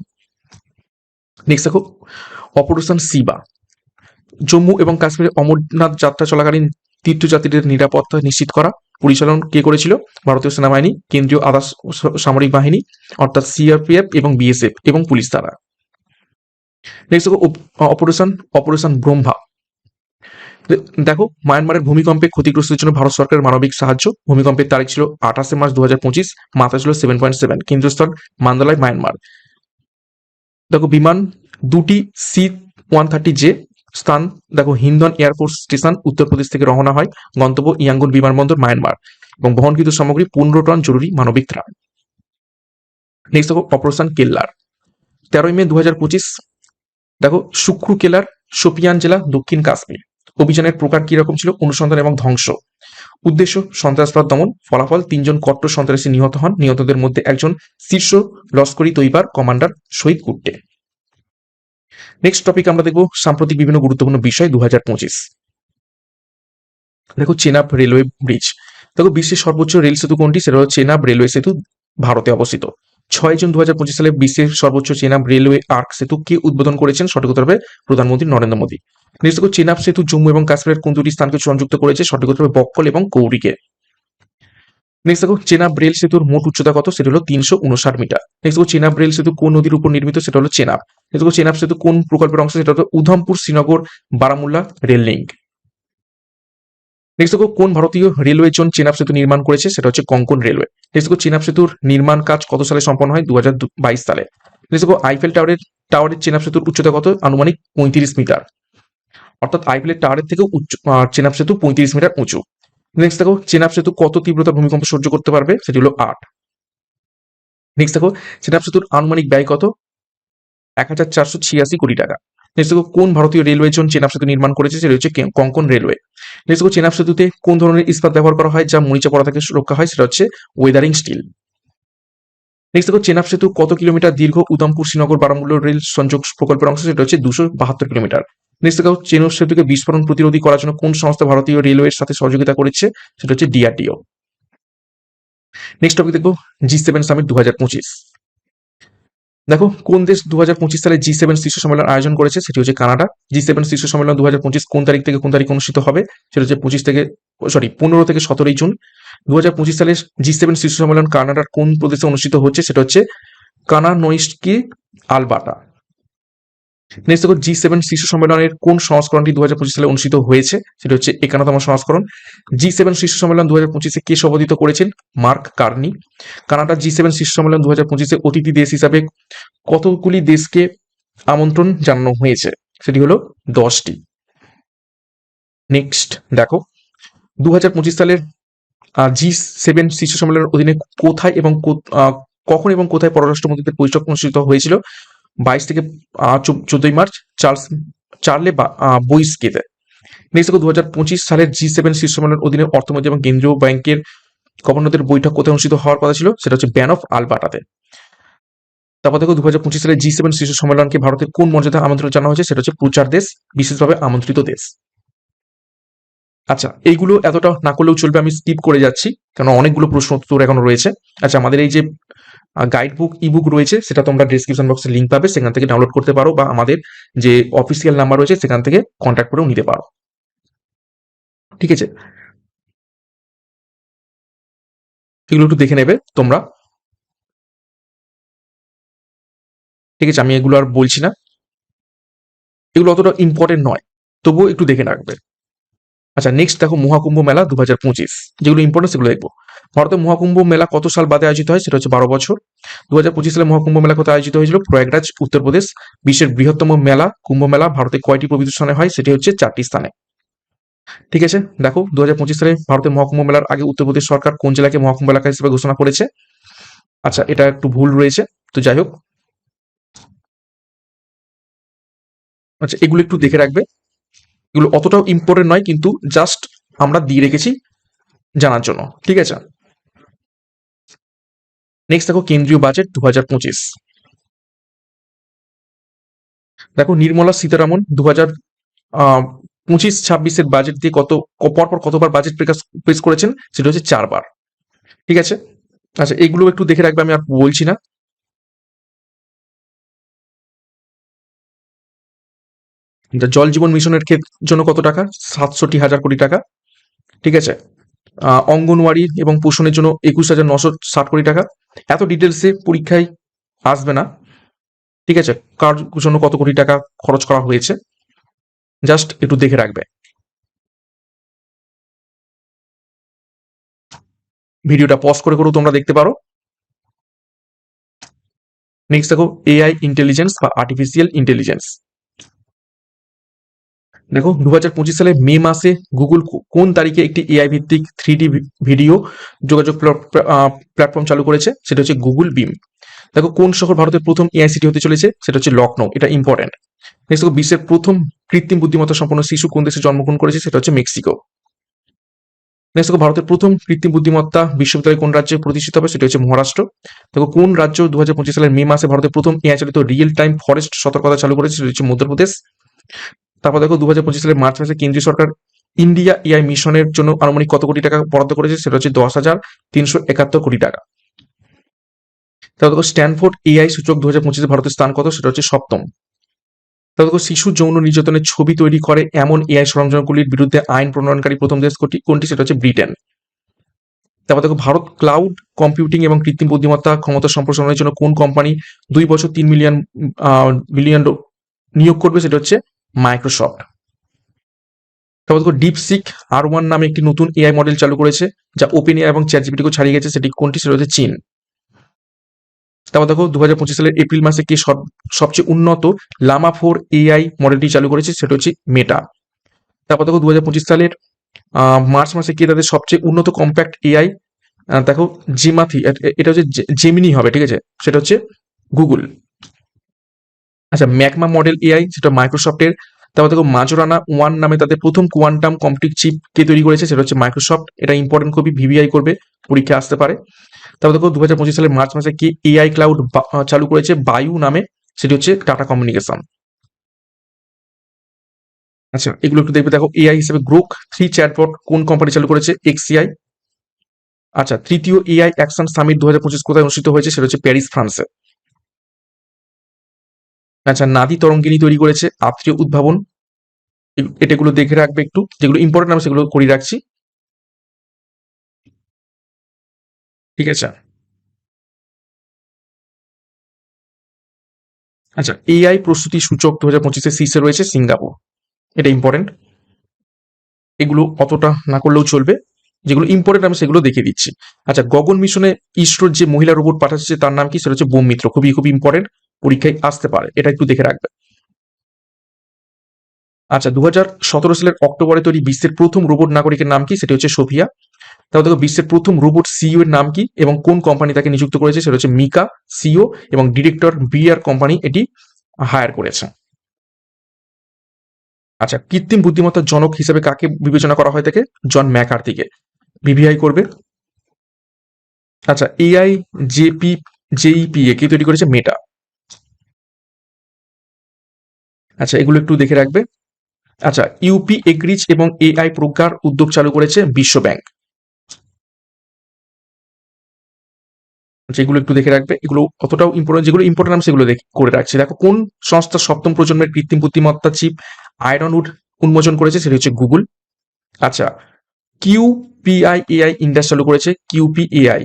নেক্সট দেখো অপারেশন সিবা। জম্মু এবং কাশ্মীরে অমরনাথ যাত্রা চলাকালীন তীর্থযাত্রীদের নিরাপত্তা নিশ্চিত করা। পরিচালন কে করেছিল? ভারতীয় সেনাবাহিনী, কেন্দ্রীয় আধা সামরিক বাহিনী অর্থাৎ সিআরপিএফ এবং বিএসএফ এবং পুলিশ দ্বারা। Next operation Brahma. দেখো মায়ানমারের ভূমিকম্পে ক্ষতিগ্রস্তদের জন্য ভারত সরকারের মানবিক সাহায্য। ভূমিকম্পের তারিখ ছিল 28 মার্চ 2025। মাত্রা ছিল 7.7। কেন্দ্রস্থল মান্দালয়, মায়ানমার। দেখো বিমান দুটি C-130J। স্থান দেখো হিন্দন এয়ারফোর্স স্টেশন, উত্তরপ্রদেশ থেকে রওনা হয়। গন্তব্য ইয়াঙ্গুন বিমানবন্দর, মায়ানমার, এবং বহনকৃত সামগ্রী 15 টন জরুরি মানবিক ত্রাণ। নেক্সট দেখো অপারেশন কেল্লার। 13 মে 2025। দেখো সুক্রু কেলার, শোপিয়ান জেলা, দক্ষিণ কাশ্মীর। অভিযানের প্রকার কি রকম ছিল? অনুসন্ধান এবং ধ্বংস। উদ্দেশ্য সন্ত্রাসবাদ দমন। ফলাফল 3 জন কট্টর সন্ত্রাসী নিহত হন। নিহতদের মধ্যে একজন শীর্ষ লস্করি তৈবার কমান্ডার শহীদ কুট্টে। নেক্সট টপিক আমরা দেখব সাম্প্রতিক বিভিন্ন গুরুত্বপূর্ণ বিষয় 2025। দেখো চেনাব রেলওয়ে ব্রিজ। দেখো বিশ্বের সর্বোচ্চ রেল সেতু কোনটি? সেটা হলো চেনাব রেলওয়ে সেতু, ভারতে অবস্থিত। 6 জুন 2025 সালে বিশ্বের সর্বোচ্চ চেনাব রেলওয়ে আর্ক সেতু কে উদ্বোধন করেছেন? সঠিক উত্তর হবে প্রধানমন্ত্রী নরেন্দ্র মোদী। নেক্সট দেখো চেনাব সেতু জম্মু এবং কাশ্মীরের কোন দুটি স্থানকে সংযুক্ত করেছে? সঠিক উত্তর হবে বক্কল এবং কৌরিকে। নেক্সট দেখো চেনাব রেল সেতুর মোট উচ্চতা কত? সেটা হলো 359 মিটার। নেক্সট দেখো চেনাব রেল সেতু কোন নদীর উপর নির্মিত? সেটা হলো চেনাব। নেক্সট দেখো চেনাব সেতু কোন প্রকল্পের অংশ? সেটা হলো Udhampur Srinagar Baramulla rail link. Next দেখো কোন ভারতীয় রেলওয়ে জোন চেনাব সেতু নির্মাণ করেছে? সেটা হচ্ছে কোঙ্কন রেলওয়ে। নেক্সট দেখো চেনাব সেতুর নির্মাণ কাজ কত সালে সম্পন্ন হয়? 2022 সালে। নেক্সট দেখো আইফেল টাওয়ারের চেনাব সেতুর উচ্চতা কত? আনুমানিক 35 মিটার। অর্থাৎ আইফেলের টাওয়ারের থেকে চেনাব সেতু 35 মিটার উঁচু। নেক্সট দেখো চেনাব সেতু কত তীব্রতা ভূমিকম্প সহ্য করতে পারবে? সেটি হলো 8। নেক্সট দেখো চেনাব সেতুর আনুমানিক ব্যয় কত? 1486 কোটি টাকা। নেক্সট দেখো কোন ভারতীয় রেলওয়ে জোন চেনাব সেতু নির্মাণ করেছে? সেটা হচ্ছে কোঙ্কন রেলওয়ে। নেক্সট দেখো চেনাব সেতুতে কোন ধরনের ইস্পাত ব্যবহার করা হয় যা মরিচা পড়া থেকে সুরক্ষা হয়? সেটা হচ্ছে ওয়েদারিং স্টিল। নেক্সট দেখো চেনাব সেতু কত কিলোমিটার দীর্ঘ? উধমপুর শ্রীনগর বারামুল্লা রেল সংযোগ প্রকল্পের অংশ, সেটা হচ্ছে 272 কিলোমিটার। নেক্সট দেখো চেনাব সেতুকে বিস্ফোরণ প্রতিরোধী করার জন্য কোন সংস্থা ভারতীয় রেলওয়ের সাথে সহযোগিতা করেছে? সেটা হচ্ছে ডিআরডিও। নেক্সট টপিক দেখবো G7 সামিট 2025। দেখো কোন দেশ 2025 সালে G7 শীর্ষ সম্মেলন আয়োজন করেছে? সেটি হচ্ছে কানাডা। G7 শীর্ষ সম্মেলন 2025 কোন তারিখ থেকে কোন তারিখ অনুষ্ঠিত হবে? সেটা হচ্ছে 15 থেকে 17 জুন 2025 সালে G7 শীর্ষ সম্মেলন কানাডার কোন প্রদেশে অনুষ্ঠিত হচ্ছে? সেটা হচ্ছে কানানোইস্কি আলবার্টা। নেক্সট দেখো G7 শীর্ষ সম্মেলনের কোন সংস্করণটি 2025 সালে অনুষ্ঠিত হয়েছে? সেটা হচ্ছে 51তম সংস্করণ। G7 শীর্ষ সম্মেলন 2025 কে সভাপতিত্ব করেছেন? Mark Carney. কানাডা G7 শীর্ষ সম্মেলন 2025 অতিথি দেশ হিসাবে কতগুলি দেশকে আমন্ত্রণ জানানো হয়েছে? সেটি হলো 10টি। নেক্সট দেখো 2025 সালের G7 শীর্ষ সম্মেলনের অধীনে কোথায় এবং কখন এবং কোথায় পররাষ্ট্রমন্ত্রীদের বৈঠক অনুষ্ঠিত হয়েছিল? 22 থেকে 14 মার্চ চার্লে বইস্কেতে। নেক্সট দেখো 2025 সালের G7 শীর্ষ সম্মেলনের অধীনে অর্থমন্ত্রী এবং কেন্দ্রীয় ব্যাংকের গভর্নরদের বৈঠক কোথায় অনুষ্ঠিত হওয়ার কথা ছিল? সেটা হচ্ছে ব্যান অফ আলবার্টাতে। তারপর দেখো 2025 সালে G7 শীর্ষ সম্মেলনকে ভারতের কোন মর্যাদা আমন্ত্রণ জানানো হয়েছে? সেটা হচ্ছে প্রচার দেশ, বিশেষভাবে আমন্ত্রিত দেশ। আচ্ছা এইগুলো এতটা না করলেও চলবে, আমি স্কিপ করে যাচ্ছি কারণ অনেকগুলো প্রশ্ন উত্তর এখনো রয়েছে। আচ্ছা আমাদের এই যে গাইড বুক ইবুক রয়েছে, সেটা তোমরা ডিসক্রিপশন বক্সে লিঙ্ক পাবে, সেখান থেকে ডাউনলোড করতে পারো বা আমাদের যে অফিসিয়াল নাম্বার রয়েছে সেখান থেকে কন্ট্যাক্ট করেও নিতে পারো। ঠিক আছে, এগুলো একটু দেখে নেবে তোমরা। ঠিক আছে, আমি এগুলো আর বলছি না, এগুলো অতটা ইম্পর্টেন্ট নয়, তবুও একটু দেখে রাখবে। আচ্ছা, নেক্সট দেখো মহাকুম্ভ মেলা 2025, যেগুলো ইম্পর্টেন্ট সেগুলো দেখবো। ভারতের মহাকুম্ভ মেলা কত সাল বাদে আয়োজিত হয়, সেটা হচ্ছে 12 বছর। 2025 সালে মহাকুম্ভ মেলা কোথায় আয়োজিত হয়েছিল? প্রয়াগরাজ, উত্তরপ্রদেশ। বিশ্বের বৃহত্তম মেলা কুম্ভ মেলা ভারতে কয়টি পবিত্র স্থানে হয়? সেটি হচ্ছে 4টি স্থানে। ঠিক আছে, দেখো 2025 সালে ভারতের মহাকুম্ভ মেলার আগে উত্তরপ্রদেশ সরকার কোন জেলাকে মহাকুম্ভ এলাকা হিসেবে ঘোষণা করেছে? আচ্ছা, এটা একটু ভুল রয়েছে, তো যাই হোক। আচ্ছা, এগুলো একটু দেখে রাখবে, এগুলো অতটাও ইম্পর্টেন্ট নয়, কিন্তু জাস্ট আমরা দিয়ে রেখেছি জানার জন্য। ঠিক আছে, নেক্সট দেখো কেন্দ্রীয় বাজেট 2025। দেখো নির্মলা সীতারামন 2025-26 বাজেট দিয়ে পরপর কতবার বাজেট পেশ করেছেন? সেটা হচ্ছে 4 বার। ঠিক আছে, আচ্ছা এগুলো একটু দেখে রাখবে, আমি আর বলছি না। জল জীবন মিশনের জন্য কত টাকা? 67,000 কোটি টাকা। ঠিক আছে, অঙ্গনওয়াড়ি এবং পোষণের জন্য 21,960 কোটি টাকা। এত ডিটেলসে পরীক্ষায় আসবে না। ঠিক আছে, কার জন্য কত কোটি টাকা খরচ করা হয়েছে, জাস্ট একটু দেখে রাখবে। ভিডিওটা পজ করে করেও তোমরা দেখতে পারো। নেক্সট দেখো এআই ইন্টেলিজেন্স বা আর্টিফিশিয়াল ইন্টেলিজেন্স। দেখো 2025 সালে মে মাসে গুগল কোন তারিখে একটি এআই ভিত্তিক 3D ভিডিও যোগাযোগ প্ল্যাটফর্ম চালু করেছে? সেটা হচ্ছে গুগল বিম। দেখো কোন শহর ভারতের প্রথম এআই সিটি হতে চলেছে? সেটা হচ্ছে লখনৌ, এটা ইম্পর্টেন্ট। নেক্সট দেখো বিশ্বের প্রথম কৃত্রিম বুদ্ধিমত্তা সম্পন্ন শিশু কোন দেশে জন্মগ্রহণ করেছে? সেটা হচ্ছে মেক্সিকো। নেক্সট দেখো ভারতের প্রথম কৃত্রিম বুদ্ধিমত্তা বিশ্ববিদ্যালয় কোন রাজ্যে প্রতিষ্ঠিত হবে? সেটা হচ্ছে মহারাষ্ট্র। দেখো কোন রাজ্য 2025 সালের মে মাসে ভারতের প্রথম এআই চালিত রিয়েল টাইম ফরেস্ট সতর্কতা চালু করেছে? সেটা হচ্ছে মধ্যপ্রদেশ। তারপর দেখো 2025 সালের মার্চ মাসে কেন্দ্রীয় সরকার ইন্ডিয়া এআই মিশনের জন্য আনুমানিক কত কোটি টাকা বরাদ্দ করেছে? সেটা হচ্ছে 10,371 কোটি টাকা। তারপর দেখো স্ট্যানফোর্ড এআই সূচক 2025 ভারতের স্থান কত? সেটা হচ্ছে 7ম। তারপর দেখো শিশু যৌন নির্যাতনের ছবি তৈরি করে এমন এআই সরঞ্জামগুলির বিরুদ্ধে আইন প্রণয়নকারী প্রথম দেশ কোনটি? সেটা হচ্ছে ব্রিটেন। তারপর দেখো ভারত ক্লাউড কম্পিউটিং এবং কৃত্রিম বুদ্ধিমত্তা ক্ষমতা সম্প্রসারণের জন্য কোন কোম্পানি 2 বছর 3 বিলিয়ন নিয়োগ করবে? সেটা হচ্ছে মাইক্রোসফট। তারপর দেখো ডিপসিক R1 নামে একটি নতুন এআই মডেল চালু করেছে, যা ওপেন এআই এবং চ্যাটজিপিটিকে ছাড়িয়ে গেছে, সেটি কোনটি? সেটা হচ্ছে চীন। তারপর দেখো 2025 সালের এপ্রিল মাসে কে সবচেয়ে উন্নত লামা 4 এআই মডেলটি চালু করেছে? সেটা হচ্ছে মেটা। তারপর দেখো 2025 সালের মার্চ মাসে কে তাদের সবচেয়ে উন্নত কম্প্যাক্ট এআই, দেখো জিমাথি, এটা হচ্ছে জেমিনি হবে, ঠিক আছে, সেটা হচ্ছে গুগল। আচ্ছা ম্যাকমা মডেল এআই, সেটা মাইক্রোসফটের। তারপর দেখো মাজোরানা 1 নামে তাদের প্রথম কোয়ান্টাম কম্পিউটিং চিপ কে তৈরি করেছে? সেটা হচ্ছে মাইক্রোসফট, এটা ইম্পর্টেন্ট, খুবই ভিভিআই করবে, পরীক্ষা আসতে পারে। তারপর দেখো 2025 সালের মার্চ মাসে কি এআই ক্লাউড চালু করেছে বায়ু নামে? সেটি হচ্ছে টাটা কমিউনিকেশন। আচ্ছা এগুলো একটু দেখবে। দেখো এআই হিসেবে গ্রোক 3 চ্যাটবট কোন কোম্পানি চালু করেছে? এক্সিআই। আচ্ছা তৃতীয় এআই অ্যাকশন সামিট 2025 কোথায় অনুষ্ঠিত হয়েছে? সেটা হচ্ছে প্যারিস, ফ্রান্সে। আচ্ছা নাদি তরঙ্গিনী তৈরি করেছে আত্মীয় উদ্ভাবন, এটাগুলো দেখে রাখবে একটু, যেগুলো ইম্পর্টেন্ট আমি সেগুলো করে রাখছি। ঠিক আছে, আচ্ছা এআই প্রস্তুতি সূচক 2025 শীর্ষে রয়েছে সিঙ্গাপুর, এটা ইম্পর্টেন্ট। এগুলো অতটা না করলেও চলবে, যেগুলো ইম্পর্টেন্ট আমি সেগুলো দেখিয়ে দিচ্ছি। আচ্ছা গগন মিশনে ইসরোর যে মহিলা রোবট পাঠাচ্ছে তার নাম কি? সেটা হচ্ছে বোম মিত্র, খুবই খুবই ইম্পর্টেন্ট, পরীক্ষায় আসতে পারে, এটা একটু দেখে রাখবে। আচ্ছা 2017 সালের অক্টোবরে তৈরি বিশ্বের প্রথম রোবট নাগরিকের নাম কি? সেটি হচ্ছে সোফিয়া। তারপর দেখো বিশ্বের প্রথম রোবট সিইও এর নাম কি এবং কোন কোম্পানি তাকে নিযুক্ত করেছে? সেটা হচ্ছে মিকা সিও, এবং ডিরেক্টর বিআর কোম্পানি এটি হায়ার করেছে। আচ্ছা কৃত্রিম বুদ্ধিমত্তার জনক হিসেবে কাকে বিবেচনা করা হয় থাকে? জন ম্যাকার্থিকে, ভিভিআই করবে। আচ্ছা এআই জেইপিএ কে তৈরি করেছে? মেটা। আচ্ছা এগুলো একটু দেখে রাখবে। আচ্ছা ইউপি এগ্রিচ এবং এআই প্রজ্ঞার উদ্যোগ চালু করেছে বিশ্ব ব্যাংক। যেগুলো একটু দেখে রাখবে, এগুলো অতটাও ইম্পর্টেন্ট, যেগুলো ইম্পর্টেন্ট আমি সেগুলো করে রাখছি। দেখো, কোন সংস্থা সপ্তম প্রজন্মের কৃত্রিম বুদ্ধিমত্তা চিপ আয়রনউড উন্মোচন করেছে, সেটা হচ্ছে গুগল। আচ্ছা, কিউপিআই এআই ইন্ডাস চালু করেছে, কিউপিএআই।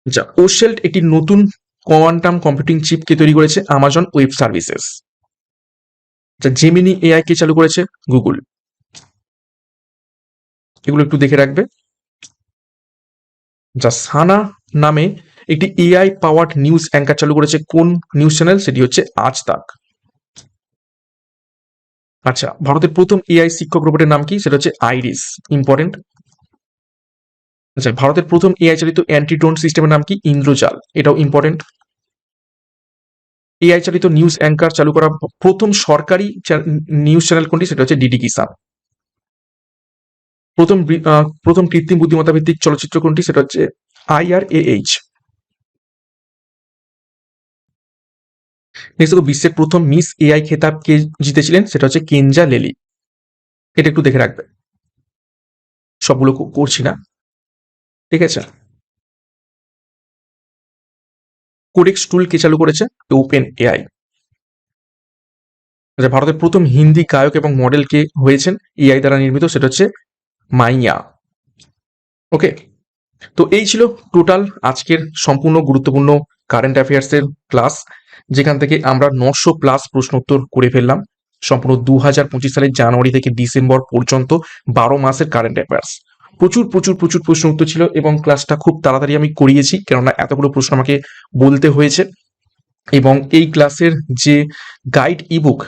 আচ্ছা, ওশেল্ট একটি নতুন কোয়ান্টাম কম্পিউটিং চিপ কে তৈরি করেছে, আমাজন ওয়েব সার্ভিসেস। আচ্ছা, জেমিনি এআই কে চালু করেছে, গুগল। এগুলো একটু দেখে রাখবে। যা সানা নামে একটি এআই পাওয়ার্ড নিউজ অ্যাঙ্কার চালু করেছে, কোন নিউজ চ্যানেল, সেটি হচ্ছে আজ তাক। আচ্ছা, ভারতের প্রথম এআই শিক্ষক রোবটের নাম কি, সেটা হচ্ছে আইরিস, ইম্পর্টেন্ট। আচ্ছা, ভারতের প্রথম এআই চালিত অ্যান্টি ড্রোন সিস্টেমের নাম কি, ইন্দ্রজাল, এটাও ইম্পর্টেন্ট। এআই চালিত নিউজ অ্যাঙ্কার চালু করা প্রথম সরকারি নিউজ চ্যানেল কোনটি, সেটা হচ্ছে ডিডি কিষান। প্রথম কৃত্রিম বুদ্ধিমত্তা ভিত্তিক চলচ্চিত্র কোনটি, সেটা হচ্ছে IRAH। নেক্সট দেখো, বিশ্বের প্রথম মিস এআই খেতাব কে জিতেছিলেন, সেটা হচ্ছে কেনজা লেলি। এটা একটু দেখে রাখবে, সবগুলো করছি না, ঠিক আছে। কোডেক্স টুল কে চালু করেছে, ওপেন এআই। আচ্ছা, ভারতের প্রথম হিন্দি গায়ক এবং মডেল কে হয়েছেন এআই দ্বারা নির্মিত, সেটা হচ্ছে মাইয়া। ওকে, তো এই ছিল টোটাল আজকের সম্পূর্ণ গুরুত্বপূর্ণ কারেন্ট অ্যাফেয়ার্সের ক্লাস, যেখান থেকে আমরা 900+ প্রশ্ন উত্তর করে ফেললাম সম্পূর্ণ 2025 সালের জানুয়ারি থেকে ডিসেম্বর পর্যন্ত 12 মাসের কারেন্ট অ্যাফেয়ার্স। প্রচুর প্রচুর প্রচুর প্রশ্ন উত্তর ছিল এবং ক্লাসটা খুব তাড়াতাড়ি আমি করিয়েছি, কেননা এতগুলো প্রশ্ন আমাকে বলতে হয়েছে। এবং এই ক্লাসের যে গাইড ইবুক,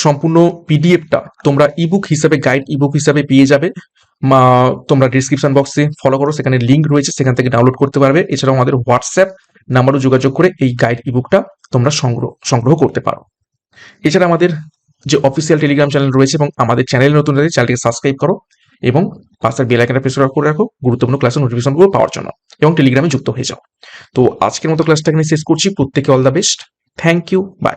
সম্পূর্ণ পিডিএফটা তোমরা ইবুক হিসাবে, গাইড ইবুক হিসাবে পেয়ে যাবে। তোমরা ডিসক্রিপশন বক্সে ফলো করো, সেখানে লিঙ্ক রয়েছে, সেখান থেকে ডাউনলোড করতে পারবে। এছাড়াও আমাদের হোয়াটসঅ্যাপ নাম্বারও যোগাযোগ করে এই গাইড ইবুকটা তোমরা সংগ্রহ করতে পারো। এছাড়া আমাদের যে অফিসিয়াল টেলিগ্রাম চ্যানেল রয়েছে এবং আমাদের চ্যানেল নতুন রয়েছে, চ্যানেলটিকে সাবস্ক্রাইব করো এবং পাশের বেল আইকনটা প্রেস করে রাখো গুরুত্বপূর্ণ ক্লাসের নোটিফিকেশনগুলো পাওয়ার জন্য, এবং টেলিগ্রামে যুক্ত হয়ে যাও। তো আজকের মতো ক্লাসটা এখানে শেষ করছি। প্রত্যেকে all the best, thank you, by.